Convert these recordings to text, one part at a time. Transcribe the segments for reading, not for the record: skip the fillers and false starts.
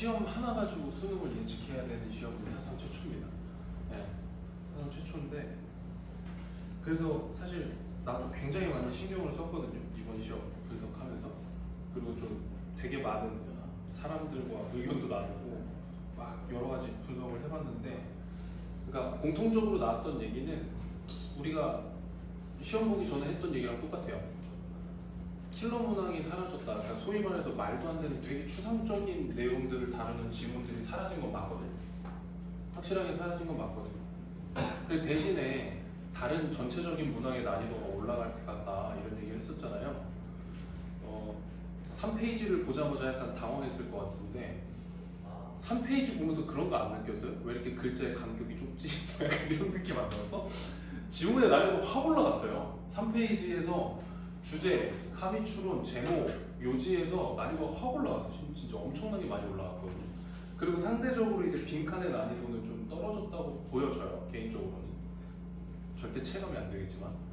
시험 하나 가지고 수능을 예측해야 되는 시험은 사상 최초입니다. 네, 사상 최초인데 그래서 사실 나도 굉장히 많이 신경을 썼거든요. 이번 시험 분석하면서. 그리고 좀 되게 많은 사람들과 의견도 나누고 막 여러 가지 분석을 해봤는데, 그러니까 공통적으로 나왔던 얘기는 우리가 시험 보기 전에 했던 얘기랑 똑같아요. 킬러 문항이 사라졌다. 그러니까 소위 말해서 말도 안 되는 되게 추상적인 내용들을 다루는 지문들이 사라진 건 맞거든요. 확실하게 사라진 건 맞거든요. 그리고 대신에 다른 전체적인 문항의 난이도가 올라갈 것 같다 이런 얘기를 했었잖아요. 3페이지를 보자마자 약간 당황했을 것 같은데 3페이지 보면서 그런 거 안 느꼈어요? 왜 이렇게 글자의 간격이 좁지? 이런 느낌 안 들었어? 지문의 난이도가 확 올라갔어요. 3페이지에서 주제, 카미 추론, 제목, 요지에서 난이도가 확 올라갔어요. 진짜 엄청나게 많이 올라갔거든요. 그리고 상대적으로 이제 빈칸의 난이도는 좀 떨어졌다고 보여져요. 개인적으로는. 절대 체감이 안 되겠지만.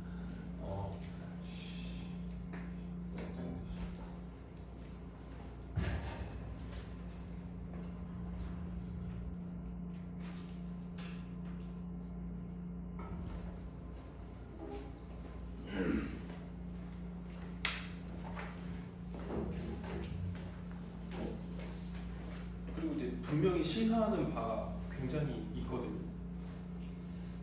그리고 이제 분명히 시사하는 바가 굉장히 있거든요.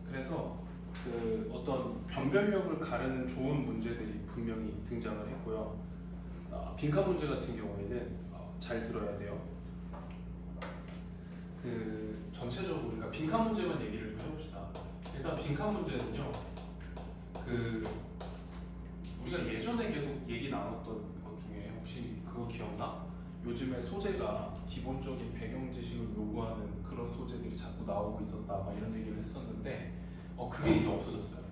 그래서 그 어떤 변별력을 가르는 좋은 문제들이 분명히 등장을 했고요. 빈칸 문제 같은 경우에는 잘 들어야 돼요. 그 전체적으로 우리가 빈칸 문제만 얘기를 좀 해봅시다. 일단 빈칸 문제는요. 그 우리가 예전에 계속 얘기 나눴던 것 중에 혹시 그거 기억나? 요즘에 소재가 기본적인 배경 지식을 요구하는 그런 소재들이 자꾸 나오고 있었다 막 이런 얘기를 했었는데 그게 이제 없어졌어요.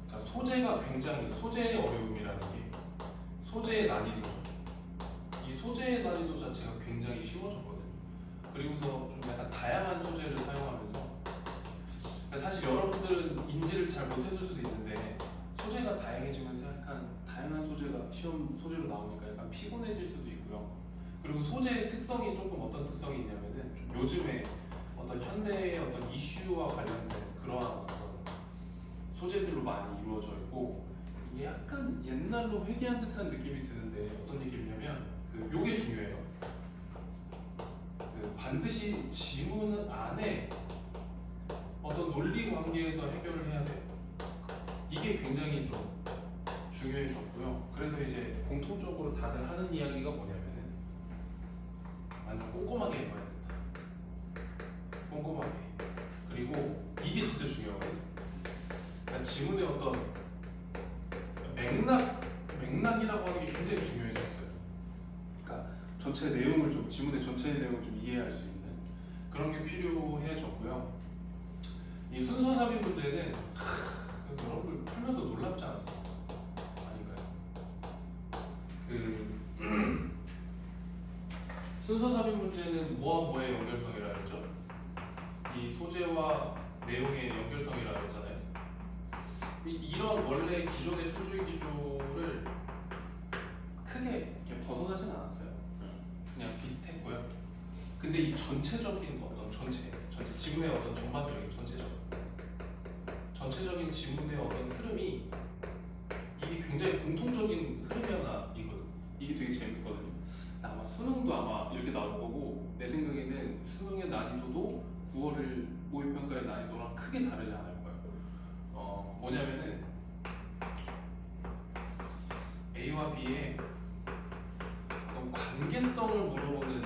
그러니까 소재가 굉장히 소재의 어려움이라는 게 소재의 난이도죠. 이 소재의 난이도 자체가 굉장히 쉬워졌거든요. 그리고서 좀 약간 다양한 소재를 사용하면서 사실 여러분들은 인지를 잘 못했을 수도 있는데 소재가 다양해지면서 약간 다양한 소재가 시험 소재로 나오니까 약간 피곤해질 수도 있고요. 그리고 소재의 특성이 조금 어떤 특성이 있냐면은 좀 요즘에 어떤 현대의 어떤 이슈와 관련된 그러한 어떤 소재들로 많이 이루어져 있고 이게 약간 옛날로 회귀한 듯한 느낌이 드는데 어떤 느낌이냐면 요게 중요해요. 반드시 지문 안에 어떤 논리 관계에서 해결을 해야 돼요. 이게 굉장히 좀 중요해졌고요. 그래서 이제 공통적으로 다들 하는 이야기가 뭐냐면은 완전 꼼꼼하게 읽어야 된다. 꼼꼼하게. 그리고 이게 진짜 중요하거든요. 그러니까 지문의 어떤 맥락이라고 하는 게 굉장히 중요해졌어요. 그러니까 전체 내용을 좀 지문의 전체 내용을 좀 이해할 수 있는 그런 게 필요해졌고요. 이 순서 삽입 문제는 여러분 풀면서 놀랍지 않았어요? 아닌가요? 순서 삽입 문제는 뭐와 뭐의 연결성이라 했죠? 이 소재와 내용의 연결성이라고 했잖아요. 이런 원래 기존의 추주의 기조를 크게 이렇게 벗어나진 않았어요. 그냥 비슷했고요. 근데 이 전체적인 어떤 지문의 어떤 전반적인 전체적인 지문의 어떤 흐름이 이게 굉장히 공통적인 흐름이 하나 이거든. 이게 되게 재밌거든요. 아마 수능도 아마 이렇게 나올 거고 내 생각에는 수능의 난이도도 9월 모의평가의 난이도랑 크게 다르지 않을 거예요. 뭐냐면은 A와 B의 어떤 관계성을 물어보는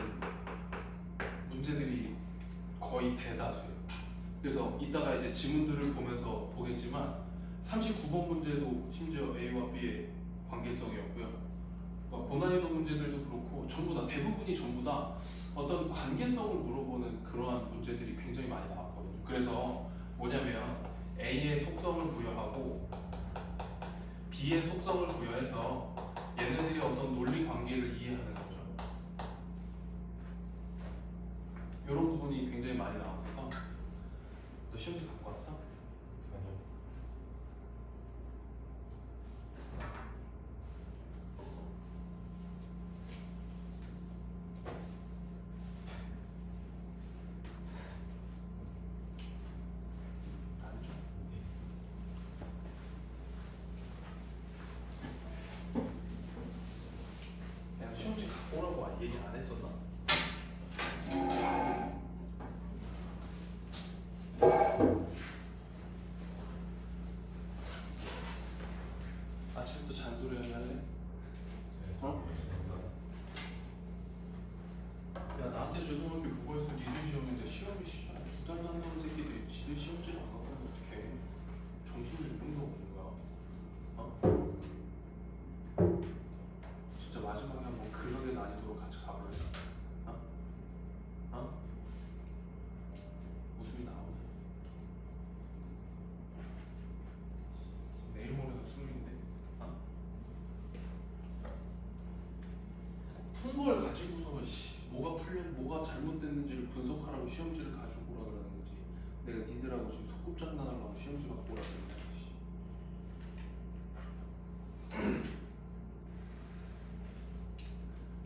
문제들이 거의 대다수예요. 그래서 이따가 이제 지문들을 보면서 보겠지만 39번 문제도 심지어 A와 B의 관계성이었고요. 고난이도 문제들도 그렇고 대부분이 전부 다 어떤 관계성을 물어보는 그러한 문제들이 굉장히 많이 나왔거든요. 그래서 뭐냐면 A의 속성을 부여하고 B의 속성을 부여해서 얘네들이 어떤 논리 관계를 이해하는 거죠. 이런 부분이 굉장히 많이 나왔어서. 너 시험지 갖고 왔어? 아니요. 시험이 시작 2달 남는 새끼들이 지들 시험지를 안 갖고 오면 어떡해. 정신이 이 정도 없는 거야. 어? 진짜 마지막에 한번 그럭의 난이도로 같이 가볼래? 어? 어? 웃음이 나오네. 내일 모레가 수능인데. 어? 푼 걸 가지고서 뭐가 뭐가 잘못됐는지를 분석하라고 시험지를 가지고 오라 그러는 거지. 내가 니들하고 지금 소꿉장난하려고 시험지 갖고 오라 그러는 거지.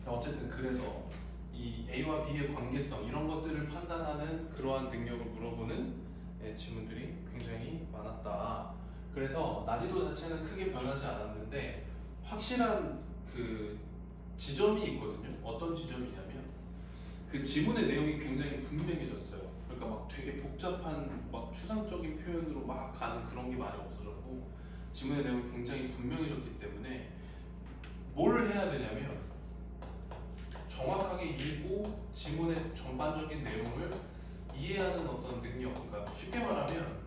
어쨌든 그래서 이 A와 B의 관계성 이런 것들을 판단하는 그러한 능력을 물어보는 지문들이 굉장히 많았다. 그래서 난이도 자체는 크게 변하지 않았는데 확실한 그 지점이 있거든요. 어떤 지점이냐면 그 지문의 내용이 굉장히 분명해졌어요. 그러니까 막 되게 복잡한 막 추상적인 표현으로 막 가는 그런 게 많이 없어졌고 지문의 내용이 굉장히 분명해졌기 때문에 뭘 해야 되냐면 정확하게 읽고 지문의 전반적인 내용을 이해하는 어떤 능력, 그러니까 쉽게 말하면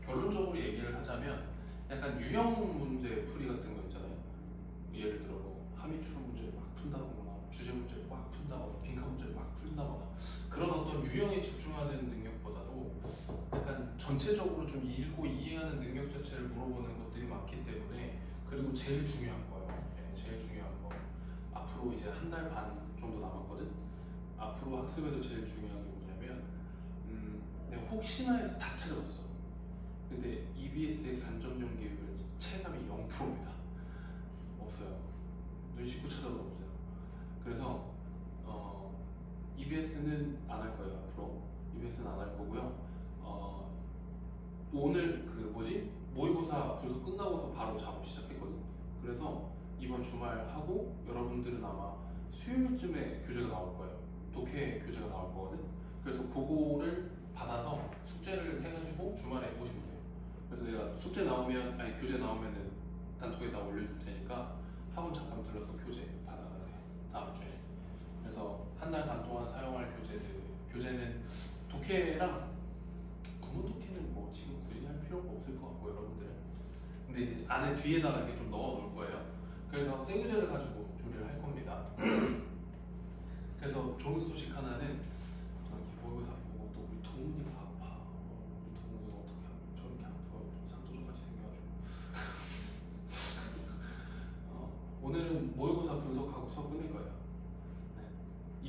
결론적으로 얘기를 하자면 약간 유형 문제 풀이 같은 거 있잖아요. 예를 들어 뭐 함의추론 문제를 막 푼다거나 주제 문제를 막 푼다거나 빈칸 문제를 막 푼다거나 그런 어떤 유형에 집중하는 능력보다도 약간 전체적으로 좀 읽고 이해하는 능력 자체를 물어보는 것들이 많기 때문에 그리고 제일 중요한 거예요. 제일 중요한 거 앞으로 이제 한 달 반 정도 남았거든. 앞으로 학습에서 제일 중요한 게 뭐냐면 내가 혹시나 해서 다 찾아봤어. 근데 EBS의 간접용 기율은 체감이 0%입니다. 없어요. 눈 씻고 찾아도 없어요. 그래서 EBS는 안 할 거예요. 앞으로 EBS는 안 할 거고요. 오늘 그 뭐지 모의고사 분석 끝나고서 바로 작업 시작했거든. 그래서 이번 주말 하고 여러분들은 아마 수요일쯤에 교재가 나올 거예요. 독해 교재가 나올 거거든. 그래서 그거를 받아서 숙제를 해가지고 주말에 오시면 돼요. 그래서 내가 숙제 나오면 아니 교재 나오면은 단톡에다 올려줄 테니까 학원 잠깐 들러서 교재 받아가세요. 다음 주에. 그래서 한 달 반 동안 사용할 교재는 독해랑 구문 독해는 뭐 지금 굳이 할 필요가 없을 것 같고 여러분들은. 근데 이제 안에 뒤에다가 이렇게 좀 넣어 놓을 거예요. 그래서 새 교재를 가지고 준비를 할 겁니다. 그래서 좋은 소식 하나는 저렇게 모의고사 보고 또 우리 동훈이가 아파. 우리 동훈이가 어떻게 저렇게 아파. 상도적같이 생겨가지고. 오늘은 모의고사 분석하고 수업 끝낼 거예요. 네.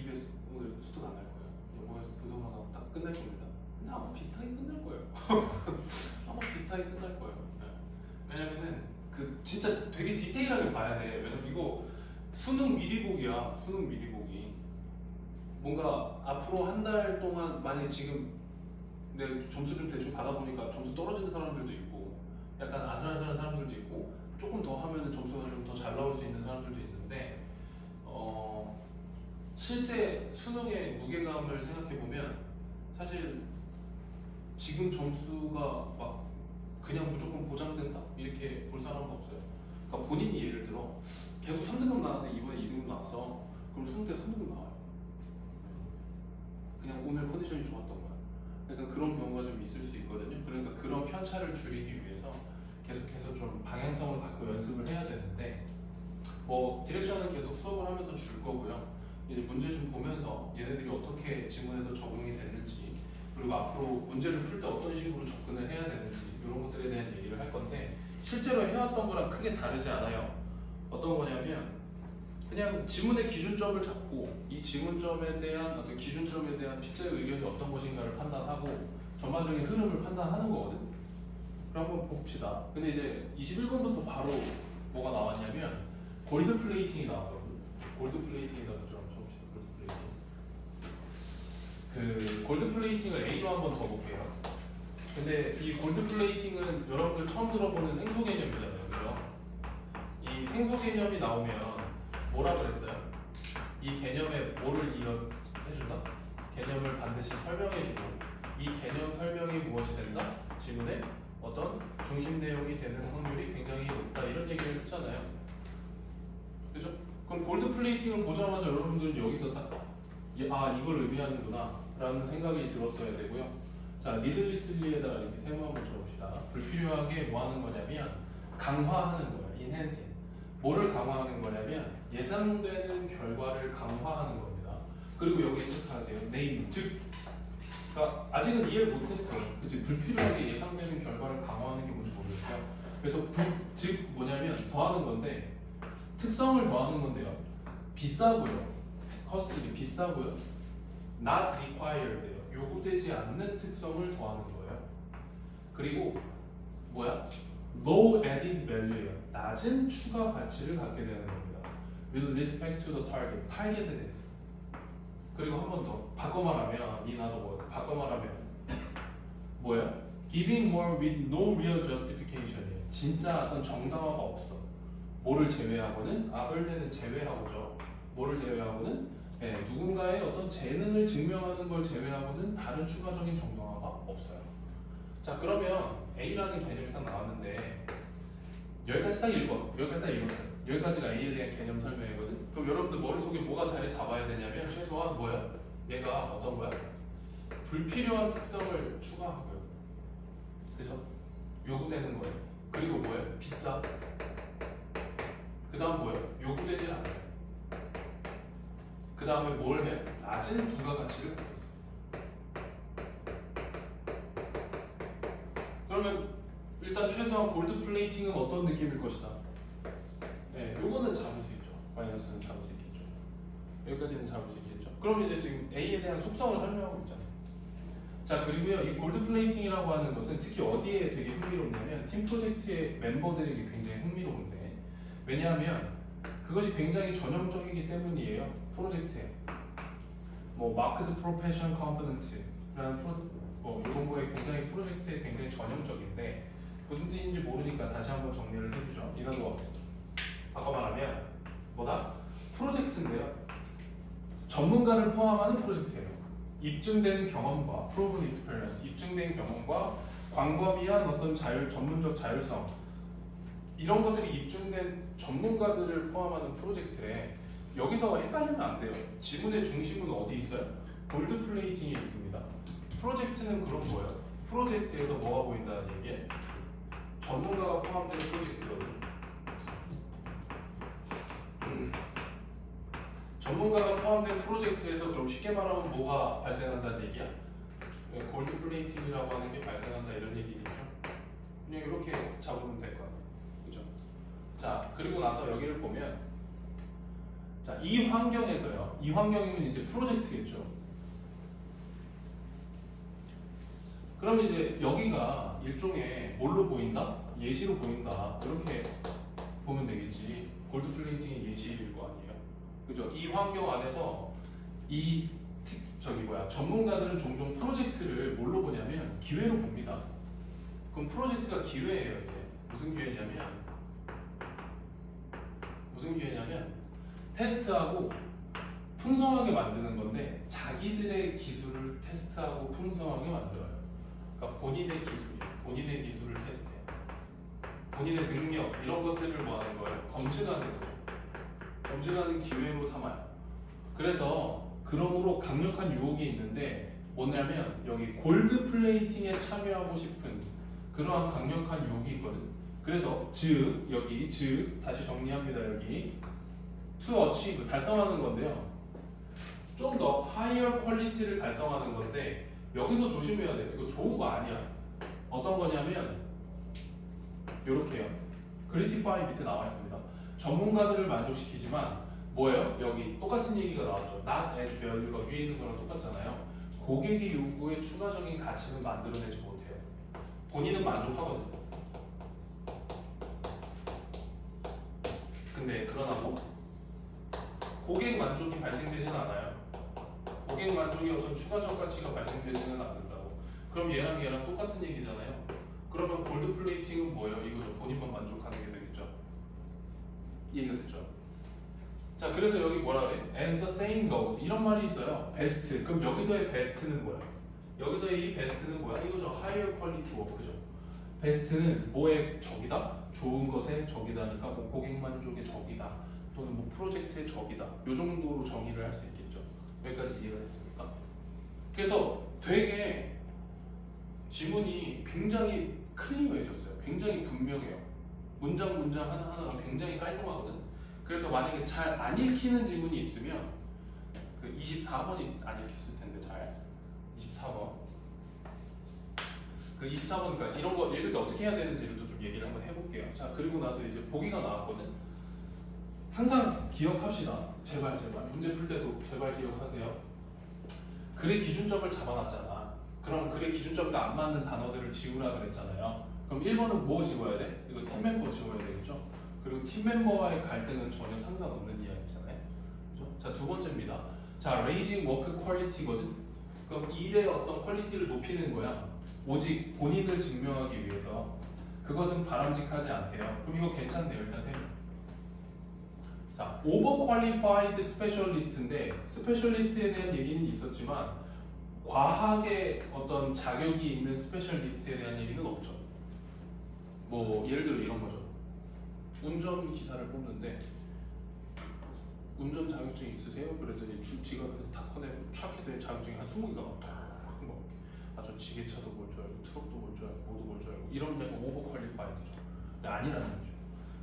EBS 오늘 수능 안 할 거예요. 모의고사 분석만 하고 딱 끝낼 겁니다. 근데 아마 비슷하게 끝날 거예요. 아마 비슷하게 끝날 거예요. 네. 왜냐면은 그 진짜 되게 디테일하게 봐야 돼. 왜냐면 이거 수능 미리 보기야. 수능 미리 보기. 뭔가 앞으로 한 달 동안 만약에 지금 내가 점수 좀 대충 받아보니까 점수 떨어지는 사람들도 있고 약간 아슬아슬한 사람들도 있고 조금 더 하면 점수가 좀 더 잘 나올 수 있는 사람들도 있는데 실제 수능의 무게감을 생각해보면 사실 지금 점수가 막 그냥 무조건 보장된다? 이렇게 볼 사람은 없어요. 그러니까 본인이 예를 들어 계속 3등급 나왔는데 이번에 2등급 나왔어. 그럼 수능 때 3등급 나와요. 그냥 오늘 컨디션이 좋았던 거야. 그러니까 그런 경우가 좀 있을 수 있거든요. 그러니까 그런 편차를 줄이기 위해서 계속해서 좀 방향성을 갖고 연습을 해야 되는데 뭐 디렉션은 계속 수업을 하면서 줄 거고요. 이제 문제 좀 보면서 얘네들이 어떻게 지문에서 적용이 됐는지 그리고 앞으로 문제를 풀 때 어떤 식으로 접근을 해야 되는지 이런 것들에 대한 얘기를 할 건데 실제로 해왔던 거랑 크게 다르지 않아요. 어떤 거냐면 그냥 지문의 기준점을 잡고 이 지문점에 대한 어떤 기준점에 대한 실제 의견이 어떤 것인가를 판단하고 전반적인 흐름을 판단하는 거거든. 그럼 한번 봅시다. 근데 이제 21번부터 바로 뭐가 나왔냐면 골드 플레이팅이 나왔거든. 골드 플레이팅이라고 좀 쳐봅시다. 골드 플레이팅. 그 골드 플레이팅을 A로 한번 더 볼게요. 근데 이 골드 플레이팅은 여러분들 처음 들어보는 생소 개념이잖아요. 그죠? 이 생소 개념이 나오면 뭐라 그랬어요? 이 개념에 뭐를 해준다? 개념을 반드시 설명해주고 이 개념 설명이 무엇이 된다? 지문에 어떤 중심 내용이 되는 확률이 굉장히 높다 이런 얘기를 했잖아요. 그죠? 그럼 골드 플레이팅을 보자마자 여러분들은 여기서 딱 이걸 의미하는구나 라는 생각이 들었어야 되고요. 자, 니들리슬리에다가 이렇게 세모 한번 줘봅시다. 불필요하게 뭐 하는 거냐면 강화하는 거예요. enhancing. 뭐를 강화하는 거냐면 예상되는 결과를 강화하는 겁니다. 그리고 여기 체크하세요. name, 즉 그러니까 아직은 이해를 못했어요. 그치? 불필요하게 예상되는 결과를 강화하는 게 뭔지 모르겠어요. 그래서 즉 뭐냐면 더하는 건데 특성을 더하는 건데요. 비싸고요. costly 비싸고요. not required예요. 요구되지 않는 특성을 더하는 거예요. 그리고 뭐야? low added value예요. 낮은 추가 가치를 갖게 되는 겁니다. with respect to the target. 타겟에 대해서. 그리고 한 번 더 바꿔 말하면 바꿔 말하면 뭐야? giving more with no real justification이에요. 진짜 어떤 정당화가 없어. 뭐를 제외하고는 other는 제외하고죠. 뭐를 제외하고는 누군가의 어떤 재능을 증명하는 걸 제외하고는 다른 추가적인 정당화가 없어요. 자, 그러면 A라는 개념이 딱 나왔는데 여기까지 딱 읽었어요. 여기까지가 A에 대한 개념 설명이거든. 그럼 여러분들 머릿속에 뭐가 자리 잡아야 되냐면 최소한 뭐야? 얘가 어떤 거야? 불필요한 특성을 추가하고요. 그죠? 요구되는 거예요. 그리고 뭐예요? 비싸. 그 다음 뭐예요? 요구되지 않아요. 그 다음에 뭘 해요? 낮은 부가가치를 갖고 있어요. 그러면 일단 최소한 골드 플레이팅은 어떤 느낌일 것이다? 네, 요거는 잡을 수 있죠. 마이너스는 잡을 수 있겠죠. 여기까지는 잡을 수 있겠죠. 그럼 이제 지금 A에 대한 속성을 설명하고 있잖아요. 자, 그리고요, 이 골드 플레이팅이라고 하는 것은 특히 어디에 되게 흥미롭냐면 팀 프로젝트의 member들에게 굉장히 흥미로운데, 왜냐하면 그것이 굉장히 전형적이기 때문이에요. 프로젝트에 뭐 마크드 프로페셔널 컴포넌트라는 이런 거에 굉장히 프로젝트에 굉장히 전형적인데 무슨 뜻인지 모르니까 다시 한번 정리를 해주죠. 이나도 바꿔 말하면 뭐다? 프로젝트인데요. 전문가를 포함하는 프로젝트예요. 입증된 경험과 proven experience, 입증된 경험과 광범위한 어떤 전문적 자율성 이런 것들이 입증된 전문가들을 포함하는 프로젝트에 여기서 헷갈리면 안 돼요. 지문의 중심은 어디 있어요? 골드 플레이팅이 있습니다. 프로젝트는 그럼 뭐예요? 프로젝트에서 뭐가 보인다는 얘기예요? 전문가가 포함된 프로젝트거든요. 전문가가 포함된 프로젝트에서 그럼 쉽게 말하면 뭐가 발생한다는 얘기야? 골드 플레이팅이라고 하는 게 발생한다 이런 얘기겠죠? 그냥 이렇게 잡으면 될 것 같아요. 그죠? 자, 그리고 나서 여기를 보면 자, 이 환경에서요. 이 환경이면 이제 프로젝트겠죠. 그럼 이제 여기가 일종의 뭘로 보인다? 예시로 보인다. 이렇게 보면 되겠지. 골드 플레이팅의 예시일 거 아니에요. 그죠? 이 환경 안에서 전문가들은 종종 프로젝트를 뭘로 보냐면 기회로 봅니다. 그럼 프로젝트가 기회예요. 이제 무슨 기회냐면 테스트하고 풍성하게 만드는 건데 자기들의 기술을 테스트하고 풍성하게 만들어요. 그러니까 본인의 기술을 테스트해요. 본인의 능력 이런 것들을 뭐 하는 거예요? 검증하는 거죠. 검증하는 기회로 삼아요. 그래서 그러므로 강력한 유혹이 있는데 뭐냐면 여기 골드 플레이팅에 참여하고 싶은 그러한 강력한 유혹이 있거든. 그래서 다시 정리합니다. 여기 to achieve 달성하는 건데요. 좀 더 higher quality를 달성하는 건데 여기서 조심해야 돼요. 이거 좋은 거 아니야. 어떤 거냐면 요렇게요. gratify 밑에 나와 있습니다. 전문가들을 만족시키지만 뭐예요? 여기 똑같은 얘기가 나왔죠. not add value가 위에 있는 거랑 똑같잖아요. 고객의 요구에 추가적인 가치는 만들어내지 못해요. 본인은 만족하거든요. 근데 그러나 고객 만족이 발생되지는 않아요. 고객 만족이 어떤 추가적 가치가 발생되지는 않는다고. 그럼 얘랑 똑같은 얘기잖아요. 그러면 골드 플레이팅은 뭐예요? 이거죠. 본인만 만족하는 게 되겠죠. 이해가 됐죠? 자, 그래서 여기 뭐라 그래? As the saying goes 이런 말이 있어요. 베스트. 그럼 여기서의 베스트는 뭐야? 여기서의 이 베스트는 뭐야? 이거죠. higher quality work죠. 베스트는 뭐의 적이다? 좋은 것의 적이다니까 뭐 고객 만족의 적이다. 또는 뭐 프로젝트의 적이다. 요 정도로 정의를 할 수 있겠죠. 여기까지 이해가 됐습니까? 그래서 되게 지문이 굉장히 클리어해졌어요. 굉장히 분명해요. 문장 하나하나가 굉장히 깔끔하거든. 그래서 만약에 잘 안 읽히는 지문이 있으면 그 24번이 안 읽혔을 텐데 잘 24번 그 24번 그러니까 이런 거 읽을 때 어떻게 해야 되는지를 또 좀 얘기를 한번 해볼게요. 자 그리고 나서 이제 보기가 나왔거든. 항상 기억합시다. 제발 문제 풀 때도 제발 기억하세요. 글의 기준점을 잡아놨잖아. 그럼 글의 기준점과 안 맞는 단어들을 지우라 그랬잖아요. 그럼 1번은 뭐 지워야 돼? 이거 팀멤버 지워야 되겠죠? 그리고 팀멤버와의 갈등은 전혀 상관없는 이야기잖아요. 그렇죠? 자, 두 번째입니다. 자, raising work quality거든? 그럼 일의 어떤 퀄리티를 높이는 거야. 오직 본인을 증명하기 위해서. 그것은 바람직하지 않대요. 그럼 이거 괜찮네요. 일단 세 명. 자, overqualified specialist인데 스페셜리스트에 대한 얘기는 있었지만 과학의 어떤 자격이 있는 스페셜리스트에 대한 얘기는 없죠. 뭐 예를 들어 이런 거죠. 운전기사를 뽑는데 운전 자격증 있으세요? 그랬더니 지갑에서 탁 꺼내고 촥 해도 자격증이 한 20개가 막 저 지게차도 볼 줄 알고 트럭도 볼 줄 알고 뭐도 볼 줄 알고 이런 약간 오버퀄리파이드죠. 아니라는 거죠.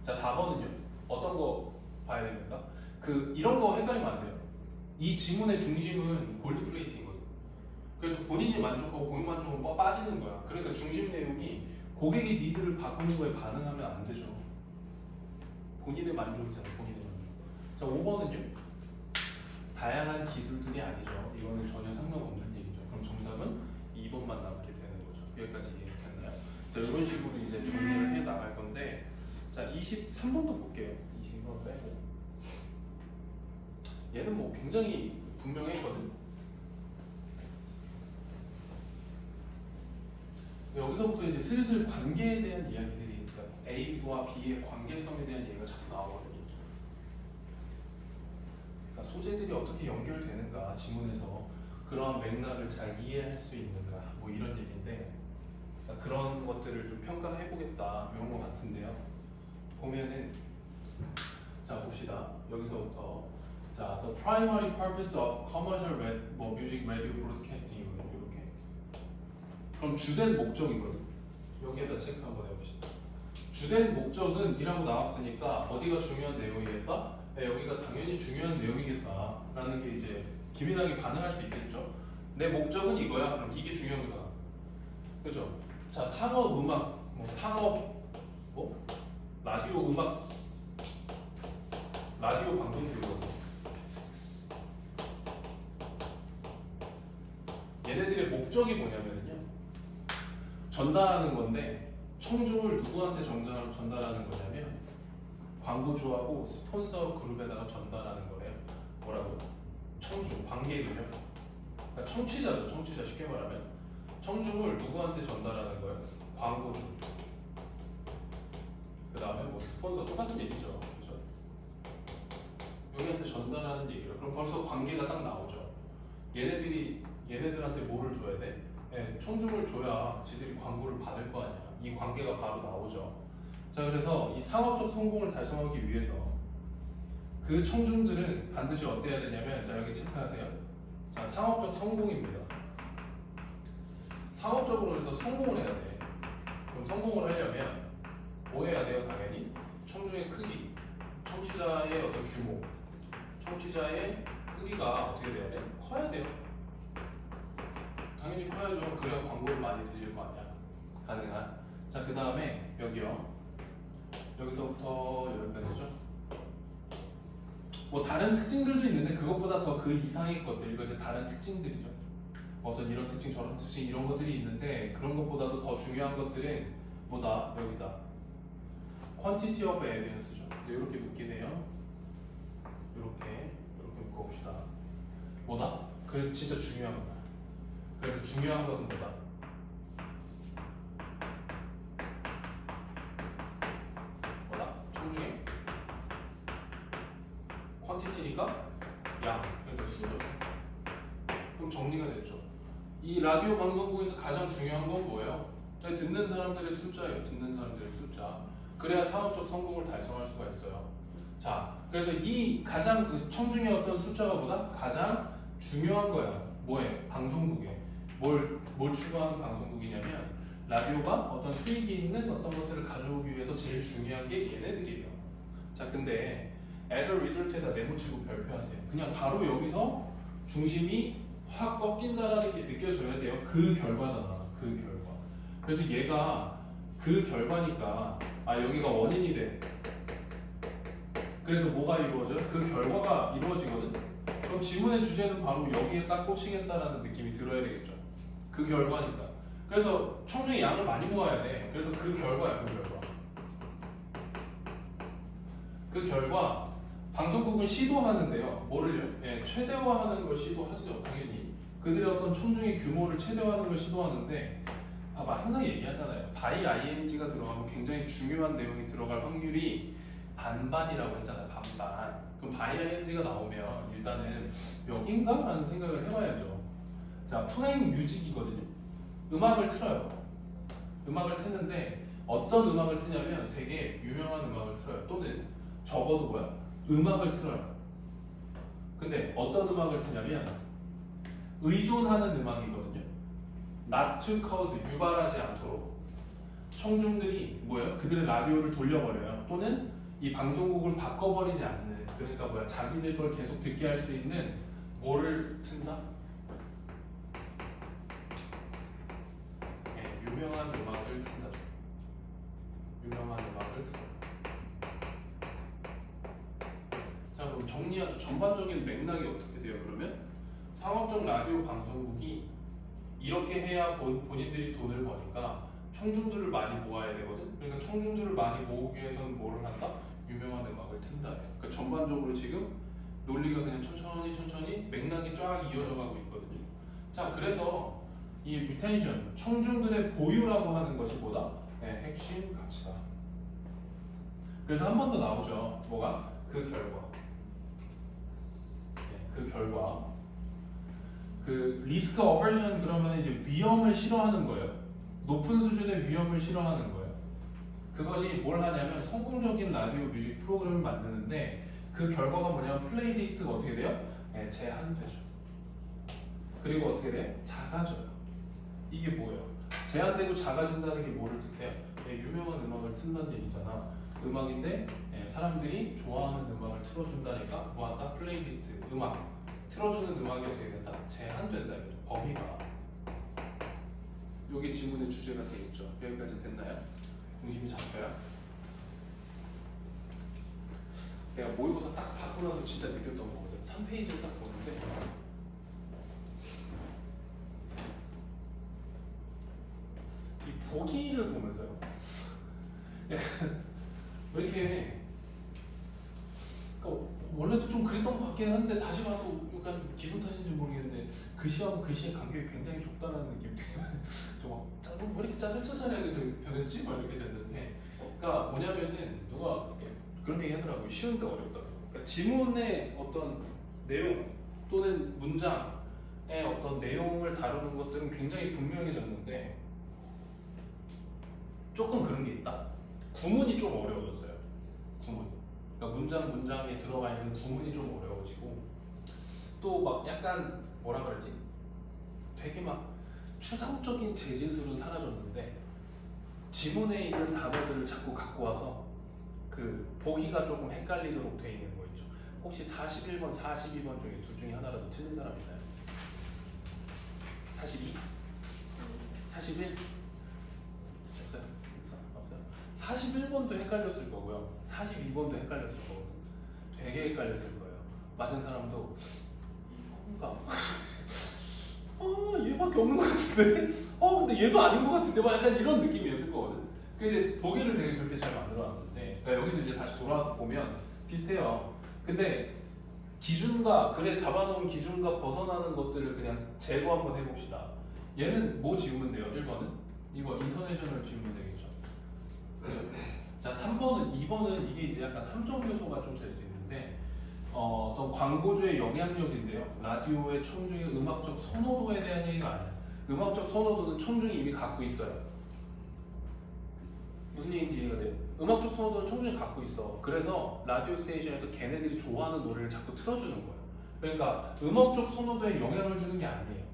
자 4번은요. 어떤 거 봐야 됩니까? 이런 거 헷갈리면 안 돼요. 이 지문의 중심은 골드 플레이팅이거든. 그래서 본인이 만족하고 고객 만족은 빠지는 거야. 그러니까 중심 내용이 고객이 니드를 바꾸는 거에 반응하면 안 되죠. 본인의 만족이잖아. 본인의 만족. 자 5번은요. 다양한 기술들이 아니죠. 이거는 전혀 상관없는 얘기죠. 그럼 정답은 2번만 남게 되는 거죠. 여기까지 이해됐나요? 자 이런 식으로 이제 정리를 해 나갈 건데 자 23번도 볼게요. 22번 빼고 얘는 뭐 굉장히 분명했거든. 여기서부터 이제 슬슬 관계에 대한 이야기들이 있어요. A와 B의 관계성에 대한 얘기가 자꾸 나오거든요. 그러니까 소재들이 어떻게 연결되는가 지문에서 그러한 맥락을 잘 이해할 수 있는가 뭐 이런 얘기인데 그러니까 그런 것들을 좀 평가해 보겠다 이런 것 같은데요. 보면은 자 봅시다. 여기서부터 자 the primary purpose of commercial music radio broadcasting 이렇게 그럼 주된 목적이거든. 여기에다 체크 한번 해봅시다. 주된 목적은 이라고 나왔으니까 어디가 중요한 내용이겠다? 네, 여기가 당연히 중요한 내용이겠다 라는 게 이제 기민하게 반응할 수 있겠죠. 내 목적은 이거야. 그럼 이게 중요한 거잖아. 그죠? 자 상업 음악 상업 라디오 음악 라디오 방송 들거든. 얘네들의 목적이 뭐냐면요. 전달하는 건데 청중을 누구한테 전달하는 거냐면 광고주하고 스폰서 그룹에다가 전달하는 거예요. 뭐라고요? 청중, 관객을요. 그러니까 청취자죠. 청취자 쉽게 말하면 청중을 누구한테 전달하는 거예요? 광고주. 그 다음에 뭐 스폰서 똑같은 얘기죠. 그렇죠? 여기한테 전달하는 얘기를. 그럼 벌써 관계가 딱 나오죠. 얘네들한테 뭐를 줘야 돼? 네, 청중을 줘야 지들이 광고를 받을 거 아니야. 이 관계가 바로 나오죠. 자 그래서 이 상업적 성공을 달성하기 위해서 그 청중들은 반드시 어때야 되냐면 자 여기 체크하세요. 자 상업적 성공입니다. 상업적으로 해서 성공을 해야 돼. 그럼 성공을 하려면 뭐 해야 돼요? 당연히 청중의 크기, 청취자의 어떤 규모, 청취자의 크기가 어떻게 돼야 돼? 커야 돼요. 당연히 커야죠. 그래야 광고를 많이 들릴 거 아니야. 가능한. 자 그 다음에 여기요. 여기서부터 여기까지죠. 뭐 다른 특징들도 있는데 그것보다 더 그 이상의 것들 이거 이제 다른 특징들이죠. 어떤 이런 특징 저런 특징 이런 것들이 있는데 그런 것보다도 더 중요한 것들은 뭐다? 여기다. quantity of evidence죠. 이렇게 묶이네요. 이렇게 묶어봅시다. 뭐다? 그 진짜 중요한 거야. 그래서 중요한 것은 뭐다? 뭐다? 청중의 퀀티티니까 양, 그러니까 수죠. 그럼 정리가 됐죠. 이 라디오 방송국에서 가장 중요한 건 뭐예요? 듣는 사람들의 숫자예요. 듣는 사람들의 숫자. 그래야 상업적 성공을 달성할 수가 있어요. 자, 그래서 이 가장 청중의 어떤 숫자가 보다 가장 중요한 거야. 뭐에? 방송국에. 뭘 추구하는 방송국이냐면 라디오가 어떤 수익이 있는 어떤 것들을 가져오기 위해서 제일 중요한 게 얘네들이에요. 자, 근데 as a result에다 메모치고 별표하세요. 그냥 바로 여기서 중심이 확 꺾인다라는 게 느껴져야 돼요. 그 결과잖아. 그 결과. 그래서 얘가 그 결과니까 여기가 원인이 돼. 그래서 뭐가 이루어져요? 그 결과가 이루어지거든. 그럼 지문의 주제는 바로 여기에 딱 꽂히겠다라는 느낌이 들어야 되겠죠. 그 결과니까. 그래서 청중의 양을 많이 모아야 돼. 그래서 그 결과야, 그 결과. 그 결과 방송국은 시도하는데요. 뭐를요? 예, 최대화하는 걸 시도하죠. 당연히. 그들의 어떤 청중의 규모를 최대화하는 걸 시도하는데 봐봐, 항상 얘기하잖아요. by ing가 들어가면 굉장히 중요한 내용이 들어갈 확률이 반반이라고 했잖아요. 반반. 그럼 by ing가 나오면 일단은 여긴가? 라는 생각을 해봐야죠. 자, 플레잉 뮤직이거든요. 음악을 틀어요. 음악을 트는데 어떤 음악을 트냐면 되게 유명한 음악을 틀어요. 또는 적어도 뭐야? 음악을 틀어요. 근데 어떤 음악을 트냐면 의존하는 음악이거든요. not to cause, 유발하지 않도록 청중들이 뭐예요? 그들의 라디오를 돌려버려요. 또는 이 방송국을 바꿔버리지 않는, 그러니까 뭐야? 자기들 걸 계속 듣게 할 수 있는 뭐를 튼다? 네, 유명한 음악을 튼다. 유명한 음악을 틀어. 자, 그럼 정리하죠. 전반적인 맥락이 어떻게 돼요? 그러면 상업적 라디오 방송국이 이렇게 해야 본인들이 돈을 버니까 청중들을 많이 모아야 되거든. 그러니까 청중들을 많이 모으기 위해서는 뭐를 한다? 유명한 음악을 튼다. 그러니까 전반적으로 지금 논리가 그냥 천천히 맥락이 쫙 이어져 가고 있거든요. 자, 그래서 이 리텐션, 청중들의 보유라고 하는 것이 뭐다? 네, 핵심 가치다. 그래서 한 번 더 나오죠. 뭐가? 그 결과. 네, 그 결과. 그 리스크 어버션, 그러면 이제 위험을 싫어하는 거예요. 높은 수준의 위험을 싫어하는 거예요. 그것이 뭘 하냐면 성공적인 라디오 뮤직 프로그램을 만드는데 그 결과가 뭐냐면 플레이리스트가 어떻게 돼요? 네, 제한되죠. 그리고 어떻게 돼? 작아져요. 이게 뭐예요? 제한되고 작아진다는 게 뭐를 뜻해요? 네, 유명한 음악을 튼다는 얘기잖아. 음악인데 사람들이 좋아하는 음악을 틀어준다니까 뭐한다? 플레이리스트, 음악 틀어주는 음악이 어떻게 된다? 제한된다 이거죠. 범위가. 요게 지문의 주제가 되겠죠. 여기까지 됐나요? 중심이 잡혀요? 내가 모의고사 딱 받고 나서 진짜 느꼈던 거거든. 3페이지를 딱 보는데 이 보기를 보면서요. 약간 왜 이렇게 그러니까 원래도 좀 그랬던 것 같긴 한데 다시 봐도 약간 좀 기분 탓인지 모르겠는데 글씨하고 글씨의 간격이 굉장히 좁다는 느낌이 좀왜 이렇게 짜잘짜잘하게 변했지? 막 이렇게 됐는데 그러니까 뭐냐면은 누가 그런 얘기 하더라고요. 쉬운데 어렵다고. 그러니까 지문의 어떤 내용 또는 문장의 어떤 내용을 다루는 것들은 굉장히 분명해졌는데 조금 그런 게 있다. 구문이 좀 어려워졌어요. 구문. 그러니까 문장에 들어가 있는 구문이 좀 어려워지고 또 막 약간 뭐라 그러지? 되게 막 추상적인 재질술은 사라졌는데 지문에 있는 단어들을 자꾸 갖고 와서 그 보기가 조금 헷갈리도록 돼 있는 거 있죠. 혹시 41번, 42번 중에 둘 중에 하나라도 틀린 사람 있나요? 42? 41? 없어요? 없어요? 41번도 헷갈렸을 거고요. 42번도 헷갈렸을 거고 되게 헷갈렸을 거예요. 맞은 사람도 이건가? 얘밖에 없는 것 같은데? 근데 얘도 아닌 것 같은데? 막 약간 이런 느낌이었을 거거든. 그 이제 보기를 되게 그렇게 잘 만들어놨는데 그러니까 여기서 이제 다시 돌아와서 보면 비슷해요. 근데 기준과 잡아놓은 기준과 벗어나는 것들을 그냥 제거 한번 해봅시다. 얘는 뭐 지우면 돼요? 1번은? 이거 인터내셔널 지우면 되겠죠. 자, 3번은, 2번은 이게 이제 약간 함정 요소가 좀 될 수 있는데 어떤 광고주의 영향력인데요. 라디오의 청중의 음악적 선호도에 대한 얘기가 아니야. 음악적 선호도는 청중이 이미 갖고 있어요. 무슨 얘기인지 이해가 돼? 음악적 선호도는 청중이 갖고 있어. 그래서 라디오 스테이션에서 걔네들이 좋아하는 노래를 자꾸 틀어주는 거야. 그러니까 음악적 선호도에 영향을 주는 게 아니에요.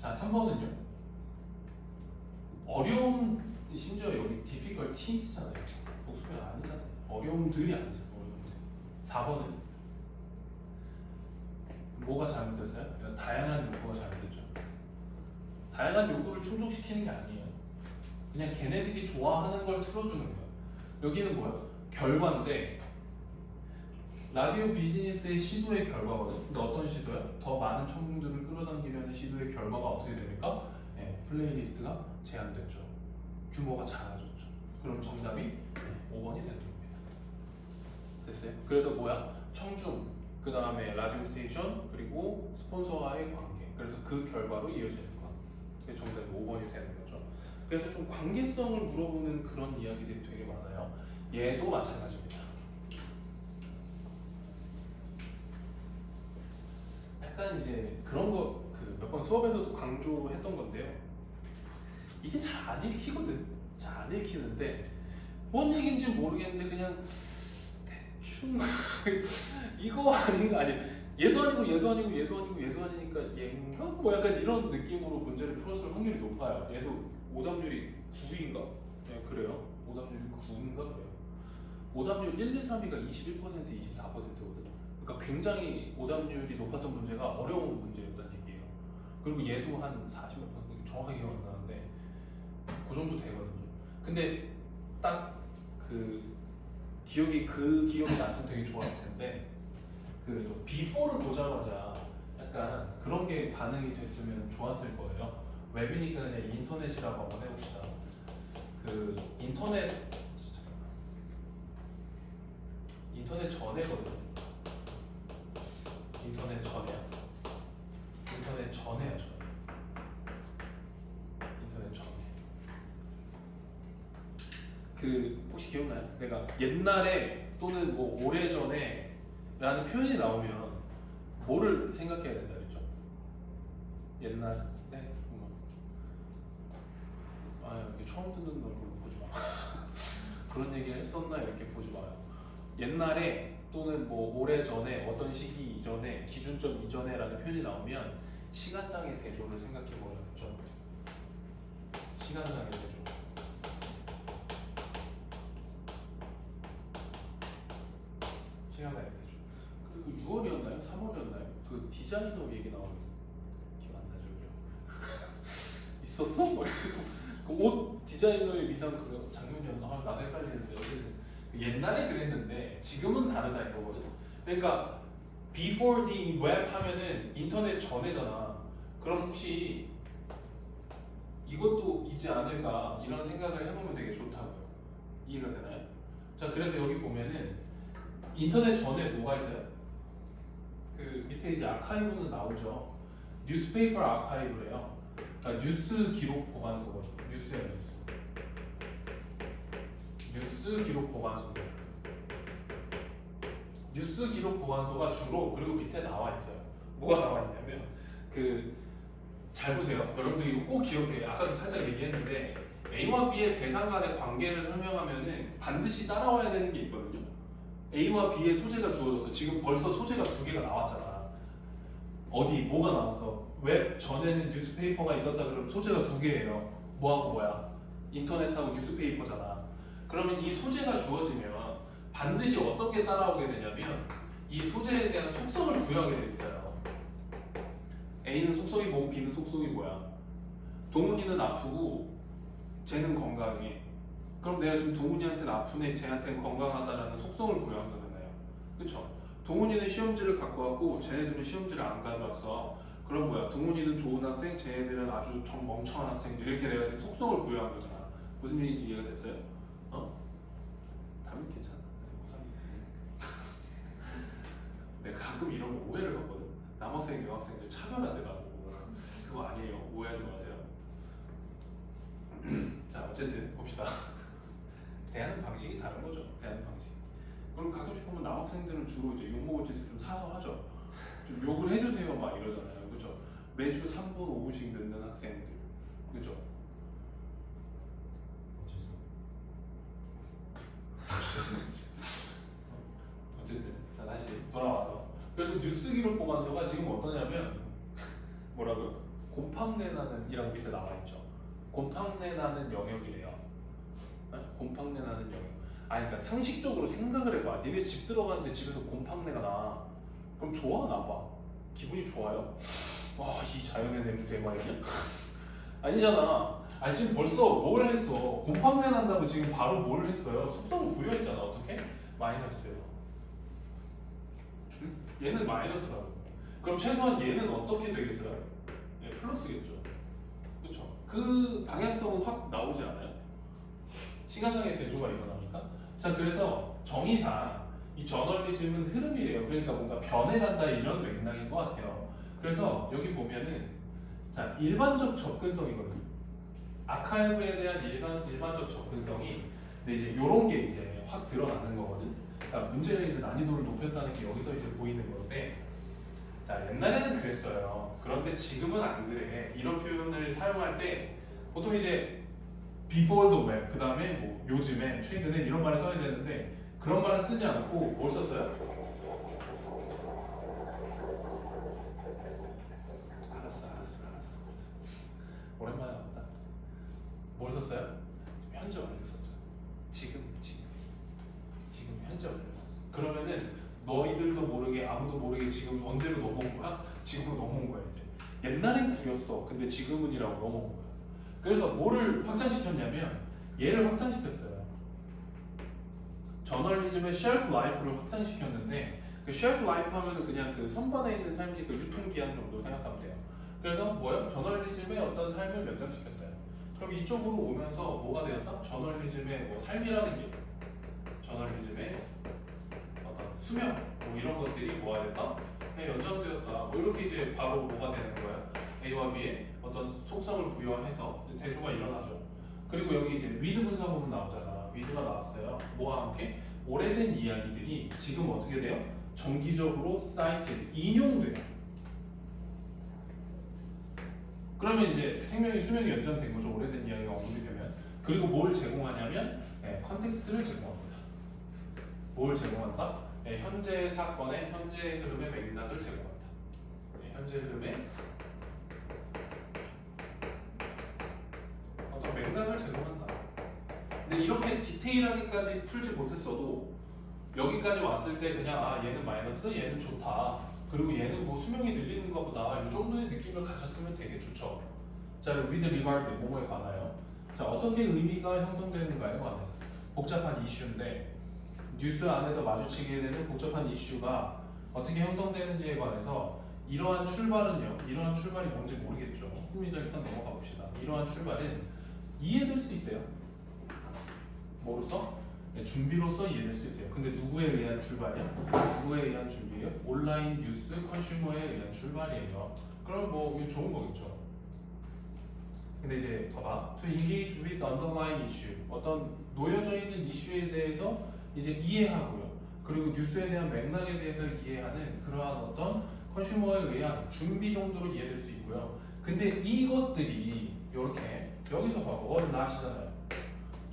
자, 3번은요. 어려움, 심지어 여기 difficulties잖아요. 복수명 아니잖아요. 어려움들이 아니잖아요. 어려움들. 4번은 뭐가 잘못됐어요? 그러니까 다양한 요구가 잘못됐죠. 다양한 요구를 충족시키는 게 아니에요. 그냥 걔네들이 좋아하는 걸 틀어주는 거예요. 여기는 뭐야? 결과인데 라디오 비즈니스의 시도의 결과거든. 근데 어떤 시도야? 더 많은 청중들을 끌어당기려는 시도의 결과가 어떻게 됩니까? 네, 플레이리스트가 제한됐죠. 규모가 작아졌죠. 그럼 정답이 5번이 되는 겁니다. 됐어요? 그래서 뭐야? 청중, 그 다음에 라디오 스테이션, 그리고 스폰서와의 관계. 그래서 그 결과로 이어지는 거. 그래서 정답이 5번이 되는 거죠. 그래서 좀 관계성을 물어보는 그런 이야기들이 되게 많아요. 얘도 마찬가지입니다. 약간 이제 그런 거 그 몇 번 수업에서도 강조했던 건데요. 이게 잘 안 읽히거든. 잘 안 읽히는데 뭔 얘기인지 모르겠는데 그냥 대충 이거 아닌가 아니 얘도 아니고 얘도 아니고 얘도 아니고 얘도 아니니까 얘인가 뭐 약간 이런 느낌으로 문제를 풀었을 확률이 높아요. 얘도 오답률이 9인가? 네, 그래요. 오답률이 9인가 그래요. 오답률 1, 2, 3위가 21%, 24%거든. 그러니까 굉장히 오답률이 높았던 문제가 어려운 문제였다는 얘기예요. 그리고 얘도 한 40몇 %, 정확하게 기억 안 나는데 그 정도 되거든요. 근데 딱 그 기억이 났으면 되게 좋았을 텐데 그 비포를 보자마자 약간 그런 게 반응이 됐으면 좋았을 거예요. 웹이니까 그냥 인터넷이라고 한번 해봅시다. 그 인터넷 전에거든요. 인터넷 전에야. 인터넷 전에야 전. 인터넷 전에. 그 혹시 기억나요? 내가 옛날에 또는 뭐 오래전에라는 표현이 나오면 뭐를 생각해야 된다 그랬죠? 옛날에 이게 처음 듣는 얼굴로 보지 마. 그런 얘기를 했었나 이렇게 보지 마요. 옛날에 또는 뭐 오래전에 어떤 시기 이전에 기준점 이전에라는 표현이 나오면 시간상의 대조를 생각해 보겠죠. 시간상의 대조. 시간상의 대조. 그 6월이었나요? 3월이었나요? 그 디자이너 얘기 나오고 기억 안 나죠? 있었어? 뭐 그 옷 디자이너의 위상 그 장면이었나? 나도 헷갈리는데 어쨌든 옛날에 그랬는데 지금은 다르다 이거거든. 그러니까 before the web 하면은 인터넷 전에잖아. 그럼 혹시 이것도 있지 않을까 이런 생각을 해보면 되게 좋다고요. 이해가 되나요? 자, 그래서 여기 보면은 인터넷 전에 뭐가 있어요? 그 밑에 이제 아카이브는 나오죠. 뉴스페이퍼 아카이브래요. 그러니까 뉴스 기록 보관소거든요. 뉴스야 뉴스. 뉴스 기록 보관소. 뉴스 기록 보관소가 주로 그리고 밑에 나와 있어요. 뭐가 나와 있냐면 잘 보세요. 여러분들 이거 꼭 기억해요. 아까도 살짝 얘기했는데 A와 B의 대상 간의 관계를 설명하면은 반드시 따라와야 되는 게 있거든요. A와 B의 소재가 주어져서 지금 벌써 소재가 2개가 나왔잖아. 어디 뭐가 나왔어? 웹 전에는 뉴스페이퍼가 있었다 그러면 소재가 2개예요. 뭐하고 뭐야? 인터넷하고 뉴스페이퍼잖아. 그러면 이 소재가 주어지면 반드시 어떤 게 따라오게 되냐면 이 소재에 대한 속성을 부여하게 돼 있어요. A는 속성이 뭐고 B는 속성이 뭐야? 동훈이는 아프고 쟤는 건강해. 그럼 내가 지금 동훈이한테는 아프네, 쟤한테는 건강하다라는 속성을 부여한 거잖아요. 그쵸? 동훈이는 시험지를 갖고 왔고 쟤네들은 시험지를 안 가져왔어. 그럼 뭐야? 동훈이는 좋은 학생, 쟤네들은 아주 좀 멍청한 학생들. 이렇게 내가 지금 속성을 부여한 거잖아. 무슨 얘기인지 이해가 됐어요? 답은 괜찮아. 내가 가끔 이런 거 오해를 하거든. 남학생, 여학생들 차별한대다고. 그거 아니에요. 오해하지 마세요. 자, 어쨌든 봅시다. 대하는 방식이 다른 거죠. 대하는 방식. 그럼 가끔씩 보면 남학생들은 주로 이제 욕먹을 짓을 좀 사서 하죠. 좀 욕을 해주세요 막 이러잖아요. 그죠? 매주 3분, 5분씩 늦는 학생들. 그죠? 어쨌어. 어쨌든 자 다시 돌아와서 그래서 뉴스 기록 보관소가 구조가 지금 어떠냐면 뭐라고요? 곰팡내 나는 이랑 밑에 나와 있죠. 곰팡내 나는 영역이래요. 네? 곰팡내 나는 영역. 아니 그러니까 상식적으로 생각을 해봐. 니네 집 들어가는데 집에서 곰팡내가 나. 그럼 좋아 나빠? 기분이 좋아요? 와 이 자연의 냄새 말이야? 아니잖아. 아니 지금 벌써 뭘 했어? 곰팡내 난다고 지금 바로 뭘 했어요? 속성을 부여했잖아. 어떻게? 마이너스요. 응? 얘는 마이너스라고. 그럼 최소한 얘는 어떻게 되겠어요? 예, 플러스겠죠. 그렇죠? 그 방향성은 확 나오지 않아요? 시간상의 대조가 일어나니까. 자 그래서 정의상 이 저널리즘은 흐름이래요. 그러니까 뭔가 변해간다 이런 맥락인 것 같아요. 그래서 여기 보면은 자 일반적 접근성이거든요. 아카이브에 대한 일반적 접근성이 근데 이제 요런 게 이제 확 드러나는 거거든. 그러니까 문제를 이제 난이도를 높였다는 게 여기서 이제 보이는 건데 자 옛날에는 그랬어요. 그런데 지금은 안 그래. 이런 표현을 사용할 때 보통 이제 before the web 그 다음에 뭐 요즘에 최근에 이런 말을 써야 되는데 그런 말을 쓰지 않고 뭘 썼어요? 알았어. 오랜만에 왔다. 뭘 썼어요? 현재 완료 썼죠. 지금 현재 완료 썼어. 그러면은 너희들도 모르게 아무도 모르게 지금 언제로 넘어온 거야? 지금으로 넘어온 거야 이제. 옛날엔 구였어. 근데 지금은이라고 넘어온 거야. 그래서 뭐를 확장시켰냐면 얘를 확장시켰어요. 저널리즘의 쉘프 라이프를 확장시켰는데 그 쉘프 라이프 하면은 그냥 그 선반에 있는 삶이니까 유통기한 정도 생각하면 돼요. 그래서 뭐요? 저널리즘의 어떤 삶을 연장시켰다. 그럼 이쪽으로 오면서 뭐가 되었다? 저널리즘의 뭐 삶이라는 게 저널리즘의 어떤 수명 뭐 이런 것들이 뭐가 됐다? 연장되었다. 뭐 이렇게 이제 바로 뭐가 되는 거야? A와 B의 어떤 속성을 부여해서 대조가 일어나죠. 그리고 여기 이제 위드 분사 부분 나오잖아. 위드가 나왔어요. 뭐와 함께? 오래된 이야기들이 지금 어떻게 돼요? 정기적으로 cited, 인용돼요. 그러면 이제 수명이 연장된 거죠. 오래된 이야기가 언급이 되면. 그리고 뭘 제공하냐면 컨텍스트를 제공합니다. 뭘 제공한다? 현재 사건의 현재 흐름의 맥락을 제공한다. 현재 흐름의 어떤 맥락을 제공한다. 근데 이렇게 디테일하게까지 풀지 못했어도 여기까지 왔을 때 그냥 아 얘는 마이너스, 얘는 좋다. 그리고 얘는 뭐 수명이 늘리는 것보다 이 정도의 느낌을 가졌으면 되게 좋죠. 자, with regard, 뭐뭐에 관하여. 자, 어떻게 의미가 형성되는가에 관해서. 복잡한 이슈인데 뉴스 안에서 마주치게 되는 복잡한 이슈가 어떻게 형성되는지에 관해서 이러한 출발은요. 이러한 출발이 뭔지 모르겠죠. 일단 넘어가 봅시다. 이러한 출발은 이해될 수 있대요. 뭐로서? 준비로서 이해될 수 있어요. 근데 누구에 의한 출발이야? 누구에 의한 준비예요? 온라인 뉴스 컨슈머에 의한 출발이에요. 그럼 뭐 이거 좋은 거겠죠. 근데 이제 봐봐. To engage with underlying issue. 어떤 놓여져 있는 이슈에 대해서 이제 이해하고요. 그리고 뉴스에 대한 맥락에 대해서 이해하는 그러한 어떤 컨슈머에 의한 준비 정도로 이해될 수 있고요. 근데 이것들이 이렇게 여기서 봐봐. was not이잖아요.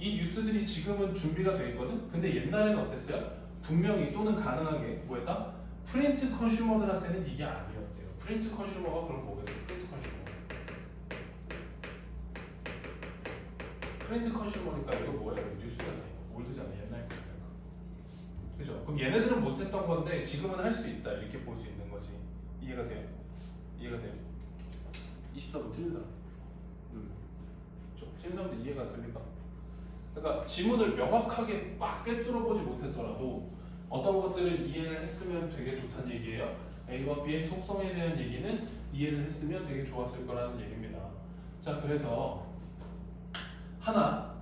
이 뉴스들이 지금은 준비가 돼 있거든? 근데 옛날에는 어땠어요? 분명히 또는 가능하게 뭐였다? 프린트 컨슈머들한테는 이게 아니었대요. 프린트 컨슈머가 그럼 뭐겠어요? 프린트 컨슈머니까 이거 뭐야? 이거 뉴스잖아요. 올드잖아. 옛날 거니까. 그죠? 그럼 얘네들은 못했던 건데 지금은 할 수 있다. 이렇게 볼 수 있는 거지. 이해가 돼요? 이해가 돼요? 24분 틀린 사람. 틀린 사람들 이해가 됩니까? 그러니까 지문을 명확하게 막 꿰뚫어 보지 못했더라도 어떤 것들을 이해를 했으면 되게 좋다는 얘기예요. A와 B의 속성에 대한 얘기는 이해를 했으면 되게 좋았을 거라는 얘기입니다. 자, 그래서 하나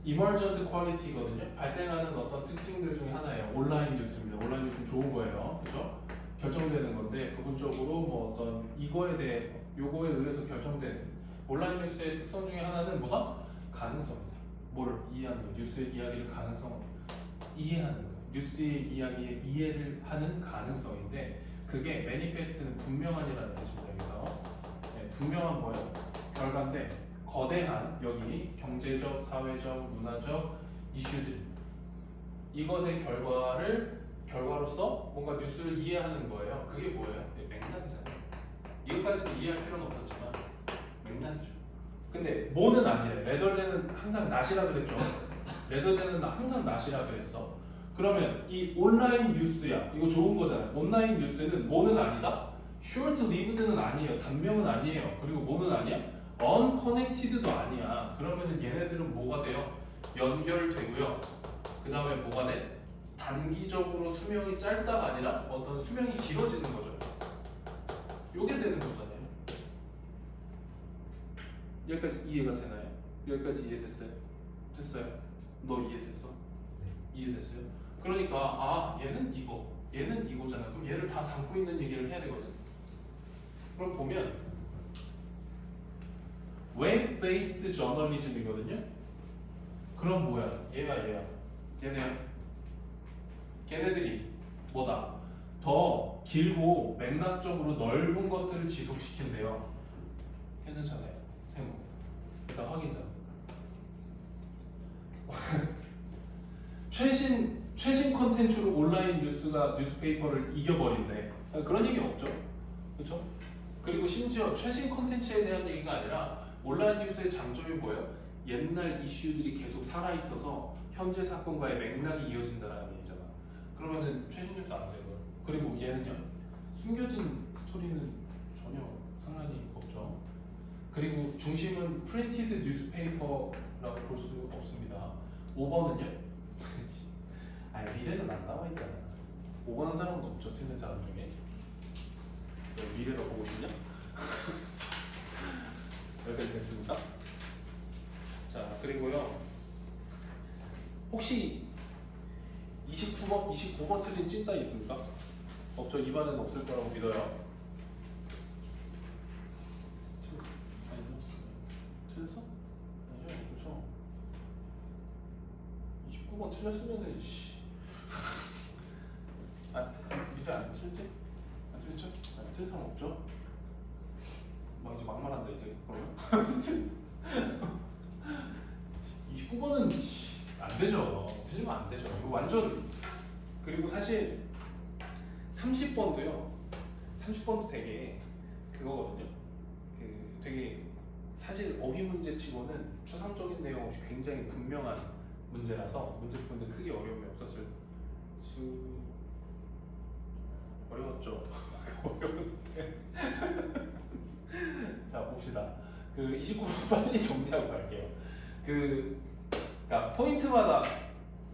emergent quality거든요. 발생하는 어떤 특징들 중에 하나예요. 온라인 뉴스입니다. 온라인 뉴스는 좋은 거예요. 그죠? 결정되는 건데 부분적으로 뭐 어떤 이거에 대해 요거에 의해서 결정되는 온라인 뉴스의 특성 중에 하나는 뭐다? 가능성이다. 뭐를 이해하는 거. 뉴스의 이야기를 가능성 이해하는 거. 뉴스의 이야기에 이해를 하는 가능성인데 그게 manifest는 분명한이라는 뜻입니다. 여기서 분명한 뭐예요? 결과인데 거대한 여기 경제적, 사회적, 문화적 이슈들 이것의 결과를 결과로서 뭔가 뉴스를 이해하는 거예요. 그게 뭐예요? 맥락이잖아요. 이것까지는 이해할 필요는 없었지만 맥락이죠. 근데 뭐는 아니래. 레더데는 항상 낫이라 그랬죠. 레더데는 항상 낫이라 그랬어. 그러면 이 온라인 뉴스야. 이거 좋은 거잖아요. 온라인 뉴스는 뭐는 아니다. short-lived는 아니에요. 단명은 아니에요. 그리고 뭐는 아니야? unconnected도 아니야. 그러면은 얘네들은 뭐가 돼요? 연결되고요. 그 다음에 뭐가 돼? 단기적으로 수명이 짧다가 아니라 어떤 수명이 길어지는 거죠. 요게 되는 거잖아요. 여기까지 이해가 되나요? 여기까지 이해됐어요? 됐어요? 너 이해됐어? 이해됐어요? 그러니까 아 얘는 이거, 얘는 이거잖아. 그럼 얘를 다 담고 있는 얘기를 해야 되거든. 그럼 보면 web-based journalism이거든요. 그럼 뭐야? 얘야. 얘네야. 걔네들이 뭐다? 더 길고 맥락적으로 넓은 것들을 지속시킨대요. 괜찮잖아요. 세모. 일단 확인자. 최신 컨텐츠로 온라인 뉴스페이퍼를 이겨버린대. 그런 얘기 없죠. 그렇죠? 그리고 심지어 최신 컨텐츠에 대한 얘기가 아니라 온라인 뉴스의 장점이 뭐예요? 옛날 이슈들이 계속 살아있어서 현재 사건과의 맥락이 이어진다는 얘기잖아. 그러면은 최신 뉴스 안 되고요. 그리고 얘는요, 숨겨진 스토리는 전혀 상관이 없죠. 그리고 중심은 프린티드 뉴스페이퍼라고 볼 수 없습니다. 5번은요? 미래는 안 나와 있잖아. 5번 한 사람은 없죠. 틀린 사람 중에. 너 미래가 보고 싶냐? 여기까지 됐습니다. 자, 그리고요. 혹시 29번 틀린 찐따 있습니까? 없죠. 입안에는 없을 거라고 믿어요. 틀렸어? 아니죠. 그렇죠. 29번 틀렸으면은 미래 안 틀렸지? 안 틀렸죠? 안 틀린 사람 없죠? 막 이제 막말한다 이제 그러면 29번은 안 되죠. 틀리면 안 되죠. 이거 완전. 그리고 사실 30번도요. 30번도 되게 그거거든요. 그 되게 사실 어휘 문제치고는 추상적인 내용 없이 굉장히 분명한 문제라서 문제 푸는데 크게 어려움이 없었을 수. 어려웠죠. 어려운데. 자 봅시다. 그 29번 빨리 정리하고 갈게요. 그러니까 포인트마다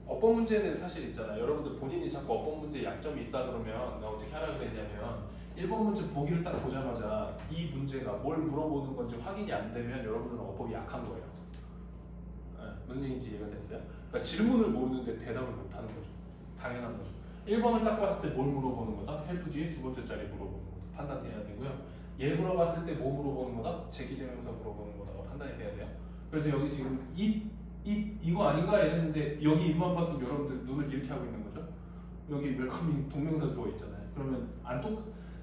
어법 문제는 사실 있잖아요. 여러분들 본인이 자꾸 어법 문제에 약점이 있다 그러면 내가 어떻게 하라 그랬냐면 1번 문제 보기를 딱 보자마자 이 문제가 뭘 물어보는 건지 확인이 안 되면 여러분들은 어법이 약한 거예요. 네, 무슨 얘기인지 이해가 됐어요? 그러니까 질문을 모르는데 대답을 못 하는 거죠. 당연한 거죠. 1번을 딱 봤을 때 뭘 물어보는 거다? 헬프 뒤에 두 번째 자리 물어보는 거다. 판단해야 되고요. 얘 물어봤을 때 뭐 물어보는 거다? 제기대명사 물어보는 거다가 판단이 돼야 돼요. 그래서 여기 지금 이거 아닌가 이랬는데 여기 입만 봤으면 여러분들 눈을 이렇게 하고 있는 거죠. 여기 웰커밍 동명사 주어 있잖아요. 그러면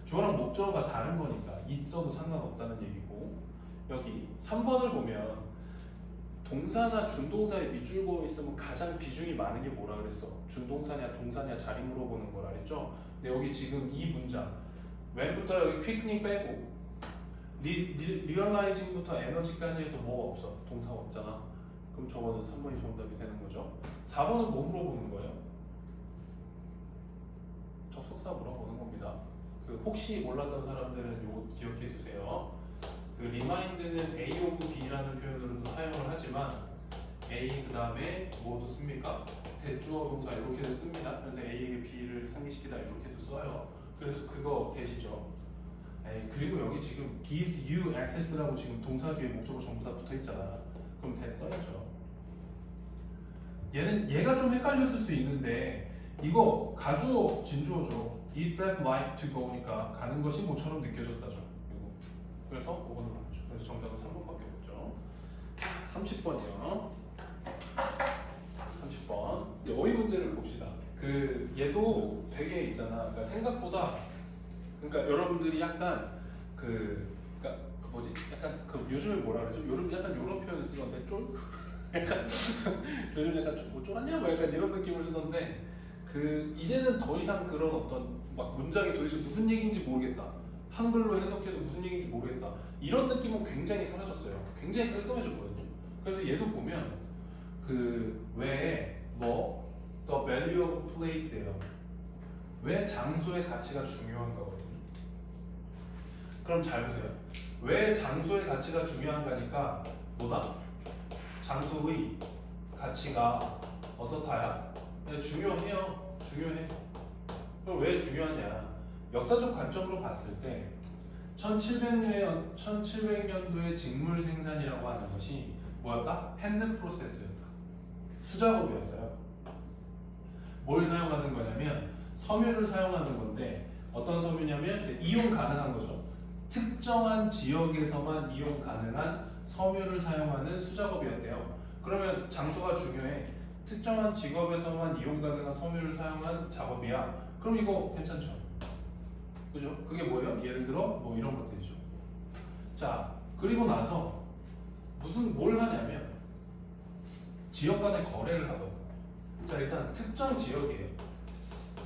주어랑 목적어가 다른 거니까 있어도 상관없다는 얘기고, 여기 3번을 보면 동사나 준동사에 밑줄 그어 있으면 가장 비중이 많은 게 뭐라 그랬어? 준동사냐 동사냐 자리 물어보는 거라 그랬죠? 근데 여기 지금 이 문장 when부터 여기 quickning 빼고 realizing부터 에너지까지 해서 뭐가 없어? 동사가 없잖아. 그럼 저거는 3번이 정답이 되는 거죠. 4번은 뭐 물어보는 거예요? 접속사 물어보는 겁니다. 그 혹시 몰랐던 사람들은 이거 기억해 두세요. 그 remind는 A of B라는 표현으로도 사용을 하지만 A 그 다음에 뭐도 씁니까? 대주어 동사 이렇게도 씁니다. 그래서 A에게 B를 상기시키다 이렇게도 써요. 그래서 그거 되시죠? 그리고 여기 지금 gives you access라고 지금 동사 뒤에 목적어 전부 다 붙어 있잖아. 그럼 that 써야죠. 얘가 좀 헷갈렸을 수 있는데 이거 가주어 진주어죠. It felt like to go니까 가는 것이 뭐처럼 느껴졌다죠. 그래서 5번으로 나오죠. 그래서 정답은 3번밖에 없죠. 30번이요. 30번. 이제 어휘 문제를 봅시다. 그 얘도 되게 있잖아. 그러니까 생각보다, 그러니까 여러분들이 약간 그러니까 그 뭐지? 약간 그 요즘에 뭐라 그러죠? 약간 이런 표현을 쓰던데 쫄? 약간 요즘 약간 뭐 쫄았냐? 뭐 약간 이런 느낌을 쓰던데 이제는 더 이상 그런 어떤 막 문장이 도대체 무슨 얘기인지 모르겠다. 한글로 해석해도 무슨 얘기인지 모르겠다. 이런 느낌은 굉장히 사라졌어요. 굉장히 깔끔해졌거든요. 그래서 얘도 보면 왜 the value of place예요. 왜 장소의 가치가 중요한 거거든요. 그럼 잘 보세요. 왜 장소의 가치가 중요한가니까 뭐다? 장소의 가치가 어떻다야? 중요해요. 중요해. 그럼 왜 중요하냐? 역사적 관점으로 봤을 때 1700년도의 직물 생산이라고 하는 것이 뭐였다? 핸드 프로세스였다. 수작업이었어요. 뭘 사용하는 거냐면 섬유를 사용하는 건데 어떤 섬유냐면 이제 이용 가능한 거죠. 특정한 지역에서만 이용 가능한 섬유를 사용하는 수작업이었대요. 그러면 장소가 중요해. 특정한 직업에서만 이용 가능한 섬유를 사용한 작업이야. 그럼 이거 괜찮죠? 그죠? 그게 뭐예요? 예를 들어 뭐 이런 것들이죠. 자, 그리고 나서 뭘 하냐면 지역 간의 거래를 하거든요. 자, 일단 특정 지역이에요.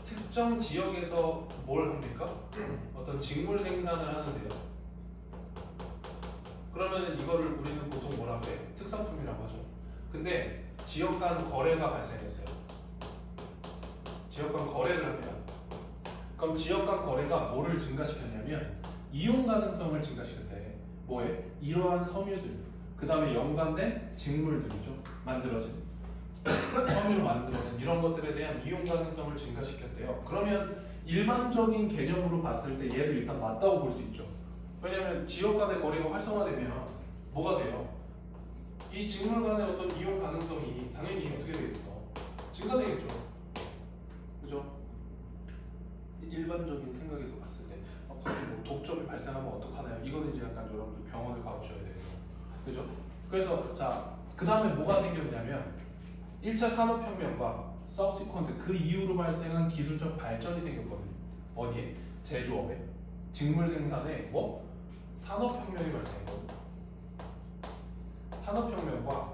특정 지역에서 뭘 합니까? 어떤 직물 생산을 하는데요. 그러면은 이거를 우리는 보통 뭐라고 해? 특산품이라고 하죠. 근데 지역 간 거래가 발생했어요. 지역 간 거래를 합니다. 그럼 지역 간 거래가 뭐를 증가시켰냐면 이용 가능성을 증가시켰대. 뭐에? 이러한 섬유들, 그 다음에 연관된 직물들이죠. 만들어진 섬유로 만들어진 이런 것들에 대한 이용 가능성을 증가시켰대요. 그러면 일반적인 개념으로 봤을 때 얘를 일단 맞다고 볼 수 있죠. 왜냐하면 지역 간의 거래가 활성화되면 뭐가 돼요? 이 직물 간의 어떤 이용 가능성이 당연히 어떻게 되겠어? 증가되겠죠. 그죠? 일반적인 생각에서 봤을 때 갑자기 뭐 독점이 발생하면 어떡하나요? 이거는 이제 약간 여러분들 병원을 가보셔야 돼요. 그죠? 그래서 자, 그 다음에 뭐가 생겼냐면 1차 산업혁명과 subsequent 그 이후로 발생한 기술적 발전이 생겼거든요. 어디에? 제조업에. 직물 생산에 뭐? 산업혁명이 발생했거든요. 산업혁명과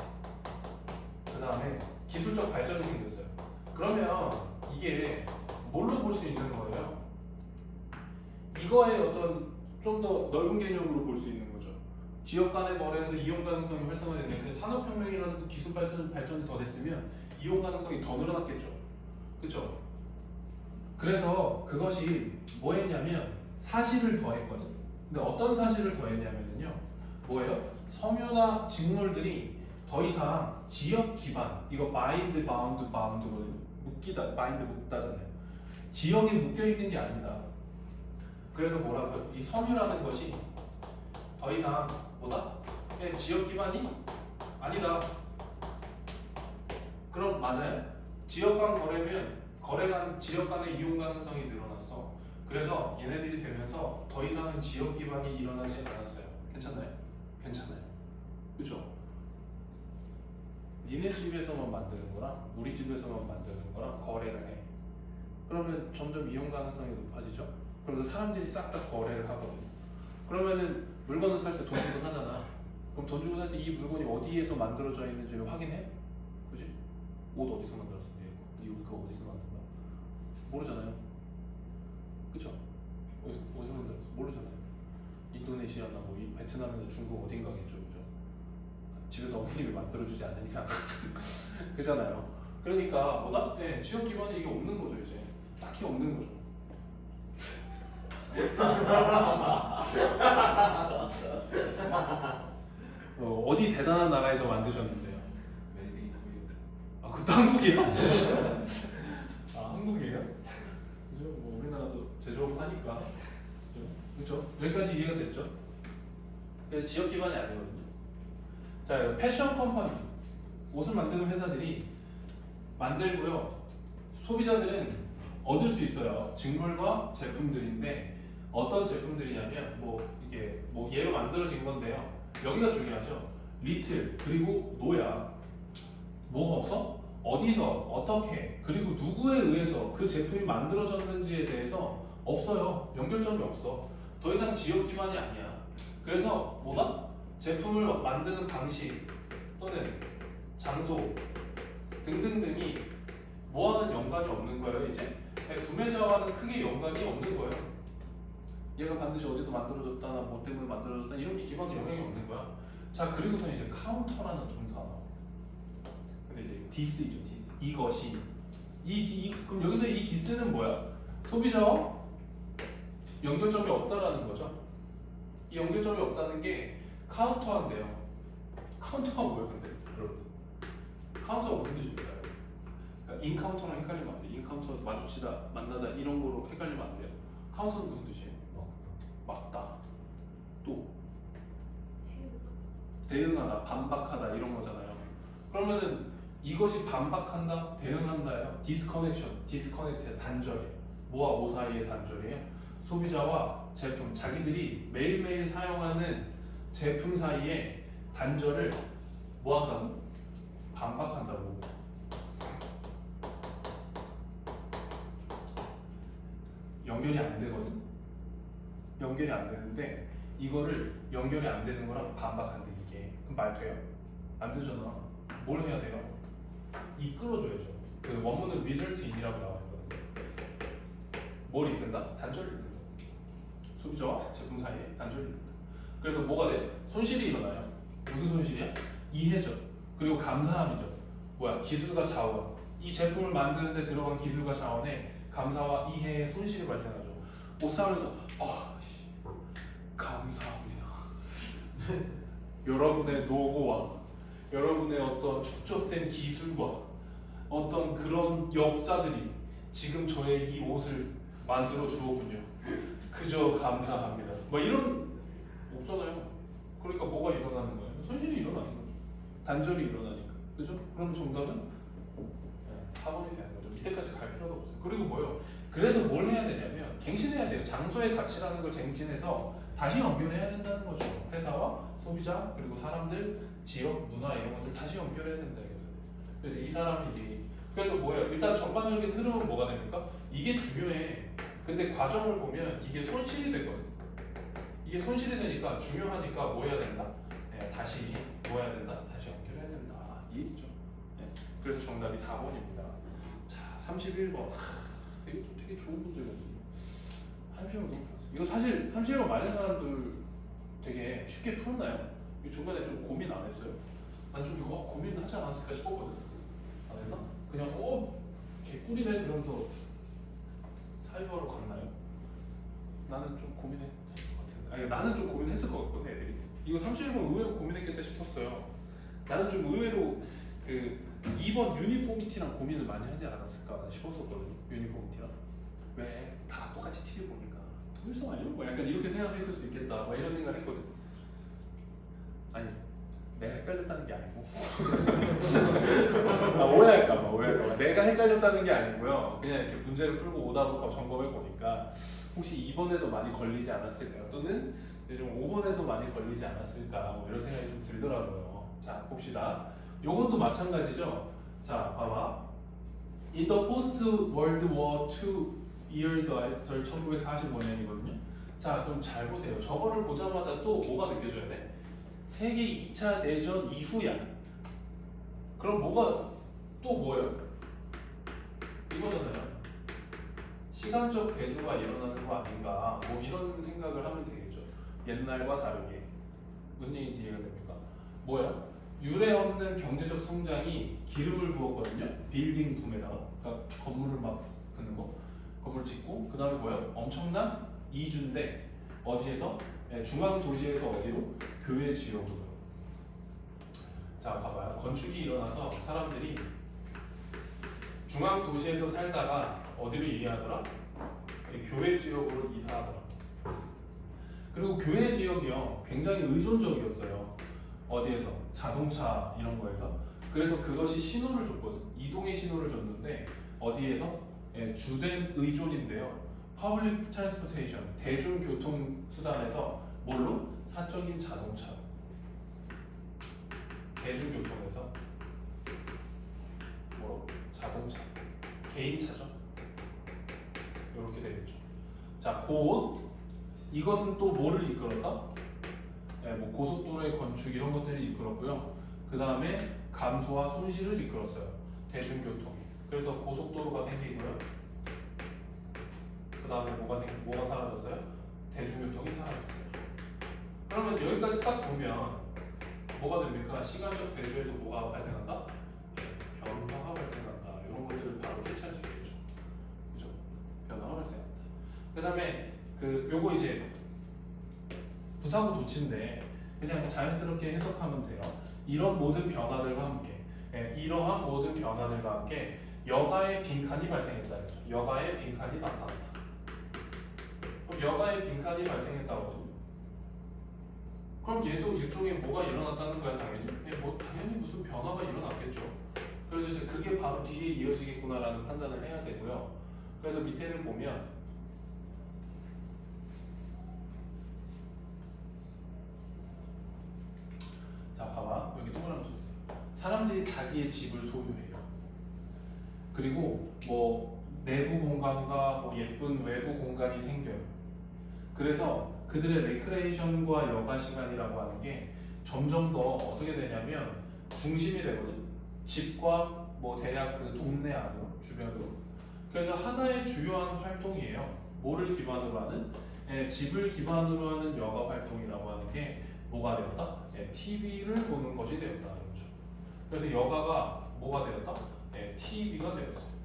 그 다음에 기술적 발전이 생겼어요. 그러면 이게 뭘로 볼 수 있는 거예요? 이거의 어떤 좀 더 넓은 개념으로 볼 수 있는 거죠. 지역 간의 거래에서 이용 가능성이 활성화됐는데 산업혁명이라는 기술 발전이 더 됐으면 이용 가능성이 더 늘어났겠죠. 그렇죠? 그래서 그것이 뭐였냐면 사실을 더했거든. 근데 어떤 사실을 더했냐면요. 뭐예요? 섬유나 직물들이 더 이상 지역 기반, 이거 마인드 바운드거든요. 묶이다, 마인드 묶다잖아요. 지역에 묶여 있는 게 아니다. 그래서 뭐라고요? 이 섬유라는 것이 더 이상 뭐다? 지역 기반이 아니다. 그럼 맞아요? 지역 간 거래면 지역 간의 이용 가능성이 늘어났어. 그래서 얘네들이 되면서 더 이상은 지역 기반이 일어나지 않았어요. 괜찮나요? 괜찮아요. 그죠? 니네 집에서만 만드는 거랑 우리 집에서만 만드는 거랑 거래를 해. 그러면 점점 이용 가능성이 높아지죠? 그러면서 사람들이 싹 다 거래를 하거든요. 그러면은 물건을 살 때 돈 주고 사잖아. 그럼 돈 주고 살 때 이 물건이 어디에서 만들어져 있는지를 확인해? 그지? 옷 어디서 만들었어? 네 옷 그거 어디서 만든 거야? 모르잖아요. 그쵸? 어디서 만들었어? 모르잖아요. 인도네시아나 뭐 베트남이나 중국 어딘가겠죠. 그죠? 집에서 어머님이 만들어주지 않는 이상. 그잖아요. 그러니까 뭐다? 네, 지역 기반에 이게 없는 거죠. 이제 딱히 없는 거죠. 어디 대단한 나라에서 만드셨는데요? 아, 그것도 한국이에요? 아, 한국이에요? 그죠? 뭐 우리나라도 제조업 하니까. 그죠? 여기까지 이해가 됐죠? 그래서 지역 기반이 아니거든요. 자, 패션 컴퍼니, 옷을 만드는 회사들이 만들고요. 소비자들은 얻을 수 있어요. 직물과 제품들인데 어떤 제품들이냐면 이게 얘로 만들어진 건데요. 여기가 중요하죠. 리틀 그리고 노야. 뭐가 없어? 어디서 어떻게 그리고 누구에 의해서 그 제품이 만들어졌는지에 대해서 없어요. 연결점이 없어. 더 이상 지역 기반이 아니야. 그래서 뭐다? 제품을 만드는 방식 또는 장소 등등등이 뭐와는 연관이 없는 거예요. 이제 구매자와는 크게 연관이 없는 거예요. 얘가 반드시 어디서 만들어졌다나 뭐 때문에 만들어졌다 이런 게 기반으로 영향이 없는 거야. 자, 그리고서 이제 카운터라는 동사가 나옵니다. 근데 이제 this이죠, this. 이것이 그럼 여기서 이 this는 뭐야? 소비자와 연결점이 없다라는 거죠. 이 연결점이 없다는 게 카운터인데요. 카운터가 뭐예요, 근데? 여러분, 카운터가 무슨 뜻입니까? 그러니까 인카운터랑 헷갈리면 안 돼. 인카운터에서 마주치다, 만나다 이런 거로 헷갈리면 안 돼요. 카운터는 무슨 뜻이에요? 막다. 또 대응하다, 반박하다 이런 거잖아요. 그러면은 이것이 반박한다, 대응한다예요. 디스커넥트 단절이에요. 뭐와 뭐 사이의 단절이에요? 소비자와 제품, 자기들이 매일매일 사용하는 제품 사이에 단절을 뭐 한다고? 반박한다고. 연결이 안 되거든. 연결이 안 되는데 이거를 연결이 안 되는 거랑 반박한다 이게. 그럼 말 돼요? 안 되잖아. 뭘 해야 돼요? 이끌어줘야죠. 그 원문은 result in이라고 나와 있거든요. 뭘 이끈다? 단절을 이끈다. 소비자와 제품 사이에 단절을 이끈다. 그래서 뭐가 돼? 손실이 일어나요. 무슨 손실이야? 이해죠. 그리고 감사함이죠. 뭐야? 기술과 자원. 이 제품을 만드는데 들어간 기술과 자원에 감사와 이해의 손실이 발생하죠. 옷 사면서 감사합니다. 여러분의 노고와 여러분의 어떤 축적된 기술과 어떤 그런 역사들이 지금 저의 이 옷을 만들어 주었군요. 그저 감사합니다. 뭐 이런 없잖아요. 그러니까 뭐가 일어나는 거예요? 손실이 일어나는 거죠. 단절이 일어나니까. 그죠? 그럼 정답은 4번이 되는 거죠. 밑에까지 갈 필요도 없어요. 그리고 뭐요? 그래서 뭘 해야 되냐면 갱신해야 돼요. 장소의 가치라는 걸 갱신해서 다시 연결해야 된다는 거죠. 회사와 소비자 그리고 사람들, 지역, 문화 이런 것들 다시 연결해야 된다. 그래서 이 사람이 그래서 뭐예요? 일단 전반적인 흐름은 뭐가 됩니까? 이게 중요해. 근데 과정을 보면 이게 손실이 되거든. 이게 손실이 되니까 중요하니까 뭐 해야 된다? 다시 뭐 해야 된다? 다시 연결해야 된다. 이 얘기죠. 그래서 정답이 4번입니다. 자, 31번. 이게 또 되게 좋은 문제거든요. 31번 이거 사실 31번 맞은 사람들 되게 쉽게 풀었나요? 중간에 좀 고민 안 했어요? 난 좀 이거 고민하지 않았을까 싶었거든. 안 했나? 그냥 개꿀이네 그러면서 사이버로 갔나요? 나는 좀 고민했을 것 같은데. 아니 나는 좀 고민했을 것 같거든 애들이. 이거 31번 의외로 고민했겠다 싶었어요. 나는 좀 의외로 그 2번 유니포미티랑 고민을 많이 하지 않았을까 싶었었거든요. 유니포미티랑 왜 다 똑같이 TV 보니까 통일성 아니야? 뭐 약간 이렇게 생각했을 수 있겠다. 뭐 이런 생각을 했거든. 아니 내가 헷갈렸다는 게 아니고 오해할까봐 내가 헷갈렸다는 게 아니고요. 그냥 이렇게 문제를 풀고 오답을 점검해 보니까 혹시 2번에서 많이 걸리지 않았을까 또는 좀 5번에서 많이 걸리지 않았을까 뭐 이런 생각이 좀 들더라고요. 자 봅시다. 요것도 마찬가지죠. 자 봐봐. In the post-World War II years after 1945년이거든요. 자 그럼 잘 보세요. 저거를 보자마자 또 뭐가 느껴져야 돼? 세계 2차 대전 이후야. 그럼 뭐가 또 뭐예요? 이거잖아요. 시간적 대조가 일어나는 거 아닌가 뭐 이런 생각을 하면 되겠죠. 옛날과 다르게. 무슨 얘기인지 이해가 됩니까? 뭐야? 유례 없는 경제적 성장이 기름을 부었거든요. 빌딩 붐에다가. 그러니까 건물을 막 긋는 거. 건물 짓고 그 다음에 뭐야? 엄청난 이주인데 어디에서? 중앙 도시에서 어디로? 교외 지역으로. 자 봐봐요. 건축이 일어나서 사람들이 중앙 도시에서 살다가 어디로 이해하더라? 교외 지역으로 이사하더라. 그리고 교외 지역이요 굉장히 의존적이었어요. 어디에서? 자동차 이런 거에서. 그래서 그것이 신호를 줬거든. 이동의 신호를 줬는데 어디에서? 주된 의존인데요. Public Transportation 대중교통 수단에서 뭘로? 사적인 자동차. 대중교통에서 뭐로? 자동차. 개인차죠. 이렇게 되겠죠. 자, 고온. 이것은 또 뭐를 이끌었다? 뭐 고속도로의 건축 이런 것들이 이끌었고요. 그 다음에 감소와 손실을 이끌었어요. 대중교통이. 그래서 고속도로가 생기고요. 그 다음에 뭐가 사라졌어요? 대중교통이 사라졌어요. 그러면 여기까지 딱 보면 뭐가 됩니까? 시간적 대조에서 뭐가 발생한다? 변화가 발생한다. 이런 것들을 바로 캐치할 수 있겠죠. 그죠? 변화가 발생한다. 그 다음에 요거 이제 부사구 도치인데 그냥 자연스럽게 해석하면 돼요. 이런 모든 변화들과 함께, 이러한 모든 변화들과 함께 여가의 빈칸이 발생했다. 여가의 빈칸이 나타났다. 그럼 여가의 빈칸이 발생했다거든요. 그럼 얘도 일종의 뭐가 일어났다는 거야, 당연히. 당연히 무슨 변화가 일어났겠죠. 그래서 이제 그게 바로 뒤에 이어지겠구나라는 판단을 해야 되고요. 그래서 밑에를 보면 자, 봐봐. 여기 동그라미 쳤어요. 사람들이 자기의 집을 소유해요. 그리고 뭐 내부 공간과 뭐 예쁜 외부 공간이 생겨요. 그래서 그들의 레크레이션과 여가 시간이라고 하는 게 점점 더 어떻게 되냐면 중심이 되거든. 집과 뭐 대략 그 동네 안으로, 주변으로. 그래서 하나의 주요한 활동이에요. 뭐를 기반으로 하는? 집을 기반으로 하는 여가 활동이라고 하는 게 뭐가 되었다? TV를 보는 것이 되었다는 거죠. 그래서 여가가 뭐가 되었다? TV가 되었어요.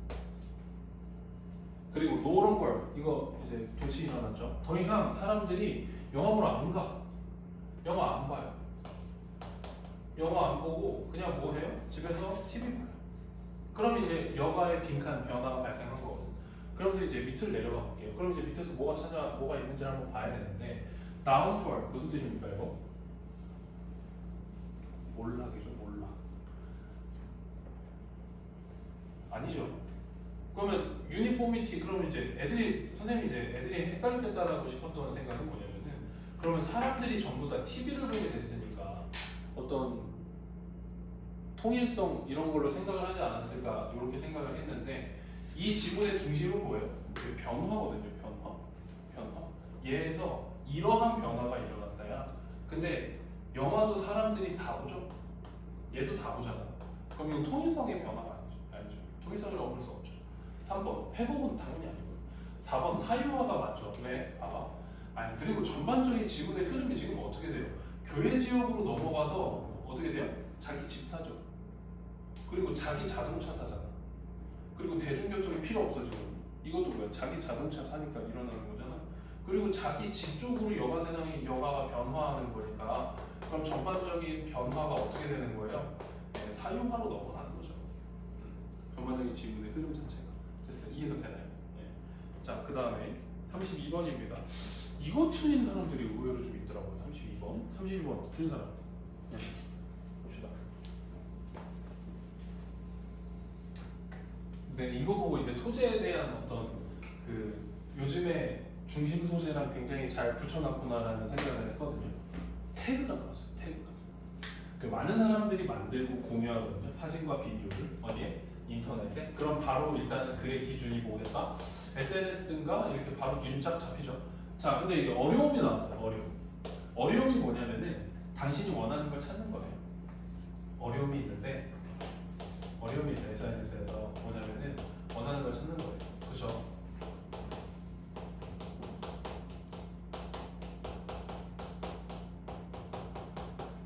그리고 노런 걸 이거 이제 도치 일어났죠. 더 이상 사람들이 영화 보러 안 가. 영화 안 봐요. 영화 안 보고 그냥 뭐 해요? 집에서 TV 봐요. 그럼 이제 여가의 빈칸 변화가 발생한 거거든. 그러면서 이제 밑을 내려가 볼게요. 그럼 이제 밑에서 뭐가 있는지 한번 봐야 되는데 downfall 무슨 뜻입니까 이거? 몰락이죠, 몰락. 아니죠. 그러면 유니포미티 그러면 이제 선생님이 이제 애들이 헷갈렸다라고 싶었던 생각은 뭐냐면은 그러면 사람들이 전부 다 TV를 보게 됐으니까 어떤 통일성 이런 걸로 생각을 하지 않았을까 이렇게 생각을 했는데 이 지문의 중심은 뭐예요? 변화거든요. 변화. 얘에서 이러한 변화가 일어났다야. 근데 영화도 사람들이 다 보죠? 얘도 다 보잖아. 그럼 이건 통일성의 변화가 아니죠. 통일성을 얻을 수 없죠. 3번 회복은 당연히 아니고요. 4번 사유화가 맞죠. 왜? 봐봐. 그리고 전반적인 지문의 흐름이 지금 어떻게 돼요? 교외 지역으로 넘어가서 어떻게 돼요? 자기 집 사죠. 그리고 자기 자동차 사잖아. 그리고 대중교통이 필요 없어지고 이것도 뭐야? 자기 자동차 사니까 일어나는 거잖아. 그리고 자기 집 쪽으로 여가가 변화하는 거니까 그럼 전반적인 변화가 어떻게 되는 거예요? 사유화로 넘어가는 거죠. 전반적인 지문의 흐름 자체가. 됐어요. 이해가 되나요? 네. 자, 그 다음에 32번입니다. 이거 틀린 사람들이 의외로 좀 있더라고요. 32번 틀린 사람. 네. 봅시다. 네, 이거 보고 이제 소재에 대한 어떤 요즘에 중심 소재랑 굉장히 잘 붙여놨구나라는 생각을 했거든요. 태그가 나왔어요. 태그가. 많은 사람들이 만들고 공유하거든요. 사진과 비디오를 어디에? 인터넷에. 그럼 바로 일단은 그의 기준이 뭐겠다? SNS인가? 이렇게 바로 기준 쫙 잡히죠. 자, 근데 이게 어려움이 나왔어요. 어려움이 뭐냐면은 당신이 원하는 걸 찾는 거예요. 어려움이 있는데 어려움이 있어요. SNS에서 뭐냐면은 원하는 걸 찾는 거예요. 그죠?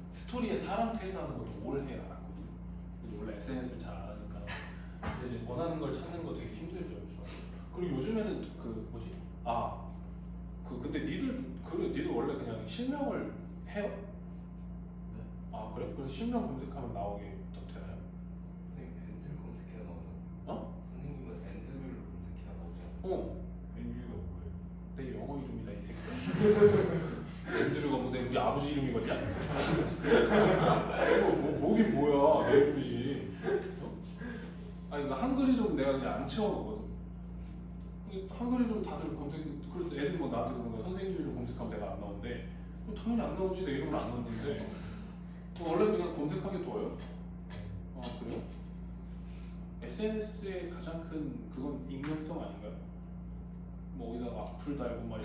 스토리에 사람 태그하는 것도 오래 해야 알았거든요. 원래 SNS를 잘 안 하니까. 근데 이제 원하는 걸 찾는 거 되게 힘들죠. 그죠? 그리고 요즘에는 근데 니들 원래 그냥 실명을 해요? 네. 아, 그래? 그래서 실명 검색하면 나오게 또 되나요? 선생님 앤드류 검색해야 나오나? 선생님은 앤드류를 검색해야 나오죠. 앤드류가 뭐예요? 내 영어 이름이다 이 새끼야. 앤드류가 뭐 내 우리 아버지 이름이거든요? 뭐긴 뭐야 내 이름이지. 그러니까 한글 이름 내가 그냥 안 채워놓거든. 근데 한글 이름 다들 그래서 애들 뭐 나한테 그런 거야. 선생님 이름 검색하면 내가 안 나오는데 당연히 안 나오지. 내 이름을 안 넣었는데 원래 그냥 검색하게 둬요. 아, 그래요? SNS의 가장 큰 그건 익명성 아닌가요? 뭐 어디다가 악플 달고 막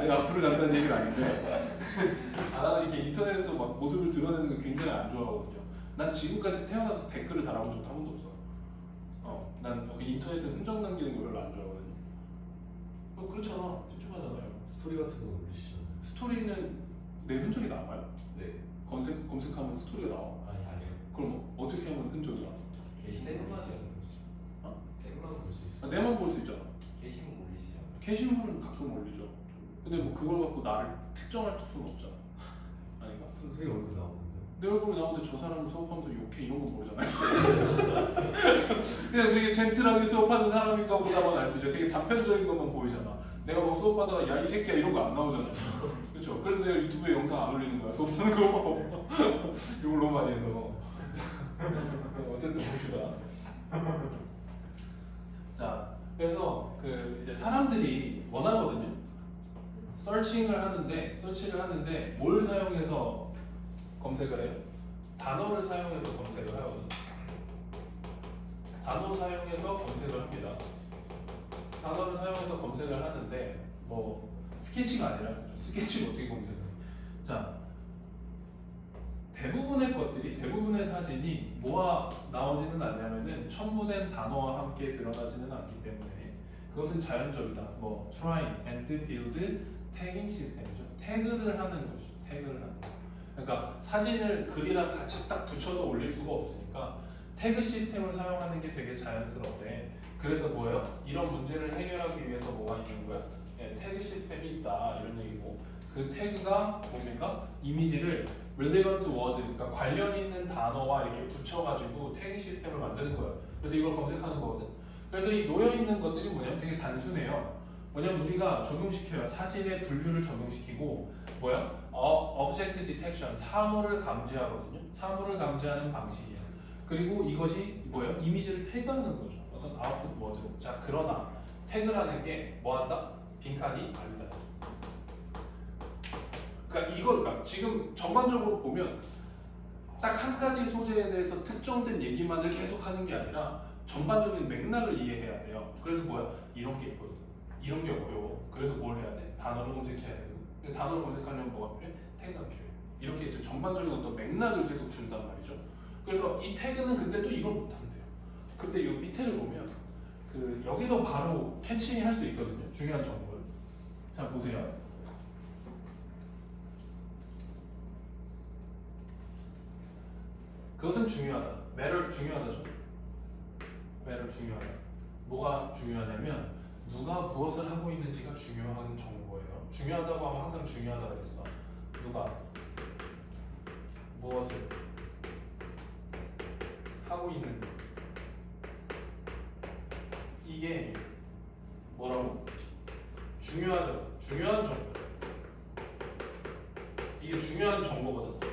내가 악플을 달다는 얘기는 아닌데 나는 이렇게 인터넷에서 막 모습을 드러내는 거 굉장히 안 좋아하거든요. 난 지금까지 태어나서 댓글을 달아본 적도 한 번도 없어. 난 인터넷에 흔적 남기는 거 별로 안 좋아하거든요. 그렇잖아. 찝찝하잖아요. 스토리 같은 거 올리시잖아요. 스토리는 내 흔적이 남아요? 네. 검색하면 스토리가 나와. 아니요. 그럼 어떻게 하면 흔적이 나와? 게시물만 생만 볼 수 있어요. 내만 볼 수 있잖아. 게시물 올리시죠? 게시물은 가끔 올리죠. 근데 뭐 그걸 갖고 나를 특정할 수는 없잖아. 아닌가? 선생님 얼굴 나오는데. 내 얼굴이 나오는데 저 사람 수업하면서 욕해 이런 건 모르잖아요. 그냥 되게 젠틀하게 수업하는 사람인가 보다만 알 수 있죠. 되게 단편적인 것만 보이잖아. 내가 뭐 수업하다가 야 이 새끼야 이런 거 안 나오잖아. 그렇죠. 그래서 내가 유튜브에 영상 안 올리는 거야. 수업하는 거. 욕을 너무 많이 해서. 어쨌든 봅시다. 자, 그래서 그 이제 사람들이 원하거든요. 서칭을 하는데 뭘 사용해서 검색을 해요? 단어를 사용해서 검색을 하거든요. 단어 사용해서 검색을 합니다. 단어를 사용해서 검색을 하는데 뭐 스케치가 아니라 스케치를 어떻게 검색을 해요? 자, 대부분의 사진이 뭐가 나오지는 않냐면은 첨부된 단어와 함께 드러나지는 않기 때문에 그것은 자연적이다. 뭐 try and build 태깅 시스템이죠. 태그를 하는 것이죠. 태그를 하는 거. 그러니까 사진을 글이랑 같이 딱 붙여서 올릴 수가 없으니까 태그 시스템을 사용하는 게 되게 자연스럽대. 그래서 뭐예요? 이런 문제를 해결하기 위해서 뭐가 있는 거야? 네, 태그 시스템이 있다 이런 얘기고 그 태그가 뭡니까? 이미지를 relevant word, 그러니까 관련 있는 단어와 이렇게 붙여가지고 태그 시스템을 만드는 거예요. 그래서 이걸 검색하는 거거든. 그래서 이 놓여 있는 것들이 뭐냐면 되게 단순해요. 뭐냐면 우리가 적용시켜요. 사진의 분류를 적용시키고 뭐야? object detection, 사물을 감지하거든요. 사물을 감지하는 방식이에요. 그리고 이것이 뭐예요? 이미지를 태그하는 거죠. 어떤 아웃풋 워드로. 자, 그러나 태그라는 게 뭐한다? 빈칸이 아니다. 그러니까 지금 전반적으로 보면 딱 한 가지 소재에 대해서 특정된 얘기만을 계속하는 게 아니라 전반적인 맥락을 이해해야 돼요. 그래서 뭐야? 이런 게 있거든. 이런 게 어려워. 그래서 뭘 해야 돼? 단어를 검색해야 되고. 단어를 검색하려면 뭐가 필요해? 태그가 필요해. 이렇게 이제 전반적인 어떤 맥락을 계속 준단 말이죠. 그래서 이 태그는 근데 또 이걸 못한대요. 근데 이 밑에를 보면 그 여기서 바로 캐칭 할 수 있거든요. 중요한 정보를. 자, 보세요. 그것은 중요하다. matter 중요하다죠. matter 중요하다. 뭐가 중요하냐면 누가 무엇을 하고 있는지가 중요한 정보예요. 중요하다고 하면 항상 중요하다고 했어. 누가 무엇을 하고 있는 것. 이게 뭐라고? 중요하죠. 중요한 정보. 이게 중요한 정보거든.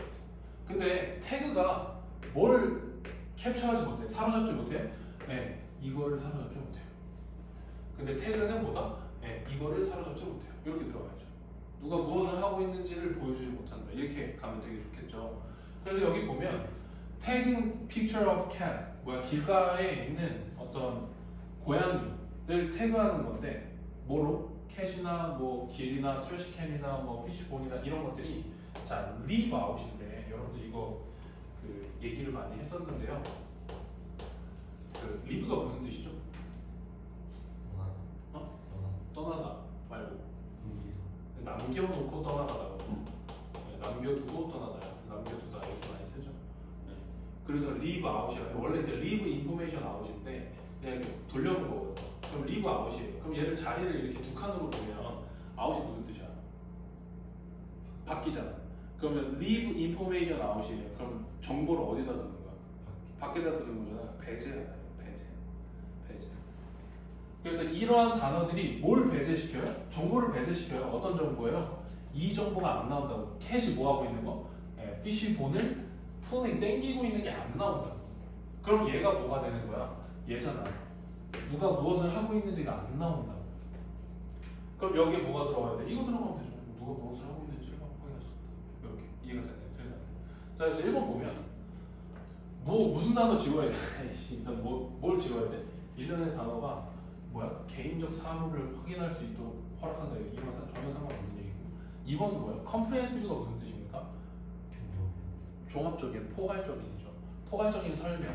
근데 태그가 뭘 캡처하지 못해? 사로잡지 못해? 네, 이거를 사로잡지 못해요. 근데 태그는 뭐다? 네, 이거를 사로잡지 못해요. 이렇게 들어가야죠. 누가 무엇을 하고 있는지를 보여주지 못한다. 이렇게 가면 되게 좋겠죠. 그래서 여기 보면 tagging picture of cat, 뭐야, 길가에 있는 어떤 고양이를 태그하는 건데 뭐로? 캣이나 뭐 길이나 트래시캔이나 뭐 피쉬본이나 이런 것들이 자 leave out인데 여러분들 이거 그 얘기를 많이 했었는데요. 그 leave가 무슨 뜻이죠? 떠나다 말고 남겨놓고 떠나다라고. 남겨두고 떠나다요. 남겨두다 이렇게 많이 쓰죠. 네. 그래서 leave out이라고. 원래 이제 leave information out인데 그냥 이렇게 돌려놓은 거거든요. 그럼 leave out이에요. 그럼 얘를 자리를 이렇게 두 칸으로 보면 out이 무슨 뜻이야? 바뀌잖아. 그러면 leave information out이에요. 그럼 정보를 어디다 두는 거야? 밖에다 두는 거잖아. 배제하다. 배제. 그래서 이러한 단어들이 뭘 배제시켜요? 정보를 배제시켜요. 어떤 정보예요? 이 정보가 안 나온다고. 캣이 뭐 하고 있는 거? 피쉬본을 푸닝 땡기고 있는 게 안 나온다. 그럼 얘가 뭐가 되는 거야? 얘잖아. 누가 무엇을 하고 있는지가 안 나온다. 그럼 여기에 뭐가 들어가야 돼? 이거 들어가면 되죠. 누가 무엇을 하고 있는지를 확인할 수 없다. 이렇게 이해가 되나요? 자, 그래서 1번 보면 무슨 단어 지워야 돼? 일단 뭘 지워야 돼? 1년의 단어가 뭐야? 개인적 사물을 확인할 수 있도록 허락한다. 이건 전혀 상관없는 얘기고. 2번은 뭐야? comprehensive가 무슨 뜻입니까? 종합적인, 포괄적인이죠. 포괄적인 설명.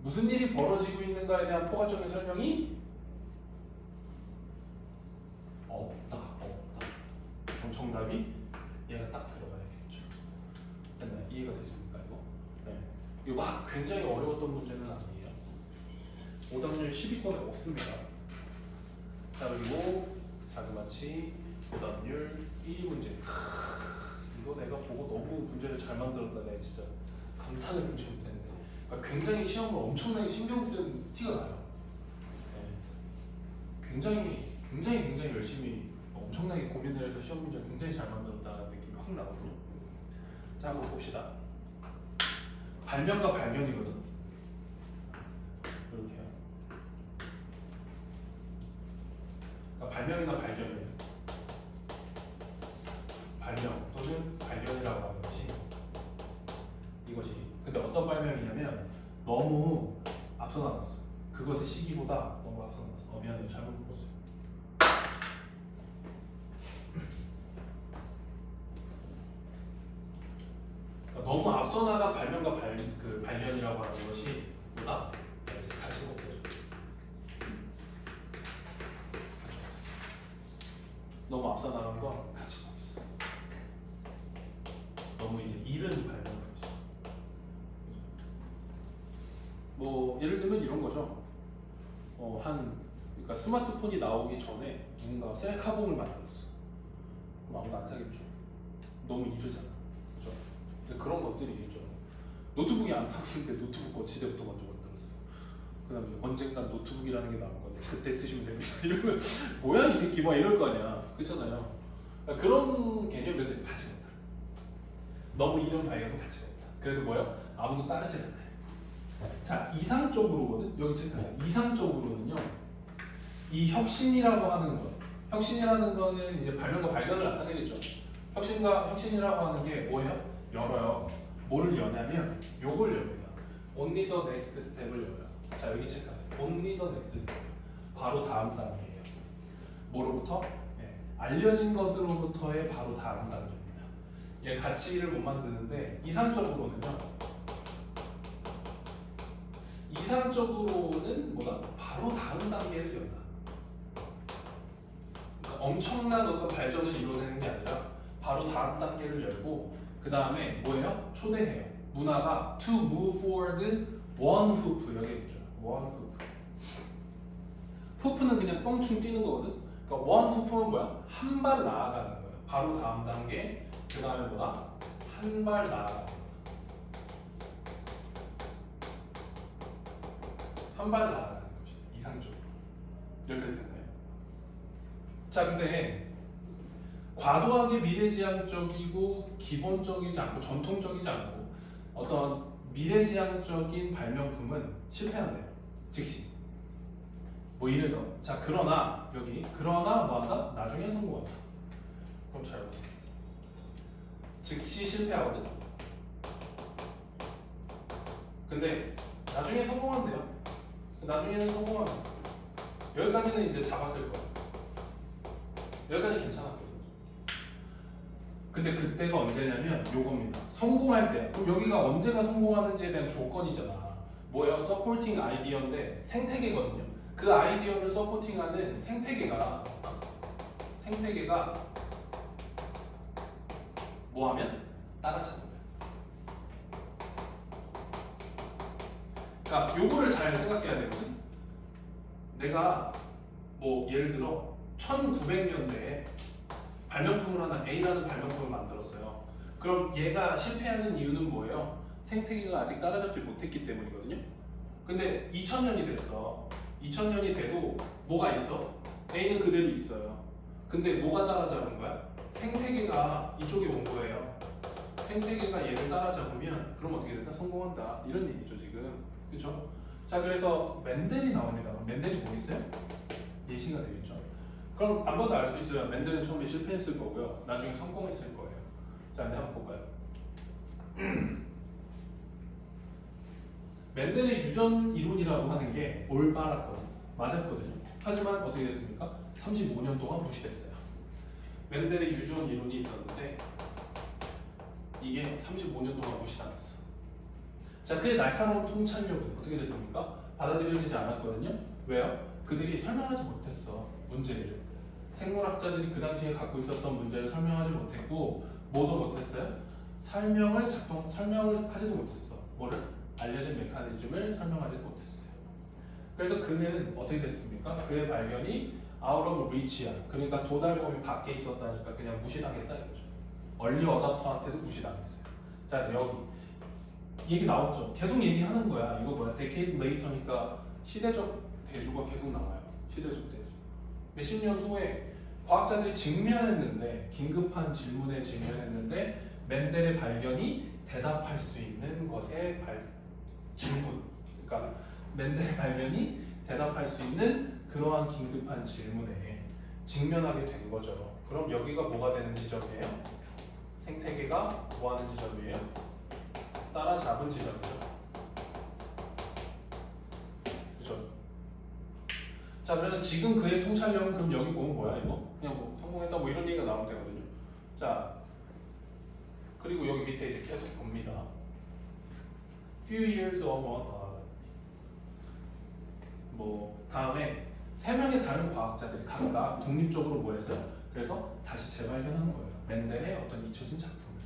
무슨 일이 벌어지고 있는가에 대한 포괄적인 설명이 없다. 그럼 정답이 얘가 딱 들어가야겠죠. 됐나요? 이해가 됐습니까 이거? 네. 이거 막 굉장히 어려웠던 문제는 아니에요. 오답률 10위권에 없습니다. 자 그리고 자그마치 오답률 1위 문제. 이거 내가 보고 너무 문제를 잘 만들었다. 내가 진짜 감탄을 금치 못했는데. 그러니까 굉장히 시험을 엄청나게 신경 쓴 티가 나요. 네. 굉장히 열심히 엄청나게 고민을 해서 시험 문제를 굉장히 잘 만들었다는 느낌이 확 나거든요. 자 한번 봅시다. 발명과 발견이거든. 이렇게요. 그러니까 발명이나 발견이에요. 발명 또는 발견이라고 하는 것이 이것이 근데 어떤 발명이냐면 너무 앞서 나갔어. 그것의 시기보다 너무 앞서 나갔어. 미안해요. 잘못 묶었어요. 그러니까 너무 앞서 나간 발명과 발견이라고 하는 것이 뭐다? 같이 먹죠. 너무 앞서 나간 건 가치가 없어. 너무 이제 이른 발명품이죠. 뭐 예를 들면 이런 거죠. 그러니까 스마트폰이 나오기 전에 누군가 셀카봉을 만들었어. 그럼 아무도 안 사겠죠. 너무 이르잖아. 그렇죠? 그런 것들이겠죠. 노트북이 안 타는데 노트북 거치대부터 먼저 만들었어. 그다음에 언젠간 노트북이라는 게 나온 건데 그때 쓰시면 됩니다. 이러면 뭐야 이 새끼 막 이럴 거 아니야. 그렇잖아요. 그러니까 그런 개념에서 이제 가치가 없다. 너무 이런 발견은 가치가 없다. 그래서 뭐요? 아무도 따르지 않아요. 자 이상적으로거든. 여기 체크하세요. 이상적으로는요. 이 혁신이라고 하는 것, 혁신이라는 거는 이제 발명과 발견을 나타내겠죠. 혁신이라고 하는 게 뭐예요? 열어요. 뭐를 여냐면 요걸 엽니다. Only the next step을 열어요. 자 여기 체크하세요. Only the next step. 바로 다음 단계예요. 뭐로부터? 네. 알려진 것으로부터의 바로 다음 단계입니다. 얘 가치를 못 만드는데 이상적으로는 뭐다? 바로 다음 단계를 연다. 그러니까 엄청난 어떤 발전을 이루어내는 게 아니라 바로 다음 단계를 열고 그 다음에 뭐예요? 초대해요. 문화가 to move forward one hoop 여기 있죠. one hoop. 후프는 그냥 뻥충 뛰는 거거든. 그러니까 one hoop는 뭐야? 한 발 나아가는 거예요. 바로 다음 단계. 그 다음에 뭐다? 한 발 나아가는 거다. 한 발 나아가는 것이다. 이상적으로. 여기까지 됐나요? 자 근데 과도하게 미래지향적이고 기본적이지 않고 전통적이지 않고 어떤 미래지향적인 발명품은 실패한대요. 즉시. 뭐 이래서 자 그러나 뭐한다? 나중엔 성공한다. 그럼 잘 보세요. 즉시 실패하거든. 근데 나중에 성공한대요. 나중에는 성공한다. 여기까지는 이제 잡았을 거야. 여기까지 괜찮았거든. 근데 그때가 언제냐면 요겁니다. 성공할 때. 그럼 여기가 언제가 성공하는지에 대한 조건이잖아. 뭐예요? 서포팅 아이디어인데 생태계거든요. 그 아이디어를 서포팅하는 생태계가 뭐하면? 따라잡는 거야. 그러니까 요거를 잘 생각해야 되거든. 내가 뭐 예를 들어 1900년대에 발명품을 하나 A라는 발명품을 만들었어요. 그럼 얘가 실패하는 이유는 뭐예요? 생태계가 아직 따라잡지 못했기 때문이거든요. 근데 2000년이 됐어. 2000년이 돼도 뭐가 있어? A는 그대로 있어요. 근데 뭐가 따라잡은 거야? 생태계가 이쪽에 온 거예요. 생태계가 얘를 따라잡으면 그럼 어떻게 된다? 성공한다. 이런 얘기죠 지금. 그렇죠? 자 그래서 맨델이 나옵니다. 맨델이 뭐 있어요? 예시가 되겠죠. 그럼 한 번 더 알 수 있어요. 맨델은 처음에 실패했을 거고요. 나중에 성공했을 거예요. 자, 근데 한번 볼까요? 맨델의 유전 이론이라고 하는 게 올바랐거든요. 맞았거든요. 하지만 어떻게 됐습니까? 35년 동안 무시됐어요. 맨델의 유전 이론이 있었는데 이게 35년 동안 무시당했어. 자, 그의 날카로운 통찰력은 어떻게 됐습니까? 받아들여지지 않았거든요. 왜요? 그들이 설명하지 못했어, 문제를. 생물학자들이 그 당시에 갖고 있었던 문제를 설명하지 못했고 뭐도 못했어요? 설명을 하지도 못했어. 뭐를? 알려진 메커니즘을 알려지지 못했어요. 그래서 그는 어떻게 됐습니까? 그의 발견이 out of reach야. 그러니까 도달 범위 밖에 있었다니까 그냥 무시당했다 이거죠. 얼리 어답터한테도 무시당했어요. 자, 여기 얘기 나왔죠. 계속 얘기하는 거야. 이거 뭐야? decade later니까 시대적 대조가 계속 나와요. 시대적 대조. 몇십 년 후에 과학자들이 직면했는데, 긴급한 질문에 직면했는데 멘델의 발견이 대답할 수 있는 것의 질문. 그러니까 멘델의 발견이 대답할 수 있는 그러한 긴급한 질문에 직면하게 된 거죠. 그럼 여기가 뭐가 되는 지점이에요? 생태계가 뭐 하는 지점이에요? 따라잡은 지점이죠. 그죠? 자, 그래서 지금 그의 통찰력은 그럼 여기 보면 뭐야 이거? 그냥 뭐 성공했다 뭐 이런 얘기가 나오면 되거든요. 자, 그리고 여기 밑에 이제 계속 봅니다. Few years of 뭐 다음에 세 명의 다른 과학자들이 각각 독립적으로 뭐 했어요? 그래서 다시 재발견하는 거예요. 멘델의 어떤 잊혀진 작품을.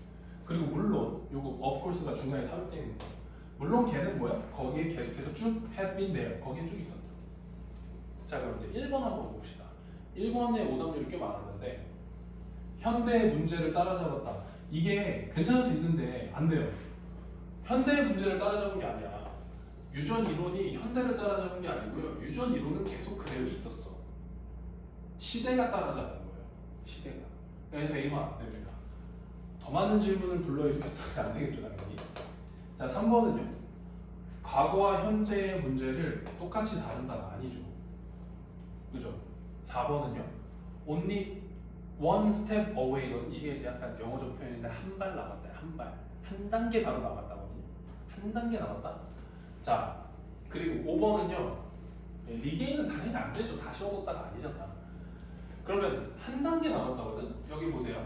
그리고 물론 요거 of course가 중간에 삽입되어 있는 거예요. 물론 걔는 뭐야? 거기에 계속해서 쭉 had been there. 거기에 쭉 있었다. 자, 그럼 이제 1번 한번 봅시다. 1번에 오답률이 꽤 많았는데 현대의 문제를 따라잡았다. 이게 괜찮을 수 있는데 안 돼요. 현대의 문제를 따라잡은 게 아니야. 유전 이론이 현대를 따라잡은 게 아니고요. 유전 이론은 계속 그대로 있었어. 시대가 따라잡은 거예요. 시대가. 그래서 이만 안 됩니다. 더 많은 질문을 불러일으켰다면 안 되겠죠, 당연히. 자, 3번은요. 과거와 현재의 문제를 똑같이 다룬다가 아니죠. 그죠? 4번은요. only one step away. 이게 약간 영어적 표현인데 한 발 남았다. 한 발. 한 단계 바로 남았다거든요. 한 단계 남았다. 자, 그리고 5번은요. 리게인은 당연히 안 되죠. 다시 얻었다가 아니잖아. 그러면 한 단계 남았다거든. 여기 보세요.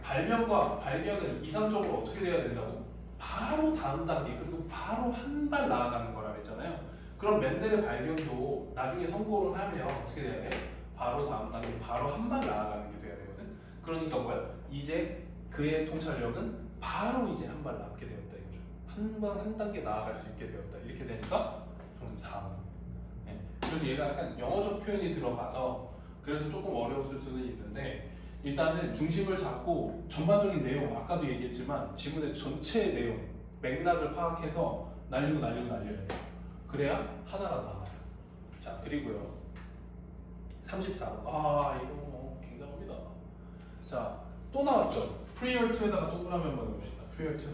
발명과 발견은 이상적으로 어떻게 돼야 된다고? 바로 다음 단계, 그리고 바로 한 발 나아가는 거라 그랬잖아요. 그럼 멘델의 발견도 나중에 성공을 하면 어떻게 돼야 돼? 바로 다음 단계, 바로 한 발 나아가는 게 돼야 되거든. 그러니까 뭐야? 이제 그의 통찰력은 바로 이제 한 발 남게 되었다 이거죠. 한 단계 나아갈 수 있게 되었다. 이렇게 되니까 저는 4번. 네. 그래서 얘가 약간 영어적 표현이 들어가서 그래서 조금 어려웠을 수는 있는데 일단은 중심을 잡고 전반적인 내용, 아까도 얘기했지만 지문의 전체 내용, 맥락을 파악해서 날려야 돼요. 그래야 하나가 나와요. 자, 그리고요. 34번. 아, 이거 굉장합니다. 자, 또 나왔죠. prior to에다가 동그라미 한번 해봅시다. prior to.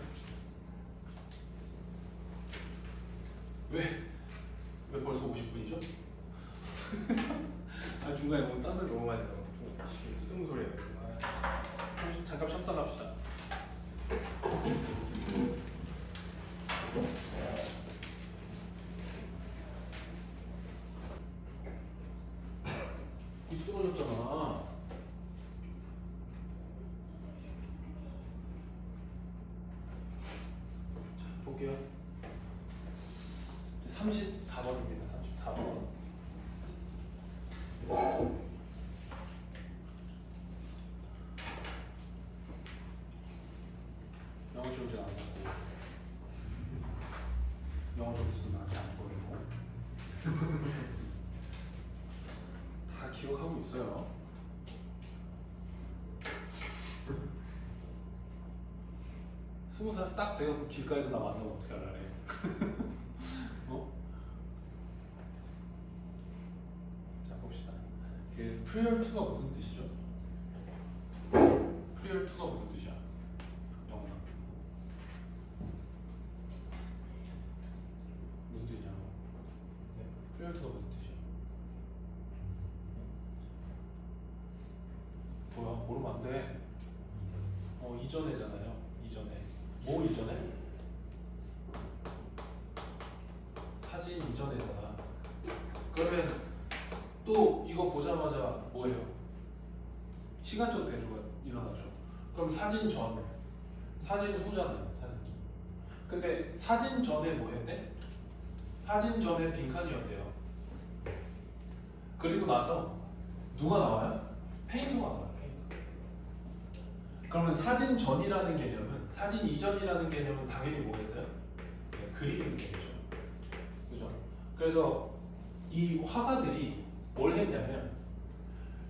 왜 벌써 50분이죠? 아, 중간에 너무 딴데 너무 많이 나와. 쓰던 소리 해야 돼. 잠깐 쉬었다 갑시다. 이 떨어졌잖아. 자, 볼게요. 34번입니다. 34번. 영어 시험지 안 보고 영어 점수는 아직 안 보이고 다 기억하고 있어요. 스무 살 딱 돼서 길가에서 나 만나면 어떻게 하려래? 어? 자, 봅시다. 그 prior to가 무슨 뜻이죠? prior to가 무슨 뜻이야? 영어나 무슨 뜻이냐? 네. prior to가 무슨 뜻이야? 뭐야? 모르면 안 돼. 이전에잖아요. 이전에. 뭐 이전에? 사진 이전에잖아. 그러면 또 이거 보자마자 뭐예요? 시간적 대조가 일어나죠. 그럼 사진 전, 사진 후잖아요. 사진이. 근데 사진 전에 뭐 했대? 사진 전에 빈칸이었대요. 그리고 나서 누가 나와요? 페인터가 나와요. 페인터. 그러면 사진 전이라는 개념은, 사진 이전이라는 개념은 당연히 뭐겠어요? 네, 그림이 되겠죠. 그죠? 그래서 이 화가들이 뭘 했냐면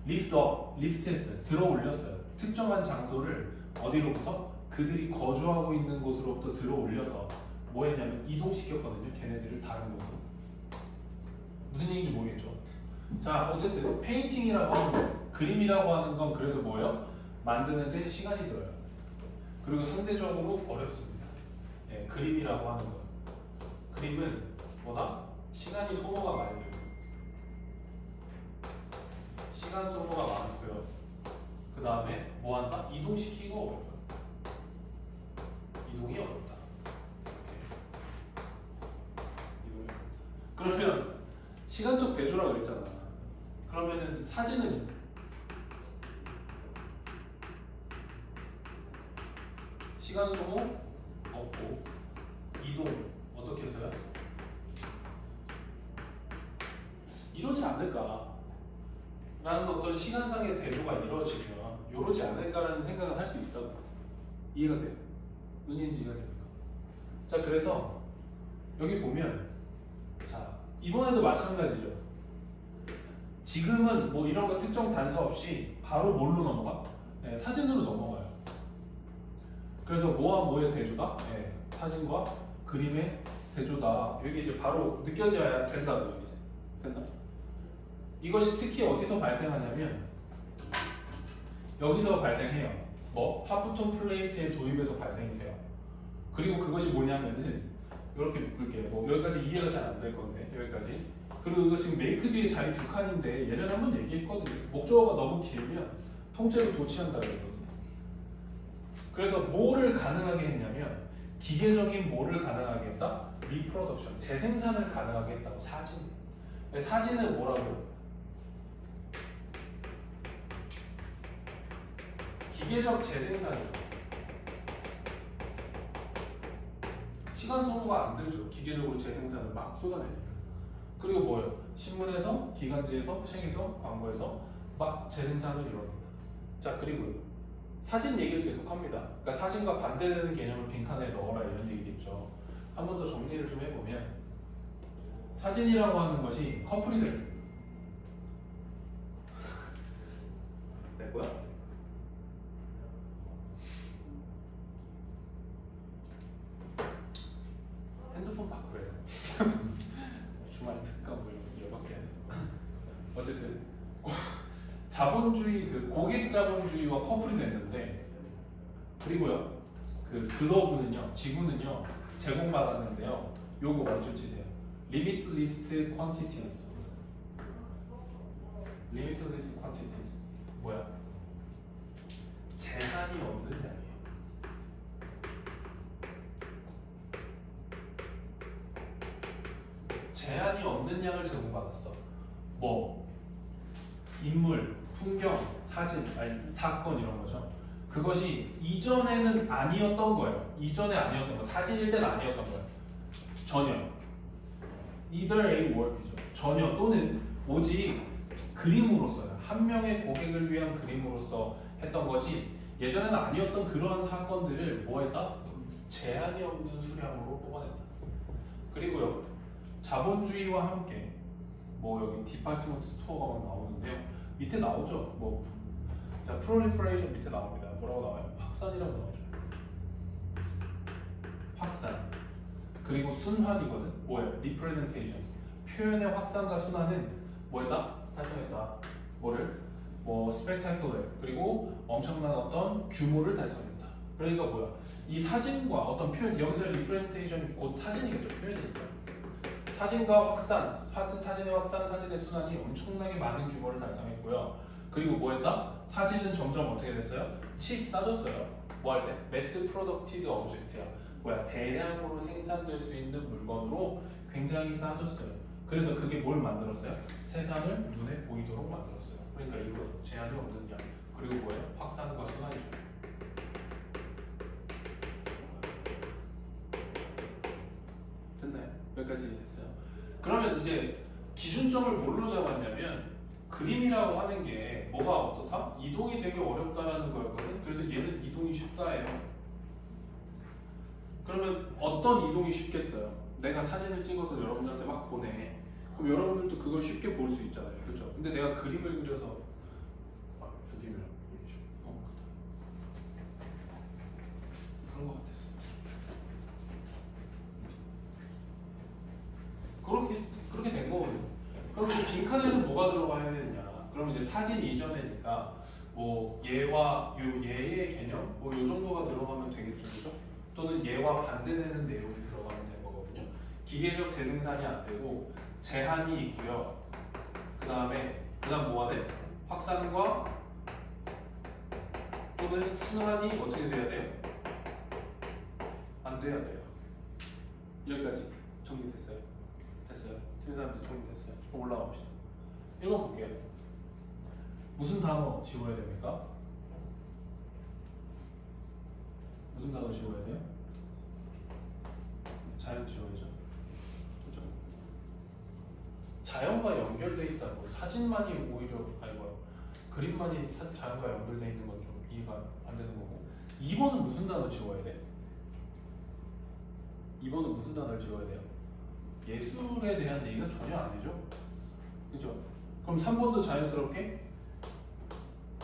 리프트했어요. 들어 올렸어요. 특정한 장소를 어디로부터? 그들이 거주하고 있는 곳으로부터 들어 올려서 뭐 했냐면 이동시켰거든요. 걔네들을 다른 곳으로. 무슨 얘기인지 모르겠죠. 자, 어쨌든 페인팅이라고 하는 거, 그림이라고 하는 건 그래서 뭐예요? 만드는데 시간이 들어요. 그리고 상대적으로 어렵습니다. 예, 그림이라고 하는 거. 그림은 뭐다? 시간이 소모가 많이 돼요. 시간 소모가 많고요. 그 다음에 뭐 한다? 이동시키고 어렵다. 이동이 어렵다. 이동이 어렵다. 그러면 시간적 대조라고 그랬잖아. 그러면은 사진은 시간 소모 없고 이동 어떻게 했어요? 이러지 않을까? 라는 어떤 시간상의 대조가 이루어지면 이러지 않을까라는 생각을 할 수 있다고. 이해가 돼요? 눈인지 이해가 됩니까? 자, 그래서 여기 보면 자, 이번에도 마찬가지죠. 지금은 뭐 이런 거 특정 단서 없이 바로 뭘로 넘어가? 네, 사진으로 넘어가요. 그래서 뭐와 뭐의 대조다? 네, 사진과 그림의 대조다. 여기 이제 바로 느껴져야 된다고. 이제 됐나? 이것이 특히 어디서 발생하냐면 여기서 발생해요. 뭐 하프톤 플레이트의 도입에서 발생이 돼요. 그리고 그것이 뭐냐면은 이렇게 묶을게요. 뭐 여기까지 이해가 잘 안 될 건데 여기까지. 그리고 이거 지금 메이크 뒤에 자리 두 칸인데 예전에 한번 얘기했거든요. 목적어가 너무 길면 통째로 도치한다고 했거든요. 그래서 뭐를 가능하게 했냐면 기계적인 뭐를 가능하게 했다? 리프로덕션, 재생산을 가능하게 했다고. 사진은 뭐라고? 기계적 재생산이에요. 시간 소모가 안 들죠. 기계적으로 재생산을 막 쏟아내니까. 그리고 뭐예요? 신문에서, 기관지에서, 책에서, 광고에서 막 재생산을 이뤄냅니다. 자, 그리고 사진 얘기를 계속합니다. 그러니까 사진과 반대되는 개념을 빈칸에 넣어라 이런 얘기겠죠. 한 번 더 정리를 좀 해보면 사진이라고 하는 것이 커플이 돼요. 내 거야? 핸드폰 바꾸래요. 주말 특가 뭐 열받게 하네. 어쨌든 자본주의, 그 고객 자본주의와 커플이 됐는데, 그리고요 그 글로브는요, 지구는요 제공받았는데요. 요거 먼저 치세요. Limitless quantities. Limitless quantities 뭐야? 제한이 없는 양이에요. 제한이 없는 양을 제공받았어. 뭐 인물, 풍경, 사진, 아니 사건 이런 거죠. 그것이 이전에는 아니었던 거예요. 이전에 아니었던 거. 사진일 때는 아니었던 거예요. 전혀. Either A or B죠. 전혀 또는 오직 그림으로서요. 한 명의 고객을 위한 그림으로서 했던 거지. 예전에는 아니었던 그러한 사건들을 뭐했다? 제한이 없는 수량으로 뽑아냈다. 그리고요. 자본주의와 함께 뭐 여기 디파트먼트 스토어가 막 나오는데요. 밑에 나오죠. 뭐 자, 프롤리퍼레이션 밑에 나옵니다. 뭐라고 나와요? 확산이라고 나오죠. 확산. 그리고 순환이거든. 뭐예요? representations. 표현의 확산과 순환은 뭐였다? 달성했다. 뭐를? 뭐 spectacular. 그리고 엄청난 어떤 규모를 달성했다. 그러니까 뭐야? 이 사진과 어떤 표현, 여기서 representation 곧 사진이겠죠. 표현이니까. 사진과 확산, 사진의 확산, 사진의 순환이 엄청나게 많은 규모를 달성했고요. 그리고 뭐했다? 사진은 점점 어떻게 됐어요? 칩 싸졌어요. 뭐 할 때? 매스 프로덕티드 오브젝트야. 뭐야? 대량으로 생산될 수 있는 물건으로 굉장히 싸졌어요. 그래서 그게 뭘 만들었어요? 세상을 눈에 보이도록 만들었어요. 그러니까 이거 제한이 없는 양. 그리고 뭐예요? 확산과 순환이죠. 여기까지 됐어요. 그러면 이제 기준점을 뭘로 잡았냐면 그림이라고 하는 게 뭐가 어떻다? 이동이 되게 어렵다라는 거였거든. 그래서 얘는 이동이 쉽다예요. 그러면 어떤 이동이 쉽겠어요? 내가 사진을 찍어서 여러분들한테 막 보내. 그럼 여러분들도 그걸 쉽게 볼 수 있잖아요. 그렇죠? 근데 내가 그림을 그려서 선생님이랑 그런 것 같았어. 그렇게 된 거거든요. 그럼 이제 빈칸에는 뭐가 들어가야 되느냐? 그럼 이제 사진 이전에니까 뭐 얘와 얘의 개념 뭐 요 정도가 들어가면 되겠죠, 그죠? 또는 얘와 반대되는 내용이 들어가면 된 거거든요. 기계적 재생산이 안 되고 제한이 있고요. 그다음 뭐가 돼? 확산과 또는 순환이 어떻게 돼야 돼요? 안 돼야 돼요. 여기까지 정리됐어요. 됐어요. 틀린 사람들 정리됐어요. 올라가 봅시다. 읽어볼게요. 무슨 단어 지워야 됩니까? 무슨 단어 지워야 돼요? 자연 지워야죠. 그죠? 자연과 연결돼 있다고 사진만이 오히려 아니고 그림만이 자연과 연결돼 있는 건 좀 이해가 안 되는 거고. 2번은 무슨 단어 지워야 돼? 2번은 무슨 단어를 지워야 돼요? 예술에 대한 얘기가 전혀 아니죠? 그죠? 그럼 3번도 자연스럽게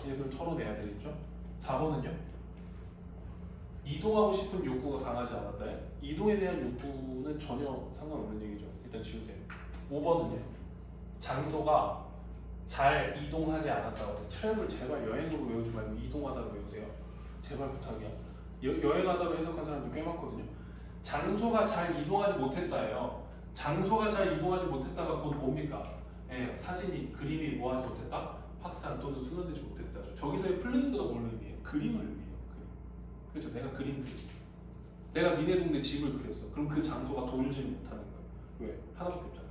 예술 털어내야 되겠죠? 4번은요? 이동하고 싶은 욕구가 강하지 않았다요? 이동에 대한 욕구는 전혀 상관없는 얘기죠. 일단 지우세요. 5번은요? 장소가 잘 이동하지 않았다고. 트래블 제발 여행으로 외우지 말고 이동하다로 외우세요. 제발 부탁이야. 여행하다로 해석한 사람도 꽤 많거든요. 장소가 잘 이동하지 못했다예요. 장소가 잘 이동하지 못했다가 곧 뭡니까? 예, 사진이 그림이 뭐하지 못했다? 확산 또는 순환되지 못했다죠. 저기서의 플레이스가 뭘 의미해요? 그림을 의미해요. 그림. 그렇죠? 내가 그림 그렸어. 내가 니네 동네 집을 그렸어. 그럼 그 장소가 돌지 못하는 거예요. 왜? 하나밖에 없잖아.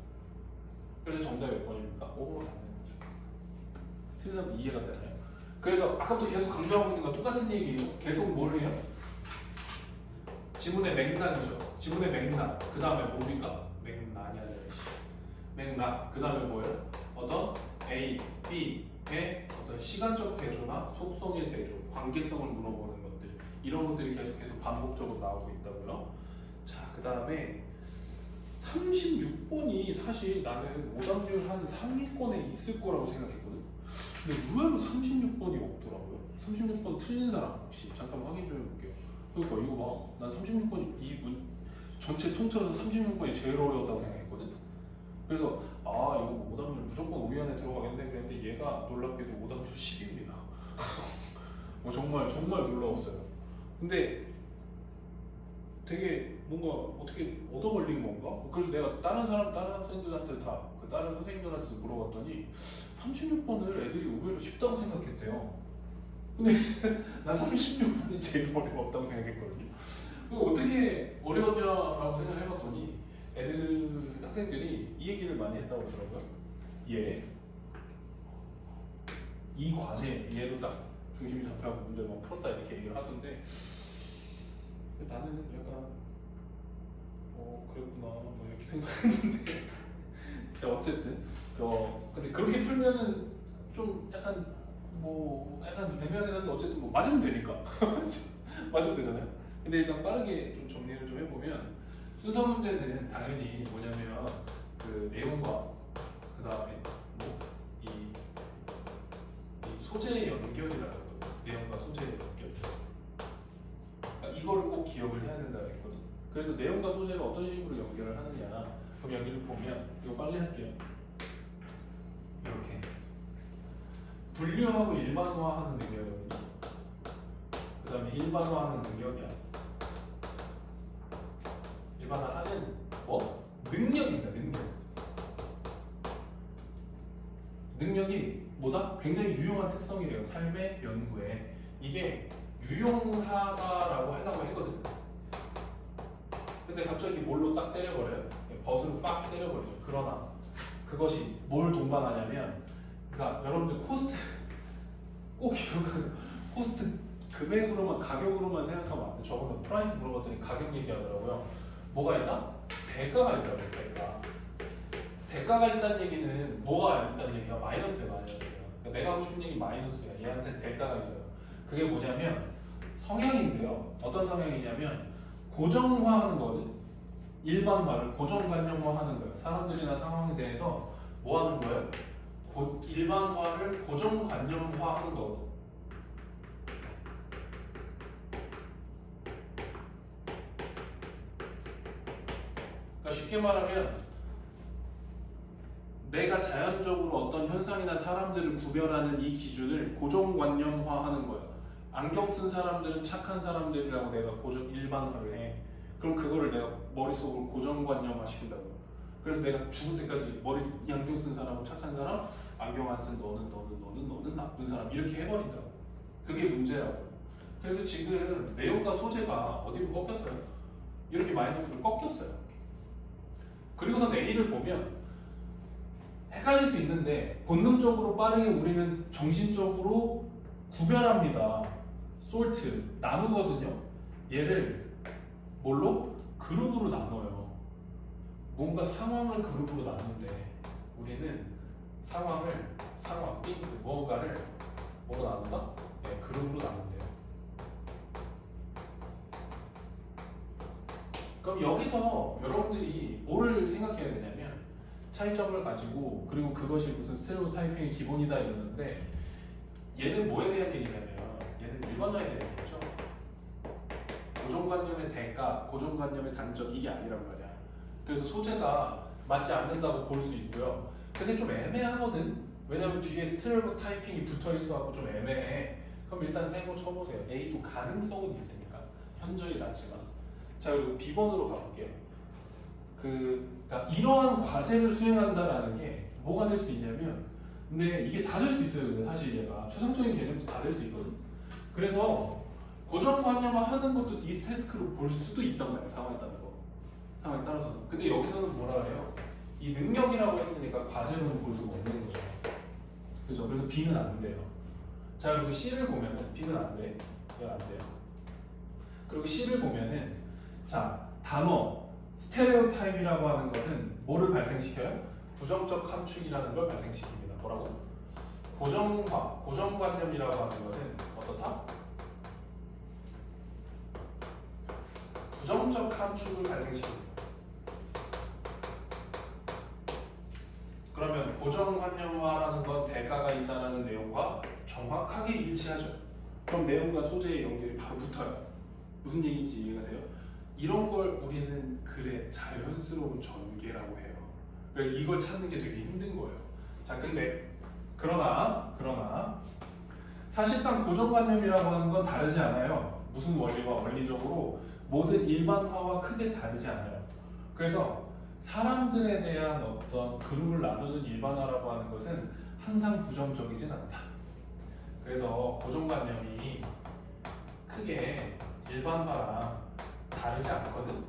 그래서 정답이 몇 번입니까? 5번은 안 되는 거죠. 틀린 사람도 이해가 되나요? 그래서 아까부터 계속 강조하고 있는 건 똑같은 얘기예요. 계속 뭘 해요? 지문의 맥락이죠. 지문의 맥락. 그 다음에 뭡니까? 맥락이 아니라 맥락. 그 다음에 뭐예요? 어떤 A, B의 어떤 시간적 대조나 속성의 대조, 관계성을 물어보는 것들. 이런 것들이 계속해서 반복적으로 나오고 있다고요. 자, 그 다음에 36번이 사실 나는 오답률 한 상위권에 있을 거라고 생각했거든. 근데 의외로 36번이 없더라고요. 36번 틀린 사람 혹시 잠깐 확인 좀 해볼게요. 그러니까 이거 봐. 난 36번이 전체 통틀어서 36번이 제일 어려웠다고 생각했거든. 그래서 이거 오답률 무조건 5위 안에 들어가겠는데 그랬는데 얘가 놀랍게도 오답률 10입니다. 정말 놀라웠어요. 근데 되게 뭔가 어떻게 얻어 걸린 건가? 그래서 내가 다른 학생들한테 다른 선생님들한테도 물어봤더니 36번을 애들이 의외로 쉽다고 생각했대요. 근데 난 36번이 제일 어려웠다고 생각했거든요. 어떻게 어려웠냐라고 생각을 해봤더니 학생들이 이 얘기를 많이 했다고 하더라고요. 이 과제 얘로 딱 중심이 잡혀가고 문제를 막 풀었다 이렇게 얘기를 하던데 나는 약간 그랬구나 뭐 이렇게 생각했는데 어쨌든 근데 그렇게 풀면은 좀 약간 애매하긴 한데 어쨌든 뭐 맞으면 되니까 맞으면 되잖아요. 근데 일단 빠르게 좀 정리를 좀 해보면 순서 문제는 당연히 뭐냐면 그 내용과 그 다음에 이 소재의 연결이라고 하거든요. 내용과 소재의 연결. 그러니까 이거를 꼭 기억을 해야 된다고 했거든. 그래서 내용과 소재를 어떤 식으로 연결을 하느냐. 그럼 여기를 보면 이거 빨리 할게요. 이렇게 분류하고 일반화하는 능력이거든요. 그 다음에 일반화하는 능력이야. 일반화하는 능력입니다. 능력이 뭐다? 굉장히 유용한 특성이래요. 삶의 연구에. 이게 유용하다라고 하려고 했거든. 근데 갑자기 뭘로 딱 때려버려요? 벗으로 빡 때려버리죠. 그러나 그것이 뭘 동반하냐면 그러니까 여러분들 코스트 꼭 기억하세요. 코스트 가격으로만 생각하면 안 돼. 저번에 프라이스 물어봤더니 가격 얘기하더라고요. 뭐가 있다? 대가가 있다고. 대가가 있다는 얘기는 뭐가 있다는 얘기야? 마이너스야. 그러니까 내가 하고 싶은 얘기 마이너스야. 얘한테 대가가 있어요. 그게 뭐냐면 성향인데요. 어떤 성향이냐면 고정화하는 거거든. 일반화를 고정관념화하는 거예요. 사람들이나 상황에 대해서 뭐 하는 거예요? 일반화를 고정관념화하는 거거든. 그러니까 쉽게 말하면 내가 자연적으로 어떤 현상이나 사람들을 구별하는 이 기준을 고정관념화하는 거야. 안경 쓴 사람들은 착한 사람들이라고 내가 일반화를 해. 그럼 그거를 내가 머릿속으로 고정관념화 시킨다고. 그래서 내가 죽을 때까지 안경 쓴 사람은 착한 사람, 안경 안 쓴 너는 나쁜 사람 이렇게 해버린다고. 그게 문제라고. 그래서 지금 내용과 소재가 어디로 꺾였어요? 이렇게 마이너스로 꺾였어요. 그리고서 A를 보면 헷갈릴 수 있는데 본능적으로 빠르게 우리는 정신적으로 구별합니다. 솔트 나누거든요. 얘를 뭘로? 그룹으로 나눠요. 뭔가 상황을 그룹으로 나누는데 우리는 상황, things, 뭔가를 뭐로 나눈다? 네, 그룹으로 나눈대요. 그럼 여기서 여러분들이 뭐를 생각해야 되냐면 차이점을 가지고 그리고 그것이 무슨 스테레오타이핑의 기본이다 이러는데 얘는 뭐에 대한 얘기냐면 얘는 일반화에 대한 얘기죠. 고정관념의 대가, 고정관념의 단점 이게 아니란 말이야. 그래서 소재가 맞지 않는다고 볼 수 있고요. 근데 좀 애매하거든. 왜냐면 뒤에 스테레오타이핑이 붙어있어서 좀 애매해. 그럼 일단 세모 쳐보세요. A도 가능성은 있으니까 현저히 낮지만. 자 그리고 B번으로 가볼게요. 그러니까 이러한 과제를 수행한다라는 게 뭐가 될 수 있냐면 근데 이게 다 될 수 있어요. 근데 사실 얘가 추상적인 개념도 다 될 수 있거든. 그래서 고정관념화 하는 것도 디스테스크로 볼 수도 있단 말이에요. 상황에 따라서는. 근데 여기서는 뭐라 그래요? 이 능력이라고 했으니까 과제로는 볼 수가 없는 거죠. 그죠? 그래서 B는 안 돼요. 자 그리고 C를 보면은 B는 안 돼. 얘가 안 돼요. 그리고 C를 보면은 자 단어 스테레오타입이라고 하는 것은 뭐를 발생시켜요? 부정적 함축이라는 걸 발생시킵니다. 뭐라고? 고정관념이라고 하는 것은 어떻다? 부정적 함축을 발생시킵니다. 그러면 고정관념화라는 건 대가가 있다는 내용과 정확하게 일치하죠. 그럼 내용과 소재의 연결이 바로 붙어요. 무슨 얘기인지 이해가 돼요? 이런 걸 우리는 글의 자연스러운 전개라고 해요. 그러니까 이걸 찾는 게 되게 힘든 거예요. 자, 근데 그러나 사실상 고정관념이라고 하는 건 다르지 않아요. 무슨 원리와 원리적으로 모든 일반화와 크게 다르지 않아요. 그래서 사람들에 대한 어떤 그룹을 나누는 일반화라고 하는 것은 항상 부정적이진 않다. 그래서 고정관념이 크게 일반화랑 다르지 않거든.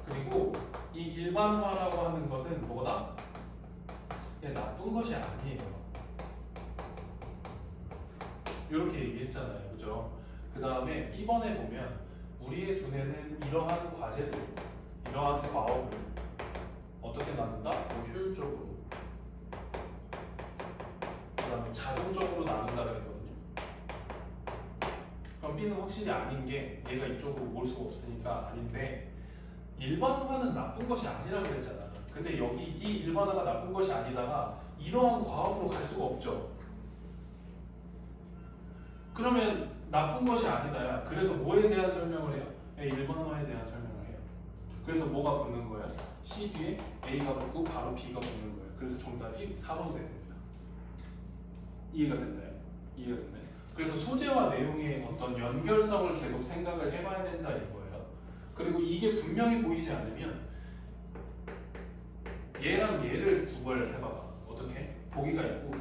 그리고 이 일반화라고 하는 것은 뭐다? 나쁜 것이 아니에요. 이렇게 얘기했잖아요. 그죠? 그 다음에 B번에 보면 우리의 두뇌는 이러한 과제들, 이러한 과업을 어떻게 나눈다? 효율적으로. 그 다음에 자동적으로 나눈다 그랬거든요. 그럼 B는 확실히 아닌 게 얘가 이쪽으로 올 수가 없으니까 아닌데 일반화는 나쁜 것이 아니라고 했잖아. 근데 여기 이 일반화가 나쁜 것이 아니다가 이러한 과업으로 갈 수가 없죠. 그러면 나쁜 것이 아니다야. 그래서 뭐에 대한 설명을 해요? 일반화에 대한 설명을 해요. 그래서 뭐가 붙는 거야? C 뒤에 A가 붙고 바로 B가 붙는 거예요. 그래서 정답이 4번 됩니다. 이해가 됐나요? 이해가 됐나요? 그래서 소재와 내용의 어떤 연결성을 계속 생각을 해봐야 된다 이거예요. 그리고 이게 분명히 보이지 않으면 얘랑 얘를 구별해봐봐. 어떻게? 보기가 있고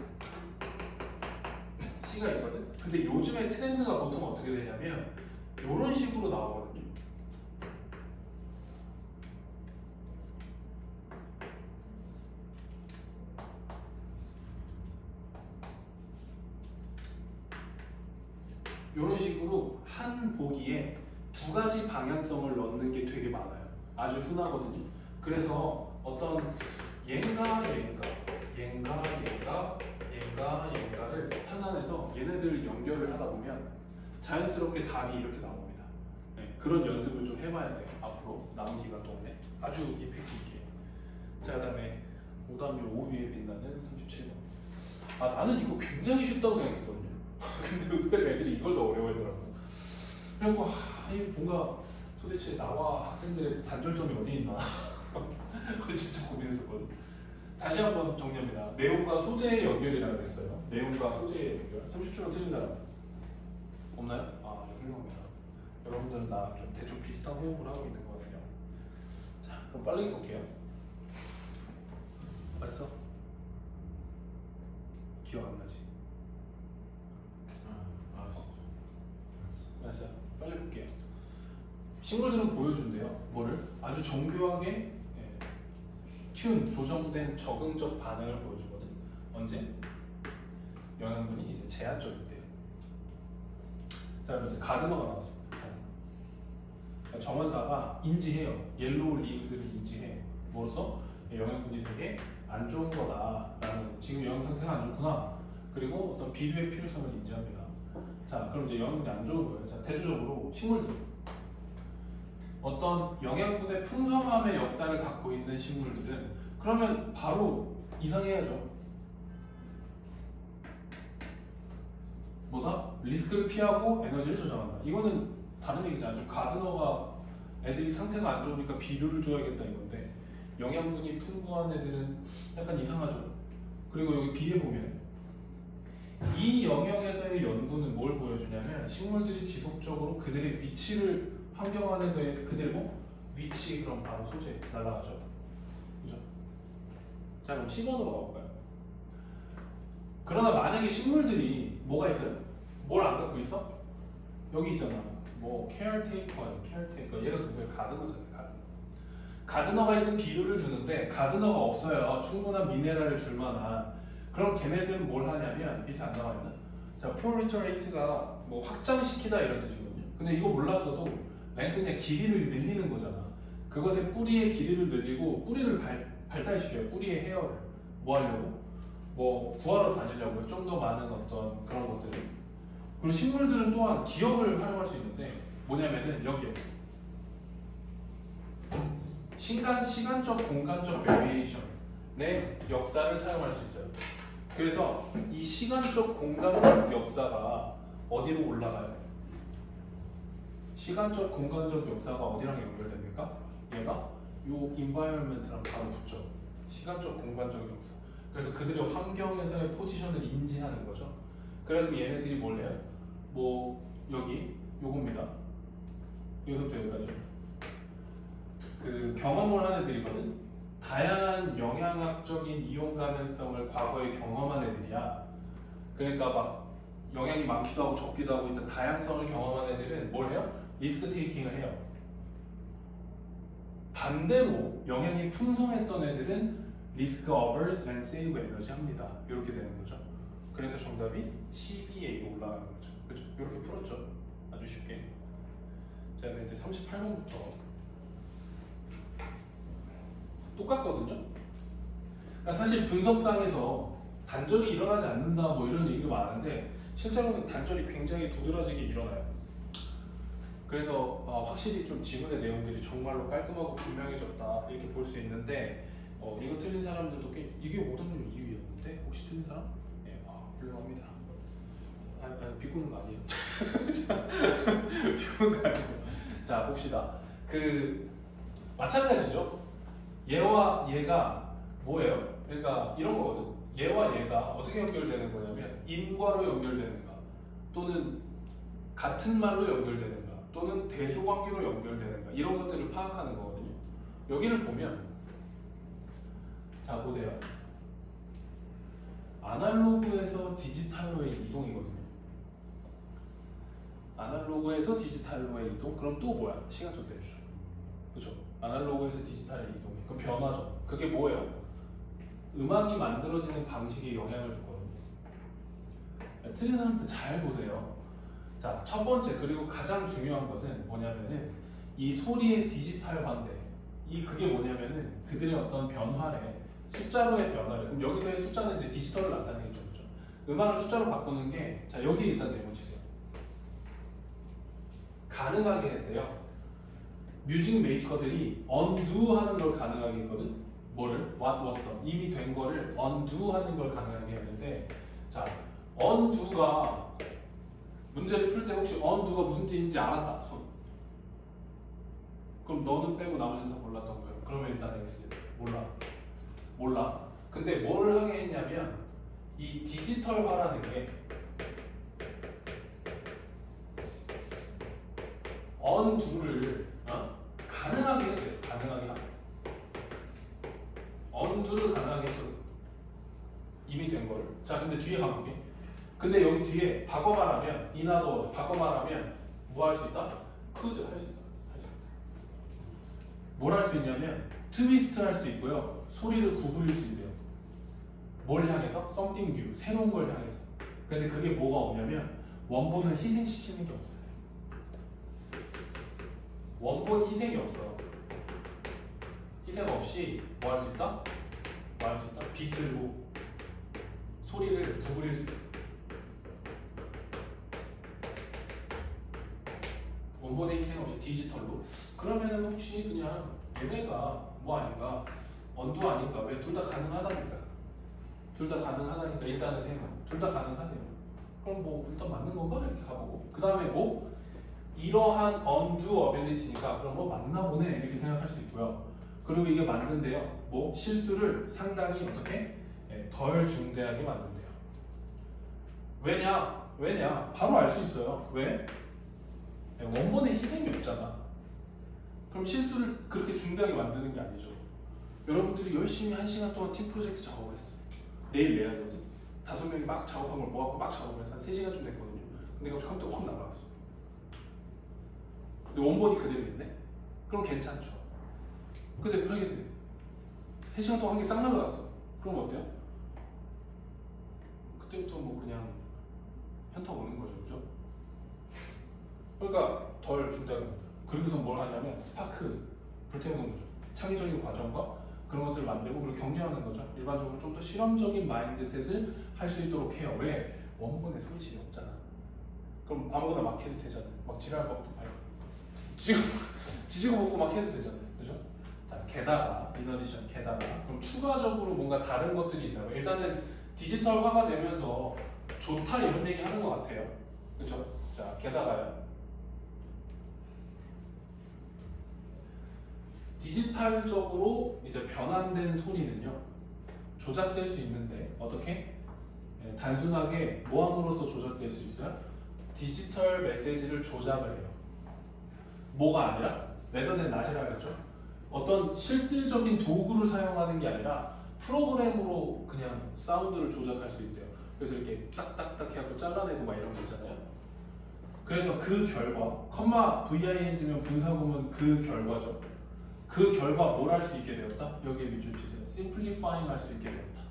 C가 있거든? 근데 요즘에 트렌드가 보통 어떻게 되냐면 이런 식으로 나오거든요. 이런 식으로 한 보기에 두 가지 방향성을 넣는 게 되게 많아요. 아주 흔하거든요. 그래서 어떤 얘가를 판단해서 얘네들 연결을 하다 보면 자연스럽게 답이 이렇게 나옵니다. 네, 그런 연습을 좀 해봐야 돼요. 앞으로 남은 기간 동안에 아주 이펙트 있게. 자, 그다음에 오답률 5위에 빛나는 37번. 아, 나는 이거 굉장히 쉽다고 생각했거든요. 근데 의외로 애들이 이걸 더 어려워했더라고. 그리고 이게 뭔가 도대체 나와 학생들의 단절점이 어디 있나? 그거 진짜 고민했었거든. 다시 한번 정리합니다. 내용과 소재의 연결이라고 했어요. 내용과 소재의 연결. 30초로 틀린 사람 없나요? 아, 아주 훌륭합니다. 여러분들은 나 좀 대충 비슷한 호흡을 하고 있는 거거든요. 자, 그럼 빨리 볼게요. 알았어? 기억 안 나지? 알았어요. 빨리 볼게요. 식물들은 보여준대요. 뭐를? 아주 정교하게 조정된 적응적 반응을 보여주거든. 언제? 영양분이 이제 제한적일 때요. 자, 그럼 이제 가드너가 나왔습니다. 그러니까 정원사가 인지해요. 옐로우 리브스를 인지해요. 뭐로써? 영양분이 되게 안 좋은 거다라는, 지금 영양 상태가 안 좋구나. 그리고 어떤 비료의 필요성을 인지합니다. 자, 그럼 이제 영양분이 안 좋은 거예요. 자, 대조적으로 식물들. 어떤 영양분의 풍성함의 역사를 갖고 있는 식물들은 그러면 바로 이상해야죠. 뭐다? 리스크를 피하고 에너지를 저장한다. 이거는 다른 얘기잖아요. 가드너가 애들이 상태가 안 좋으니까 비료를 줘야겠다 이건데, 영양분이 풍부한 애들은 약간 이상하죠. 그리고 여기 뒤에 보면 이 영역에서의 연구는 뭘 보여주냐면, 식물들이 지속적으로 그들의 위치를 환경 안에서의 그대로 위치, 그럼 바로 소재 날아가죠. 그죠? 자, 그럼 10번으로 가볼까요? 그러나 만약에 식물들이 뭐가 있어요? 뭘 안 갖고 있어? 여기 있잖아. 뭐 caretaker. 얘가 누구야? 가드너잖아요. 가드너가 있으면 비료를 주는데 가드너가 없어요. 충분한 미네랄을 줄 만한. 그럼 걔네들은 뭘 하냐면, 밑에 안 나와 있나? 자, proliferate가 뭐 확장시키다 이런 뜻이거든요. 근데 이거 몰랐어도 랭스는 길이를 늘리는 거잖아. 그것의 뿌리의 길이를 늘리고 뿌리를 발달시켜요. 뿌리의 헤어를. 뭐 하려고? 뭐 구하러 다니려고요. 좀 더 많은 어떤 그런 것들을. 그리고 식물들은 또한 기억을 활용할 수 있는데 뭐냐면은 여기에 시간적 공간적 베리에이션의 역사를 사용할 수 있어요. 그래서 이 시간적 공간적 역사가 어디로 올라가요? 시간적 공간적 역사가 어디랑 연결됩니까? 얘가 요 environment랑 바로 붙죠. 시간적 공간적 역사. 그래서 그들의 환경에서의 포지션을 인지하는 거죠. 그래가지고 얘네들이 뭘 해요? 뭐 여기 요겁니다. 여기서부터 여기까지. 그 경험을 한 애들이거든. 다양한 영양학적인 이용 가능성을 과거에 경험한 애들이야. 그러니까 막 영양이 많기도 하고 적기도 하고 일단 다양성을 경험한 애들은 뭘 해요? 리스크 테이킹을 해요. 반대로 영양이 풍성했던 애들은 리스크 어버스 and 세이브 에너지 합니다. 이렇게 되는 거죠. 그래서 정답이 12A로 올라가는 거죠. 그렇죠? 이렇게 풀었죠. 아주 쉽게. 자, 이제 38번부터 똑같거든요. 그러니까 사실 분석상에서 단절이 일어나지 않는다 뭐 이런 얘기도 많은데 실제로는 단절이 굉장히 도드라지게 일어나요. 그래서 확실히 좀 지문의 내용들이 정말로 깔끔하고 분명해졌다 이렇게 볼 수 있는데, 이거 틀린 사람들도 이게 오답률 2위였는데 혹시 틀린 사람? 예, 훌륭합니다. 비꼬는 거 아니에요. 비꼬는 거 아니고. 자, 봅시다. 마찬가지죠. 얘와 얘가 뭐예요? 그러니까 이런 거거든. 얘와 얘가 어떻게 연결되는 거냐면 인과로 연결되는가, 또는 같은 말로 연결되는가, 또는 대조관계로 연결되는가, 이런 것들을 파악하는 거거든요. 여기를 보면, 자 보세요. 아날로그에서 디지털로의 이동이거든요. 아날로그에서 디지털로의 이동? 그럼 또 뭐야? 시간적 대주죠. 그렇죠? 아날로그에서 디지털의 이동이. 그럼 변화죠. 그게 뭐예요? 음악이 만들어지는 방식에 영향을 주거든요. 틀린 사람들 잘 보세요. 자, 첫 번째, 그리고 가장 중요한 것은 뭐냐면은 이 소리의 디지털 환대. 그게 뭐냐면은 그들의 어떤 변화래, 숫자로의 변화래. 그럼 여기서의 숫자는 이제 디지털을 나타내겠죠, 그죠? 음악을 숫자로 바꾸는 게, 자 여기 일단 네모치세요. 가능하게 했대요. 뮤직 메이커들이 undo 하는 걸 가능하게 했거든. 뭐를? What was done. 이미 된 거를 undo 하는 걸 가능하게 했는데, 자 undo가 문제를 풀 때 혹시 undo가 무슨 뜻인지 알았다 손. 그럼 너는 빼고 나머지는 다 몰랐던 거예요. 그러면 일단 X. 몰라. 근데 뭘 하게 했냐면 이 디지털화라는 게 undo를 가능하게 했대요. 가능하게 하고 undo를 가능하게 했거든. 이미 된 거를. 자 근데 뒤에 가볼게. 근데 여기 뒤에 과거 말하면 인하도 과거 말하면 뭐 할 수 있다? could 할 수 있다. 뭘 할 수 있냐면 트위스트 할 수 있고요. 소리를 구부릴 수 있대요. 뭘 향해서? something new. 새로운 걸 향해서. 근데 그게 뭐가 없냐면 원본을 희생시키는 게 없어요. 원본 희생이 없어. 희생 없이 뭐 할 수 있다? 뭐 할 수 있다? 비틀고 소리를 구부릴 수 있다. 원본의 희생 없이 디지털로. 그러면은 혹시 그냥 얘네가 뭐 아닌가? 언도 아닌가? 왜 둘 다 가능하다니까? 둘 다 가능하다니까 일단은 생각. 둘 다 가능하대요. 그럼 뭐 일단 맞는 건가? 이렇게 가보고. 그 다음에 뭐? 이러한 undo ability니까 그럼 뭐 맞나 보네 이렇게 생각할 수 있고요. 그리고 이게 만든대요. 뭐? 실수를 상당히 어떻게? 덜 중대하게 만든대요. 왜냐? 바로 알 수 있어요. 왜? 원본에 희생이 없잖아. 그럼 실수를 그렇게 중대하게 만드는 게 아니죠. 여러분들이 열심히 1시간 동안 팀 프로젝트 작업을 했어. 내일 내야 되거든. 5명이 막 작업한 걸 모아갖고 막 작업을 해서 한 3시간쯤 됐거든요. 근데 갑자기 컴퓨터가 확 날아갔어. 근데 원본이 그대로 있네? 그럼 괜찮죠. 근데 그러겠대. 3시간 동안 한 게 싹 날아갔어. 그럼 어때요? 그때부터 뭐 그냥 현타 오는 거죠. 그죠? 그러니까 덜 중대하게 만들어. 그러고서 뭘 하냐면 스파크 불태우는 거죠. 창의적인 과정과 그런 것들을 만들고 그리고 격려하는 거죠. 일반적으로 좀 더 실험적인 마인드셋을 할 수 있도록 해요. 왜? 원본에 소리실이 없잖아. 그럼 아무거나 막 해도 되잖아요. 막 지랄 먹고 지지고 먹고 막 해도 되잖아요. 그죠? 자, 게다가 인어디션 게다가 그럼 추가적으로 뭔가 다른 것들이 있나요? 일단은 디지털화가 되면서 좋다 이런 얘기 하는 것 같아요. 그죠? 자, 게다가요. 디지털적으로 이제 변환된 소리는요 조작될 수 있는데 어떻게? 단순하게 뭐함으로써 조작될 수 있어요? 디지털 메시지를 조작을 해요. 뭐가 아니라 rather than not이라 그랬죠? 어떤 실질적인 도구를 사용하는 게 아니라 프로그램으로 그냥 사운드를 조작할 수 있대요. 그래서 이렇게 딱딱딱 해갖고 잘라내고 막 이런 거 있잖아요. 그래서 그 결과 컴마 VING면 분사구문 그 결과죠. 그 결과 뭘 할 수 있게 되었다? 여기에 밑줄 치세요. simplifying 할 수 있게 되었다.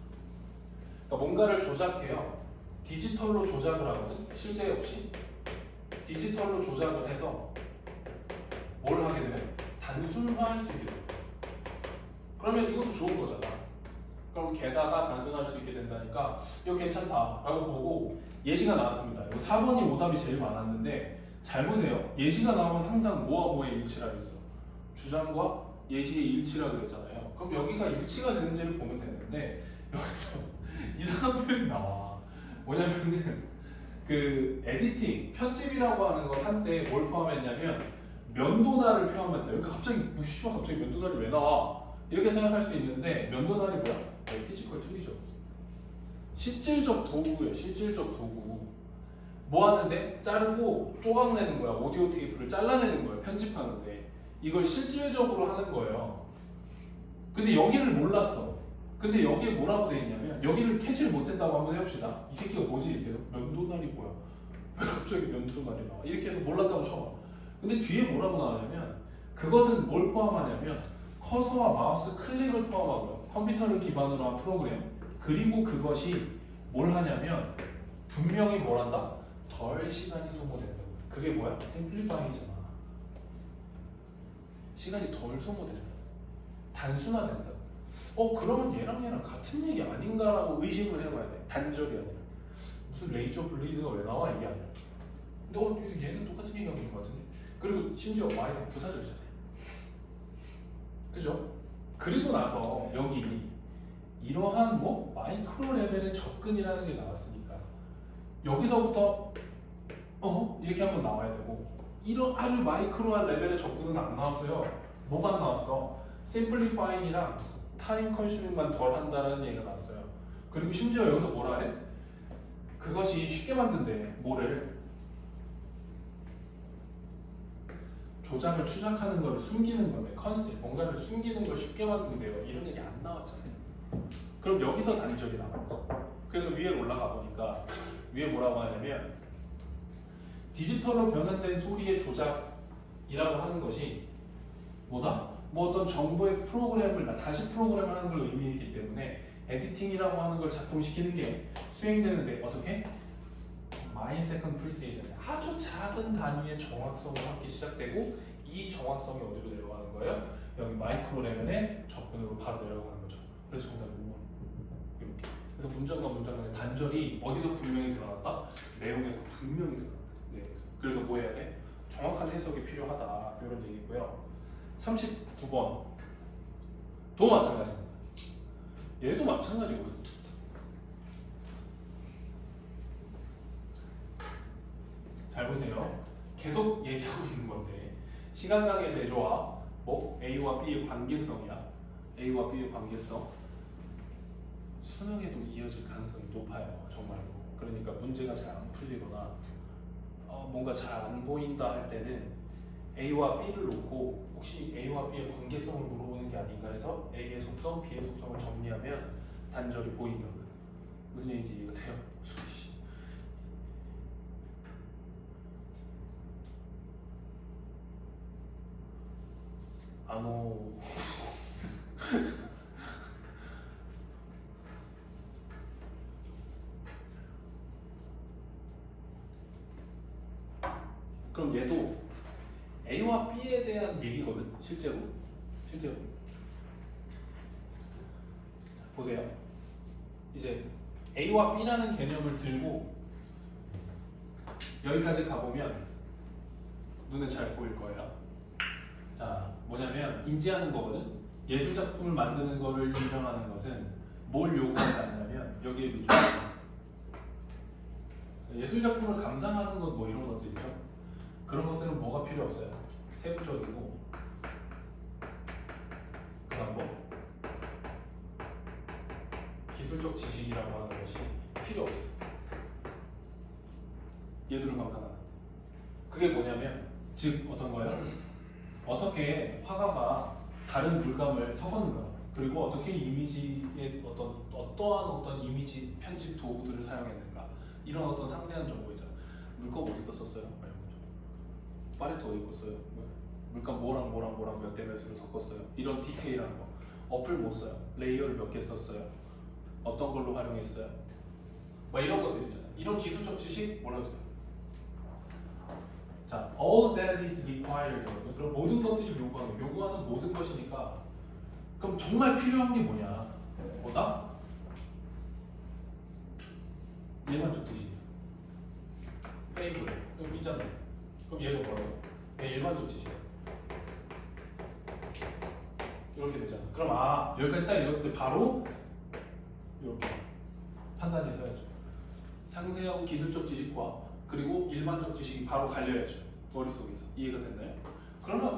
그러니까 뭔가를 조작해요. 디지털로 조작을 하거든. 실제 없이 디지털로 조작을 해서 뭘 하게 돼요? 단순화할 수 있게 돼요. 그러면 이것도 좋은 거잖아. 그럼 게다가 단순화할 수 있게 된다니까 이거 괜찮다라고 보고 예시가 나왔습니다. 이거 4번이 오답이 제일 많았는데 잘 보세요. 예시가 나오면 항상 뭐와 뭐의 일치라고 했어. 주장과 예시의 일치라고 그랬잖아요. 그럼 여기가 일치가 되는지를 보면 되는데 여기서 이상한 표현이 나와. 뭐냐면은 그 에디팅, 편집이라고 하는 걸 한때 뭘 포함했냐면 면도날을 포함했다. 그러니까 갑자기 뭐 씨발 갑자기 면도날이 왜 나와? 이렇게 생각할 수 있는데 면도날이 뭐야? 피지컬 툴이죠. 실질적 도구예요. 실질적 도구. 뭐 하는데? 자르고 조각내는 거야. 오디오 테이프를 잘라내는 거예요. 편집하는데. 이걸 실질적으로 하는 거예요. 근데 여기를 몰랐어. 근데 여기에 뭐라고 돼 있냐면 여기를 캐치를 못했다고 한번 해봅시다. 이 새끼가 뭐지? 이렇게 해서 면도날이 뭐야? 왜 갑자기 면도날이 나와? 이렇게 해서 몰랐다고 쳐. 근데 뒤에 뭐라고 나오냐면 그것은 뭘 포함하냐면 커서와 마우스 클릭을 포함하고요. 컴퓨터를 기반으로 한 프로그램. 그리고 그것이 뭘 하냐면 분명히 뭘 한다? 덜 시간이 소모된다고. 그게 뭐야? 심플리파잉이잖아. 시간이 덜 소모된다. 단순화된다. 그러면 얘랑 같은 얘기 아닌가라고 의심을 해봐야 돼. 단절이 아니라. 무슨 레이저 블레이드가 왜 나와? 이게 아니야. 근데 얘는 똑같은 얘기하고 있는 것 같은데. 그리고 심지어 Y가 부사절이잖아요. 그죠? 그리고 나서 여기 이러한 뭐 마이크로 레벨의 접근이라는 게 나왔으니까 여기서부터 이렇게 한번 나와야 되고, 이런 아주 마이크로한 레벨의 접근은 안 나왔어요. 뭐가 나왔어? 심플리파잉이랑 타임 컨슈밍만 덜 한다는 얘기가 나왔어요. 그리고 심지어 여기서 뭐라 해? 그것이 쉽게 만든대. 뭐를? 조작을 추적하는 걸 숨기는 건데, 컨셉, 뭔가를 숨기는 걸 쉽게 만든대요. 이런 얘기 안 나왔잖아요. 그럼 여기서 단절이 나왔죠. 그래서 위에 올라가 보니까 위에 뭐라고 하냐면, 디지털로 변환된 소리의 조작이라고 하는 것이 뭐다? 뭐 어떤 정보의 프로그램을 다시 프로그램을 하는 걸 의미하기 때문에 에디팅이라고 하는 걸 작동시키는 게 수행되는데, 어떻게? millisecond precision, 아주 작은 단위의 정확성과 함께 시작되고, 이 정확성이 어디로 내려가는 거예요? 여기 마이크로 레벨의 접근으로 바로 내려가는 거죠. 그래서 정답이 5번. 이렇게. 그래서 문장과 문장 간의 단절이 어디서 분명히 드러났다? 내용에서 분명히 드러났다. 내용에서. 그래서 뭐 해야 돼? 정확한 해석이 필요하다. 이런 얘기고요. 39번 도 마찬가지입니다. 얘도 마찬가지거든요. 잘 보세요. 계속 얘기하고 있는 건데, 시간상의 대조와 뭐 A와 B의 관계성이야. A와 B의 관계성. 수능에도 이어질 가능성이 높아요. 정말로. 그러니까 문제가 잘 안 풀리거나 뭔가 잘 안 보인다 할 때는 A와 B를 놓고 혹시 A와 B의 관계성을 물어보는 게 아닌가 해서 A의 속성, B의 속성을 정리하면 단절이 보인다. 무슨 얘기인지 이해가 돼요? 아노. 그럼 얘도 A와 B에 대한 얘기거든, 실제로. 자, 보세요. 이제 A와 B라는 개념을 들고 여기까지 가보면 눈에 잘 보일 거예요. 자, 뭐냐면 인지하는 거거든. 예술 작품을 만드는 거를 인정하는 것은 뭘 요구하지 않냐면 여기에 비추어 예술 작품을 감상하는 것 뭐 이런 것들이죠. 그런 것들은 뭐가 필요 없어요. 세부적이고, 그다음 뭐 기술적 지식이라고 하는 것이 필요 없어요. 예술을 감상하는. 그게 뭐냐면, 즉 어떤 거예요? 어떻게 화가가 다른 물감을 섞었는가, 그리고 어떻게 이미지의 어떠한 이미지 편집 도구들을 사용했는가, 이런 어떤 상세한 정보 있잖아. 물감 어디다 썼어요? 팔레트 어디 껐어요? 물감 뭐랑 몇 대 몇으로 섞었어요? 이런 디테일한 거. 어플 뭐 써요? 레이어를 몇 개 썼어요? 어떤 걸로 활용했어요? 뭐 이런 것들 있잖아요. 이런 기술적 지식 몰라도 돼요. 자, all that is required. 그럼 모든 것들이 요구하는 모든 것이니까, 그럼 정말 필요한 게 뭐냐? 뭐다? 일반적 지식이야. 페이블. 그럼 있잖아요. 그럼 얘가 뭐라고? 얘 일반적 지식이야. 이렇게 되잖아. 그럼 여기까지 딱 읽었을 때 바로 이렇게 판단해서 해야죠. 상세하고 기술적 지식과 그리고 일반적 지식이 바로 갈려야죠. 머릿속에서. 이해가 됐나요? 그러면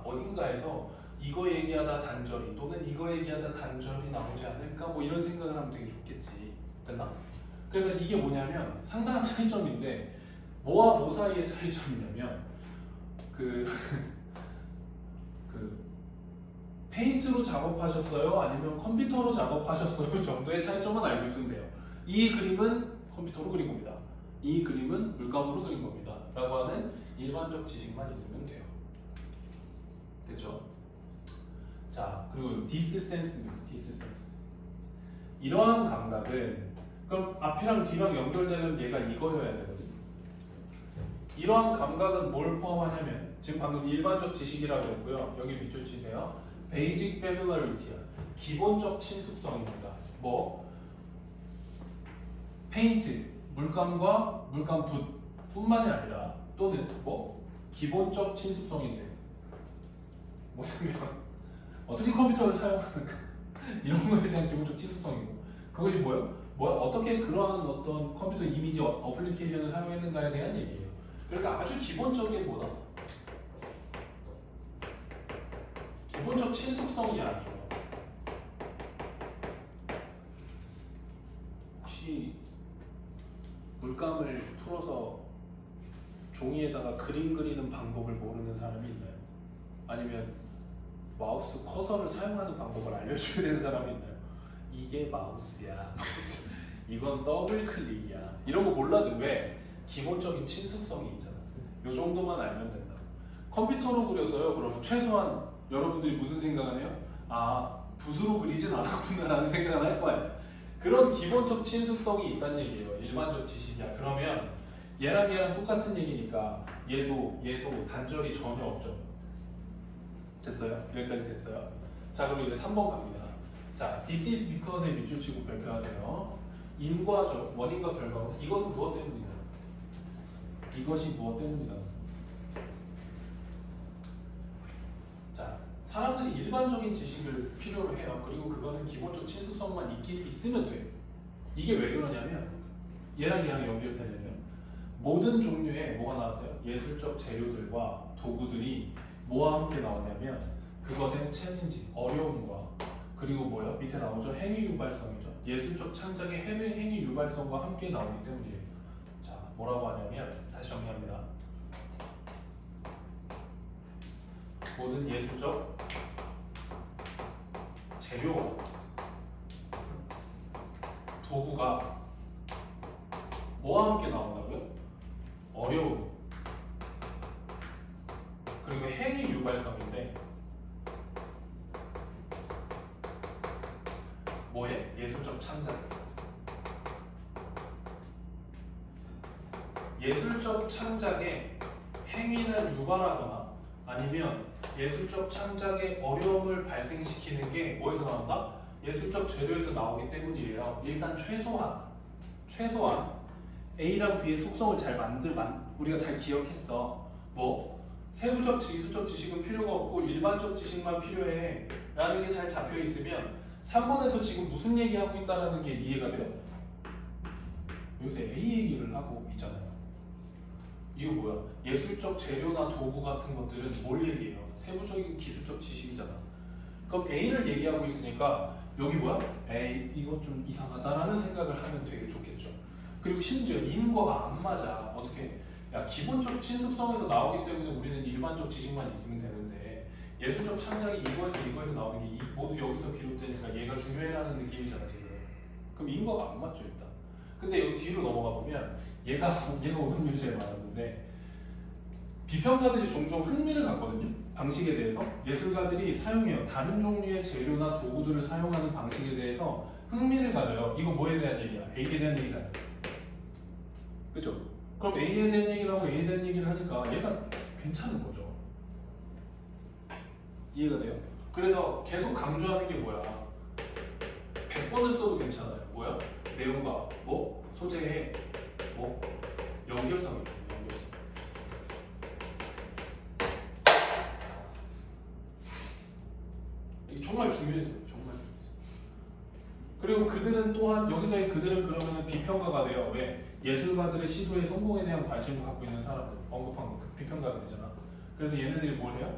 어딘가에서 이거 얘기하다 단절이 또는 이거 얘기하다 단절이 나오지 않을까, 뭐 이런 생각을 하면 되게 좋겠지. 됐나? 그래서 이게 뭐냐면 상당한 차이점인데, 뭐와 뭐 사이의 차이점이냐면 페인트로 작업하셨어요? 아니면 컴퓨터로 작업하셨어요? 정도의 차이점만 알고 있으면 돼요. 이 그림은 컴퓨터로 그린 겁니다. 이 그림은 물감으로 그린 겁니다. 라고 하는 일반적 지식만 있으면 돼요. 됐죠? 자, 그리고 디스센스입니다. 디스센스. 이러한 감각은, 그럼 앞이랑 뒤랑 연결되는 얘가 이거여야 되거든요. 이러한 감각은 뭘 포함하냐면, 지금 방금 일반적 지식이라고 했고요. 여기 밑줄 치세요. 베이직 패밀러리티야. 기본적 친숙성입니다. 뭐 페인트, 물감과 물감 붓뿐만이 아니라 또는 뭐 기본적 친숙성인데 뭐냐면 어떻게 컴퓨터를 사용하는가 이런 거에 대한 기본적 친숙성이고 그것이 뭐예요? 어떻게 그러한 어떤 컴퓨터 이미지 어플리케이션을 사용했는가에 대한 얘기예요. 그러니까 아주 기본적인 뭐다? 기본적 친숙성이 아니에요. 혹시 물감을 풀어서 종이에다가 그림 그리는 방법을 모르는 사람이 있나요? 아니면 마우스 커서를 사용하는 방법을 알려줘야 되는 사람이 있나요? 이게 마우스야. 이건 더블 클릭이야. 이런 거 몰라도 왜? 기본적인 친숙성이 있잖아. 요 정도만 알면 된다. 컴퓨터로 그려서요. 그러면 최소한 여러분들이 무슨 생각을 해요? 아, 붓으로 그리진 않았구나 라는 생각을 할 거예요. 그런 기본적 친숙성이 있다는 얘기예요. 일반적 지식이야. 그러면 얘랑 똑같은 얘기니까 얘도 단절이 전혀 없죠. 됐어요? 여기까지 됐어요? 자, 그리고 이제 3번 갑니다. 자, this is because의 밑줄 치고 발표하세요. 인과죠. 원인과 결과. 이것은 무엇 때문이다? 이것이 무엇 때문이다? 자, 사람들이 일반적인 지식을 필요로 해요. 그리고 그거는 기본적 친숙성만 있으면 돼. 이게 왜 그러냐면 얘랑 연결되려면 모든 종류의 뭐가 나왔어요? 예술적 재료들과 도구들이 뭐와 함께 나오냐면 그것의 챌린지, 어려움과 그리고 뭐야? 밑에 나오죠? 행위 유발성이죠. 예술적 창작의 행위 유발성과 함께 나오기 때문이에요. 자, 뭐라고 하냐면 다시 정리합니다. 모든 예술적 재료와 도구가 뭐와 함께 나온다고요? 어려움 그리고 행위 유발성인데 뭐에? 예술적 창작. 예술적 창작의 행위를 유발하거나 아니면 예술적 창작의 어려움을 발생시키는 게 뭐에서 나온다? 예술적 재료에서 나오기 때문이에요. 일단 최소한 A랑 B의 속성을 우리가 잘 기억했어. 뭐 세부적 기술적 지식은 필요가 없고 일반적 지식만 필요해 라는 게 잘 잡혀 있으면 3번에서 지금 무슨 얘기하고 있다는 게 이해가 돼요? 요새 A 얘기를 하고 있잖아요. 이거 뭐야? 예술적 재료나 도구 같은 것들은 뭘 얘기해요? 세부적인 기술적 지식이잖아. 그럼 A를 얘기하고 있으니까 여기 뭐야? 에이 이거 좀 이상하다라는 생각을 하면 되게 좋겠죠. 그리고 심지어 인과가 안 맞아. 어떻게? 야, 기본적 친숙성에서 나오기 때문에 우리는 일반적 지식만 있으면 되는데 예술적 창작이 이거에서 나오는 게 모두 여기서 비롯되니까 얘가 중요해라는 느낌이잖아 지금. 그럼 인과가 안 맞죠 일단. 근데 여기 뒤로 넘어가 보면 얘가 오답률이 제일 많았는데 비평가들이 종종 흥미를 갖거든요. 방식에 대해서 예술가들이 사용해요. 다른 종류의 재료나 도구들을 사용하는 방식에 대해서 흥미를 가져요. 이거 뭐에 대한 얘기야? A에 대한 얘기잖아. 그죠? 그럼 A에 대한 얘기를 하고 A에 대한 얘기를 하니까 얘가 괜찮은 거죠. 이해가 돼요? 그래서 계속 강조하는 게 뭐야? 100번을 써도 괜찮아요. 뭐야? 내용과 뭐? 소재의 뭐? 연결성이에요. 연결성. 이게 정말 중요해서 정말 중요해서. 그리고 그들은 또한 여기서의 그들은 그러면은 비평가가 돼요. 왜? 예술가들의 시도의 성공에 대한 관심을 갖고 있는 사람들 언급한 그 비평가들이잖아. 그래서 얘네들이 뭘 해요?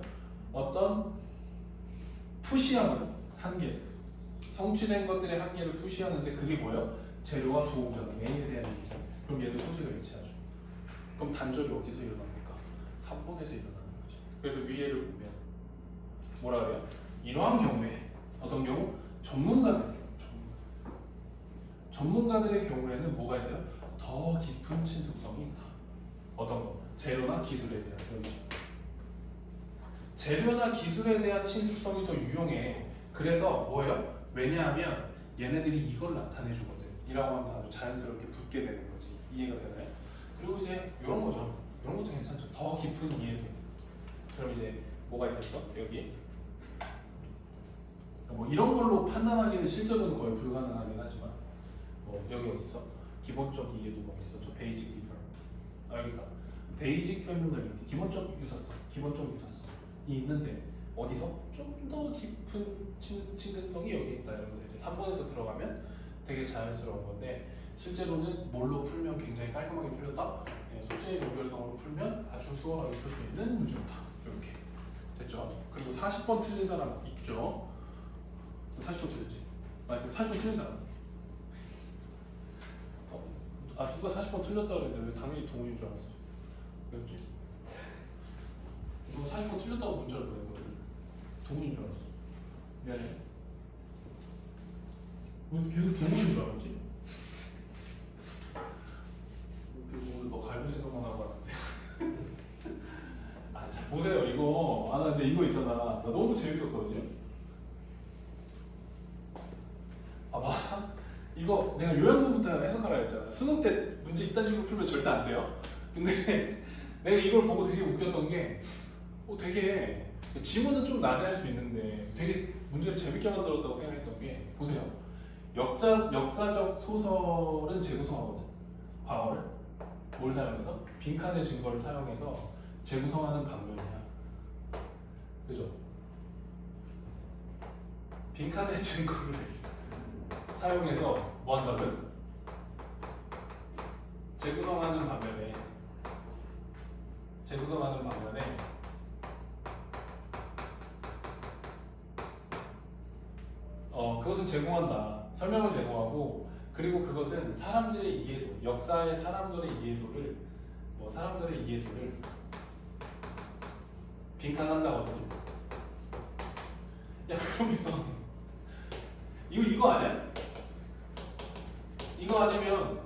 어떤 푸시하는 한계, 성취된 것들의 한계를 푸시하는데 그게 뭐예요? 재료와 도구잖아. 메인에 대한 얘기죠. 그럼 얘도 소재가 일치하죠. 그럼 단절이 어디서 일어납니까? 3번에서 일어나는 거지. 그래서 위에를 보면 뭐라 그래요? 이러한 경우에 어떤 경우? 전문가들의 경우에는 뭐가 있어요? 더 깊은 친숙성이 있다. 어떤 거? 재료나 기술에 대한 재료나 기술에 대한 친숙성이 더 유용해. 그래서 뭐예요? 왜냐하면 얘네들이 이걸 나타내 주거든. 이라고 하면 아주 자연스럽게 붙게 되는 거지. 이해가 되나요? 그리고 이제 이런 거죠. 이런 것도 괜찮죠. 더 깊은 이해도. 그럼 이제 뭐가 있었어? 여기 뭐 이런 걸로 판단하기는 실제로는 거의 불가능하긴 하지만 뭐 여기 어디 있어? 기본적 이해도 뭐 있었죠? 베이직 디퍼. 아 여기 있다. 베이직 페미널리티 기본적 유사성, 기본적 유사성이 있는데 어디서 좀 더 깊은 친근성이 여기 있다 이러면서 이제 3번에서 들어가면 되게 자연스러운 건데 실제로는 뭘로 풀면 굉장히 깔끔하게 풀렸다. 네, 소재의 연결성으로 풀면 아주 수월하게 풀 수 있는 문제다. 이렇게 됐죠? 그리고 40번 틀린 사람 있죠? 40번 틀렸지? 맞아요. 40번 틀린 사람. 아 누가 40번 틀렸다 그랬는데 왜 당연히 동훈인 줄 알았어. 왜였지? 누가 40번 틀렸다고 문자를 보냈거든. 동훈인 줄 알았어. 미안해. 왜 계속 동훈인 줄 알았지? 그리고 너 갈비 생각만 하고 왔는데. 아, 자 보세요 이거. 아 나 근데 이거 있잖아. 나 너무 재밌었거든요. 봐봐. 이거 내가 요양문부터 해석하라 했잖아. 수능 때 문제 이딴 식으로 풀면 절대 안 돼요. 근데 내가 이걸 보고 되게 웃겼던 게 되게 지문은 좀 난해할 수 있는데 되게 문제를 재밌게 만들었다고 생각했던 게 보세요. 역사적 소설은 재구성하거든. 과거를 뭘 사용해서? 빈칸의 증거를 사용해서 재구성하는 방면이야. 그죠? 빈칸의 증거를 사용해서 뭐 한다고요? 재구성하는 반면에 그것은 제공한다. 설명을 제공하고 그리고 그것은 사람들의 이해도, 역사의 사람들의 이해도를 빈칸한다거든요. 야 그러면 이거 아니야? 이거 아니면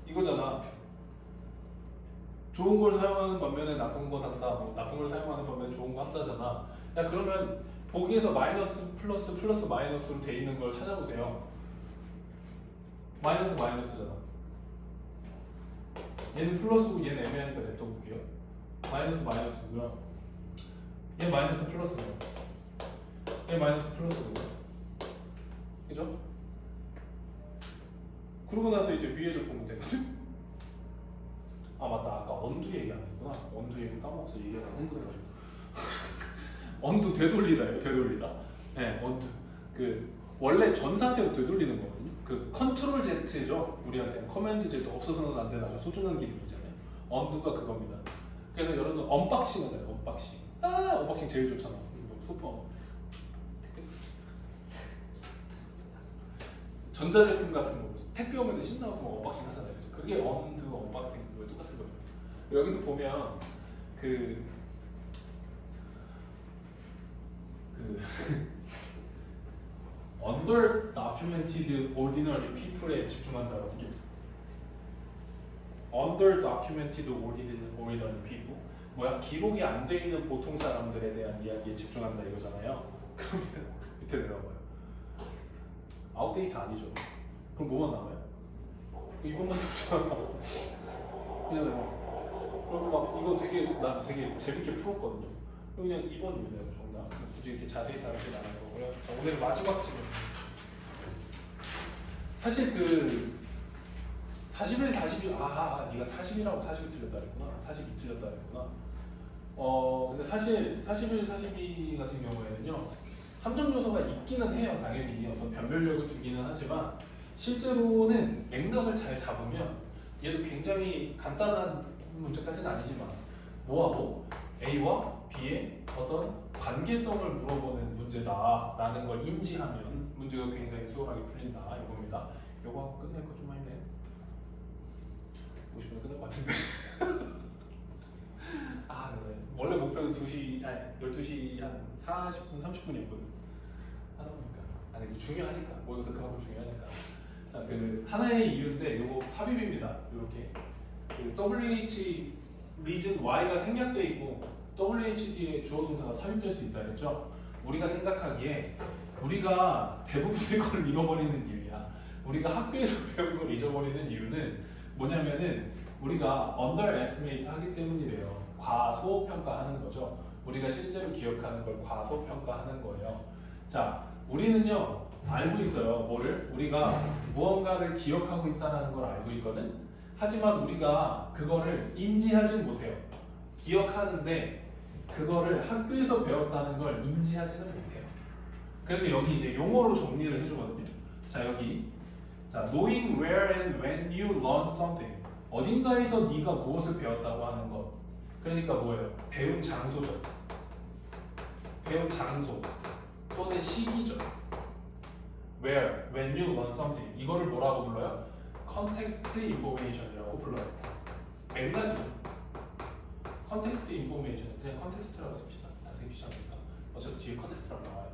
이거잖아. 좋은 걸 사용하는 반면에 나쁜 건 한다. 뭐 나쁜 걸 사용하는 반면에 좋은 거 한다잖아. 야 그러면 보기에서 마이너스 플러스 플러스 마이너스로 돼 있는 걸 찾아보세요. 마이너스 마이너스잖아. 얘는 플러스고 얘는 애매하니까 냅둬볼게요. 마이너스 마이너스고요. 얘 마이너스 플러스고요. 얘 마이너스 플러스고요. 그죠? 그러고 나서 이제 위에를 보면 되거든. 아 맞다. 아까 언두 얘기 안 했구나. 언두 얘기 까먹었어. 얘기가 흥분해가지고. 언두 되돌리다예요. 되돌리다. 네, 언두. 그 원래 전 상태로 되돌리는 거거든요. 그 컨트롤 Z죠. 우리한테는 커맨드 Z 없어서는 안 되는 아주 소중한 기능이잖아요. 언두가 그겁니다. 그래서 여러분 언박싱 하잖아요. 언박싱. 아 언박싱 제일 좋잖아. 소품. 전자제품 같은 거 택배 오면 신나고 언박싱 하잖아요. 그게 언두 언박싱 그거 똑같은 거예요. 여기도 보면 under documented ordinary people에 집중한다거든요. under documented ordinary people 뭐야? 기록이 안 돼 있는 보통 사람들에 대한 이야기에 집중한다 이거잖아요. 그러면 밑에 내려가봐요. 아웃데이트 아니죠? 그럼 뭐만 나와요? 이것만 나오잖아. 그냥 그리고 막 이거 난 되게 재밌게 풀었거든요. 그냥 2번입니다. 정답. 굳이 이렇게 자세히 다루진 않을 거고요. 자, 오늘 마지막 질문. 사실 41, 42 네가 40이라고 40이 틀렸다 그랬구나. 42 틀렸다 그랬구나. 근데 사실 41, 42 같은 경우에는요. 함정 요소가 있기는 해요. 당연히 어떤 변별력을 주기는 하지만 실제로는 맥락을 잘 잡으면 얘도 굉장히 간단한 문제까지는 아니지만 뭐와 뭐 A와 B의 어떤 관계성을 물어보는 문제다라는 걸 인지하면 문제가 굉장히 수월하게 풀린다 이겁니다. 요거 하고 끝낼 거 좀 많네. 50분 끝날 것 같은데. 네. 원래 목표는 12시 한 40분, 30분이었거든. 하다 보니까. 이거 중요하니까. 모여서 그만큼 중요하니까. 자, 하나의 이유인데 요거 삽입입니다. 요렇게. WH reason Y가 생략되어 있고 WHD에 주어 동사가 삽입될 수 있다 그랬죠? 우리가 생각하기에 우리가 대부분의 걸 잃어버리는 이유야. 우리가 학교에서 배운 걸 잊어버리는 이유는 뭐냐면은 우리가 underestimate 하기 때문이래요. 과소평가하는 거죠. 우리가 실제로 기억하는 걸 과소평가하는 거예요. 자, 우리는요 알고 있어요. 뭐를? 우리가 무언가를 기억하고 있다는 걸 알고 있거든. 하지만 우리가 그거를 인지하진 못해요. 기억하는데 그거를 학교에서 배웠다는 걸 인지하지는 못해요. 그래서 여기 이제 용어로 정리를 해주거든요. 자, 여기 자, knowing where and when you learn something. 어딘가에서 네가 무엇을 배웠다고 하는 것. 그러니까 뭐예요? 배운 장소죠. 배운 장소 또는 시기죠. Where, when you learn something. 이거를 뭐라고 불러요? Context information이라고 불러요. 맥락이죠. Context information. 그냥 컨텍스트라고 씁시다. 다 쓰기 귀찮으니까. 어차피 뒤에 컨텍스트라고 나와요.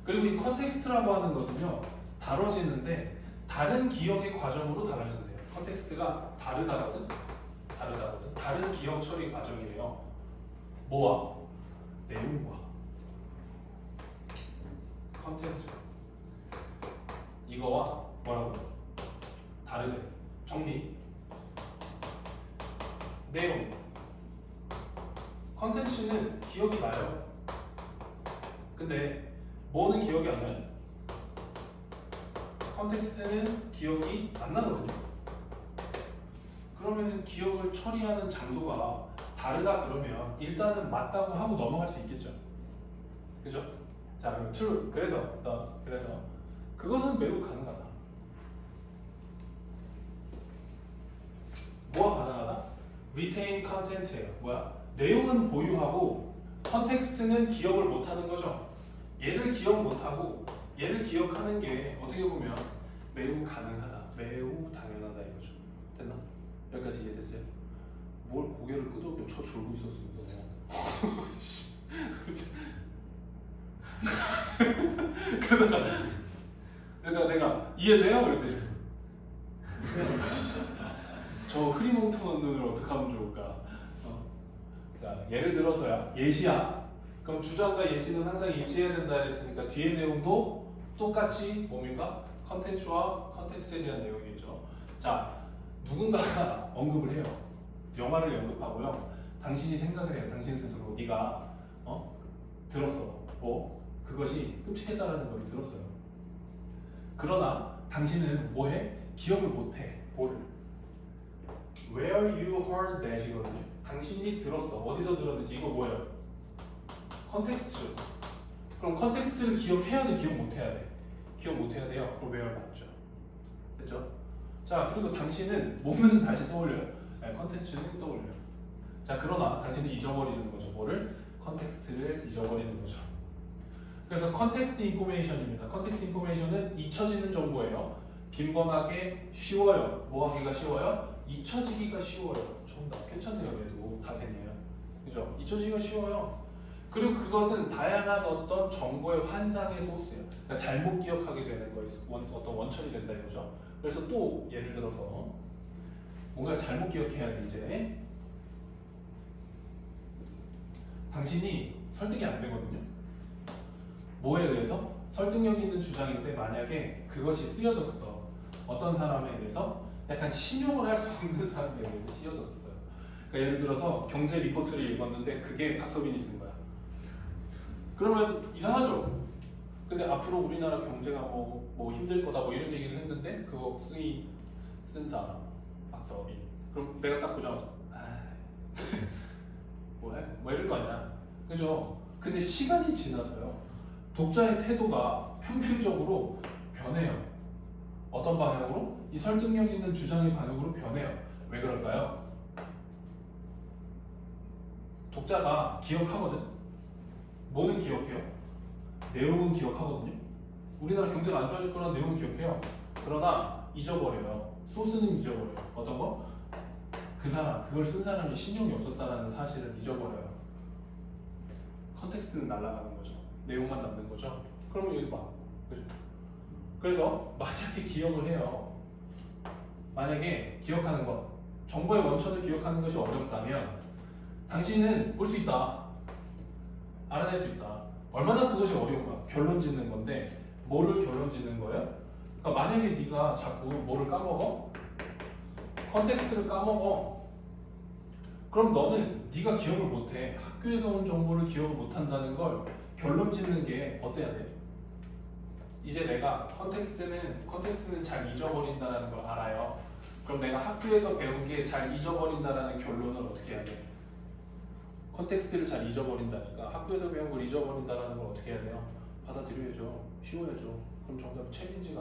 그리고 이 컨텍스트라고 하는 것은요 다뤄지는데 다른 기억의 과정으로 달라진대요. 컨텍스트가 다르다거든. 다른 기억 처리 과정이래요. 뭐와? 내용과. 컨텐츠. 이거와 뭐라고? 다르대. 정리. 내용. 컨텐츠는 기억이 나요. 근데 뭐는 기억이 안 나요? 컨텍스트는 기억이 안 나거든요. 그러면은 기억을 처리하는 장소가 다르다 그러면 일단은 맞다고 하고 넘어갈 수 있겠죠. 그죠? 자, 그럼 true. 그래서 그것은 매우 가능하다. 뭐가 가능하다? retain content예요. 뭐야? 내용은 보유하고 컨텍스트는 기억을 못하는 거죠. 얘를 기억 못하고 얘를 기억하는 게 어떻게 보면 매우 가능하다, 매우 당연하다 이거죠. 됐나? 여기까지 이해됐어요? 뭘 고개를 끄덕여 쳐 졸고 있었으면서 그러다가 내가 이해돼요? 그랬더니 저 흐리멍텅한 눈을 어떻게 하면 좋을까? 자, 예를 들어서야 예시야. 그럼 주장과 예시는 항상 일치해야 된다 했으니까 뒤에 내용도 똑같이 뭡니까? 컨텐츠와 컨텍스트에 대한 내용이겠죠. 자, 누군가가 언급을 해요. 영화를 언급하고요. 당신이 생각을 해요. 당신 스스로 네가 들었어. 뭐 그것이 끔찍했다라는 걸 들었어요. 그러나 당신은 뭐해? 기억을 못해. 뭐를? Where you heard that이거든요. 당신이 들었어. 어디서 들었는지. 이거 뭐예요? 컨텍스트죠. 그럼 컨텍스트를 기억해야 돼? 기억 못해야 돼? 기억 못해야 돼요. 그럼 where 맞죠? 됐죠? 자, 그리고 당신은 몸은 다시 떠올려요. 컨텐츠는 떠올려요. 자, 그러나 당신은 잊어버리는 거죠. 뭐를? 컨텍스트를 잊어버리는 거죠. 그래서 컨텍스트 인포메이션입니다. 컨텍스트 인포메이션은 잊혀지는 정보예요. 빈번하게 쉬워요. 뭐 하기가 쉬워요? 잊혀지기가 쉬워요. 정답. 괜찮네요. 얘도 다 되네요. 그죠? 잊혀지기가 쉬워요. 그리고 그것은 다양한 어떤 정보의 환상의 소스예요. 그러니까 잘못 기억하게 되는 거에 어떤 원천이 된다 이거죠. 그래서 또 예를 들어서 뭔가 잘못 기억해야 돼. 이제 당신이 설득이 안 되거든요. 뭐에 의해서? 설득력 있는 주장인데 만약에 그것이 쓰여졌어. 어떤 사람에 의해서 약간 신용을 할 수 없는 사람에 의해서 쓰여졌어요. 그러니까 예를 들어서 경제 리포트를 읽었는데 그게 박서빈이 쓴 거야. 그러면 이상하죠? 근데 앞으로 우리나라 경제가 뭐 힘들 거다 뭐 이런 얘기를 했는데 그거 쓴 사람 박서빈. 그럼 내가 딱 보자. 뭐해? 뭐 이럴 거 아니야. 그죠? 근데 시간이 지나서요. 독자의 태도가 평균적으로 변해요. 어떤 방향으로? 이 설득력 있는 주장의 방향으로 변해요. 왜 그럴까요? 독자가 기억하거든. 뭐는 기억해요? 내용은 기억하거든요. 우리나라 경제가 안 좋아질 거라는 내용은 기억해요. 그러나 잊어버려요. 소스는 잊어버려요. 어떤 거? 그 사람, 그걸 쓴 사람이 신용이 없었다는 사실을 잊어버려요. 컨텍스트는 날아가는 거죠. 내용만 남는 거죠. 그러면 여기 봐. 그죠? 그래서 만약에 기억을 해요. 만약에 기억하는 것, 정보의 원천을 기억하는 것이 어렵다면 당신은 볼 수 있다. 알아낼 수 있다. 얼마나 그것이 어려운가? 결론 짓는 건데 뭐를 결론 짓는 거예요? 그러니까 만약에 네가 자꾸 뭐를 까먹어? 컨텍스트를 까먹어. 그럼 너는 네가 기억을 못해. 학교에서 온 정보를 기억을 못한다는 걸 결론 짓는 게 어때야 돼? 이제 내가 컨텍스트는 잘 잊어버린다는 걸 알아요. 그럼 내가 학교에서 배운 게 잘 잊어버린다는 결론을 어떻게 해야 돼? 컨텍스트를 잘 잊어버린다니까 학교에서 배운 걸 잊어버린다는 걸 어떻게 해야 돼요? 받아들여야죠. 쉬워야죠. 그럼 정답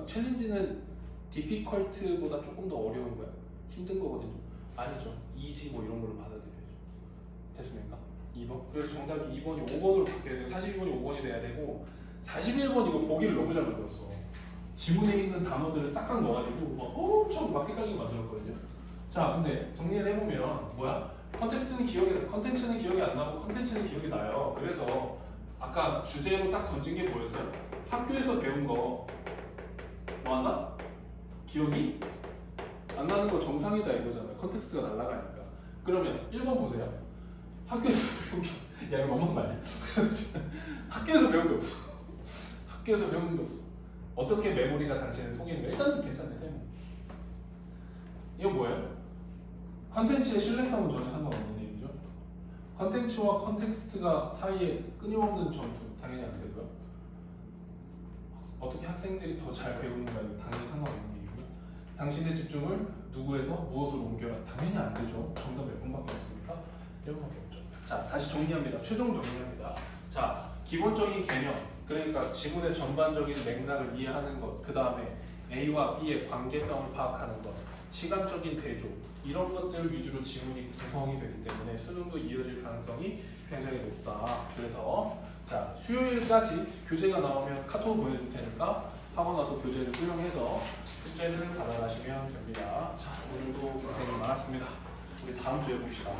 챌린지는 difficult보다 조금 더 어려운 거야. 힘든 거거든요. 아니죠. easy 뭐 이런 걸로 받아들여야죠. 됐습니까? 2번. 그래서 정답이 2번이 5번으로 바뀌어야 돼요. 42번이 5번이 돼야 되고 41번 이거 보기를 너무 잘 만들었어. 지문에 있는 단어들을 싹싹 넣어가지고 막 엄청 막 헷갈리게 만들었거든요. 자, 근데 정리를 해보면 뭐야? 컨텐츠는 기억이 안 나고 컨텐츠는 기억이 나요. 그래서 아까 주제로 딱 던진 게 뭐였어요? 학교에서 배운 거 뭐한다? 기억이 안 나는 거 정상이다 이거잖아요. 컨텍스트가 날아가니까. 그러면 1번 보세요. 학교에서 배운 게 야 이거 너무한 거 아니야? 학교에서 배운 게 없어. 학교에서 배운 게 없어. 어떻게 메모리가 당신을 속이는가? 일단은 괜찮네 세모. 이건 뭐예요? 컨텐츠의 신뢰성은 전혀 상관없는 얘기죠. 컨텐츠와 컨텍스트가 사이에 끊임없는 전투 당연히 안 되고요. 어떻게 학생들이 더 잘 배우는가는 당연히 상관없는 얘기고요. 당신의 집중을 누구에서 무엇으로 옮겨라 당연히 안 되죠. 정답 몇 번밖에 없습니까? 1번밖에 없죠. 자, 다시 정리합니다. 최종 정리합니다. 자, 기본적인 개념, 그러니까 지문의 전반적인 맥락을 이해하는 것, 그 다음에 A와 B의 관계성을 파악하는 것, 시간적인 대조, 이런 것들 위주로 지문이 구성이 되기 때문에 수능도 이어질 가능성이 굉장히 높다. 그래서 자, 수요일까지 교재가 나오면 카톡 보내줄 테니까 하고 나서 교재를 수령해서 숙제를 받아가시면 됩니다. 자, 오늘도 고생이 많았습니다. 우리 다음 주에 봅시다.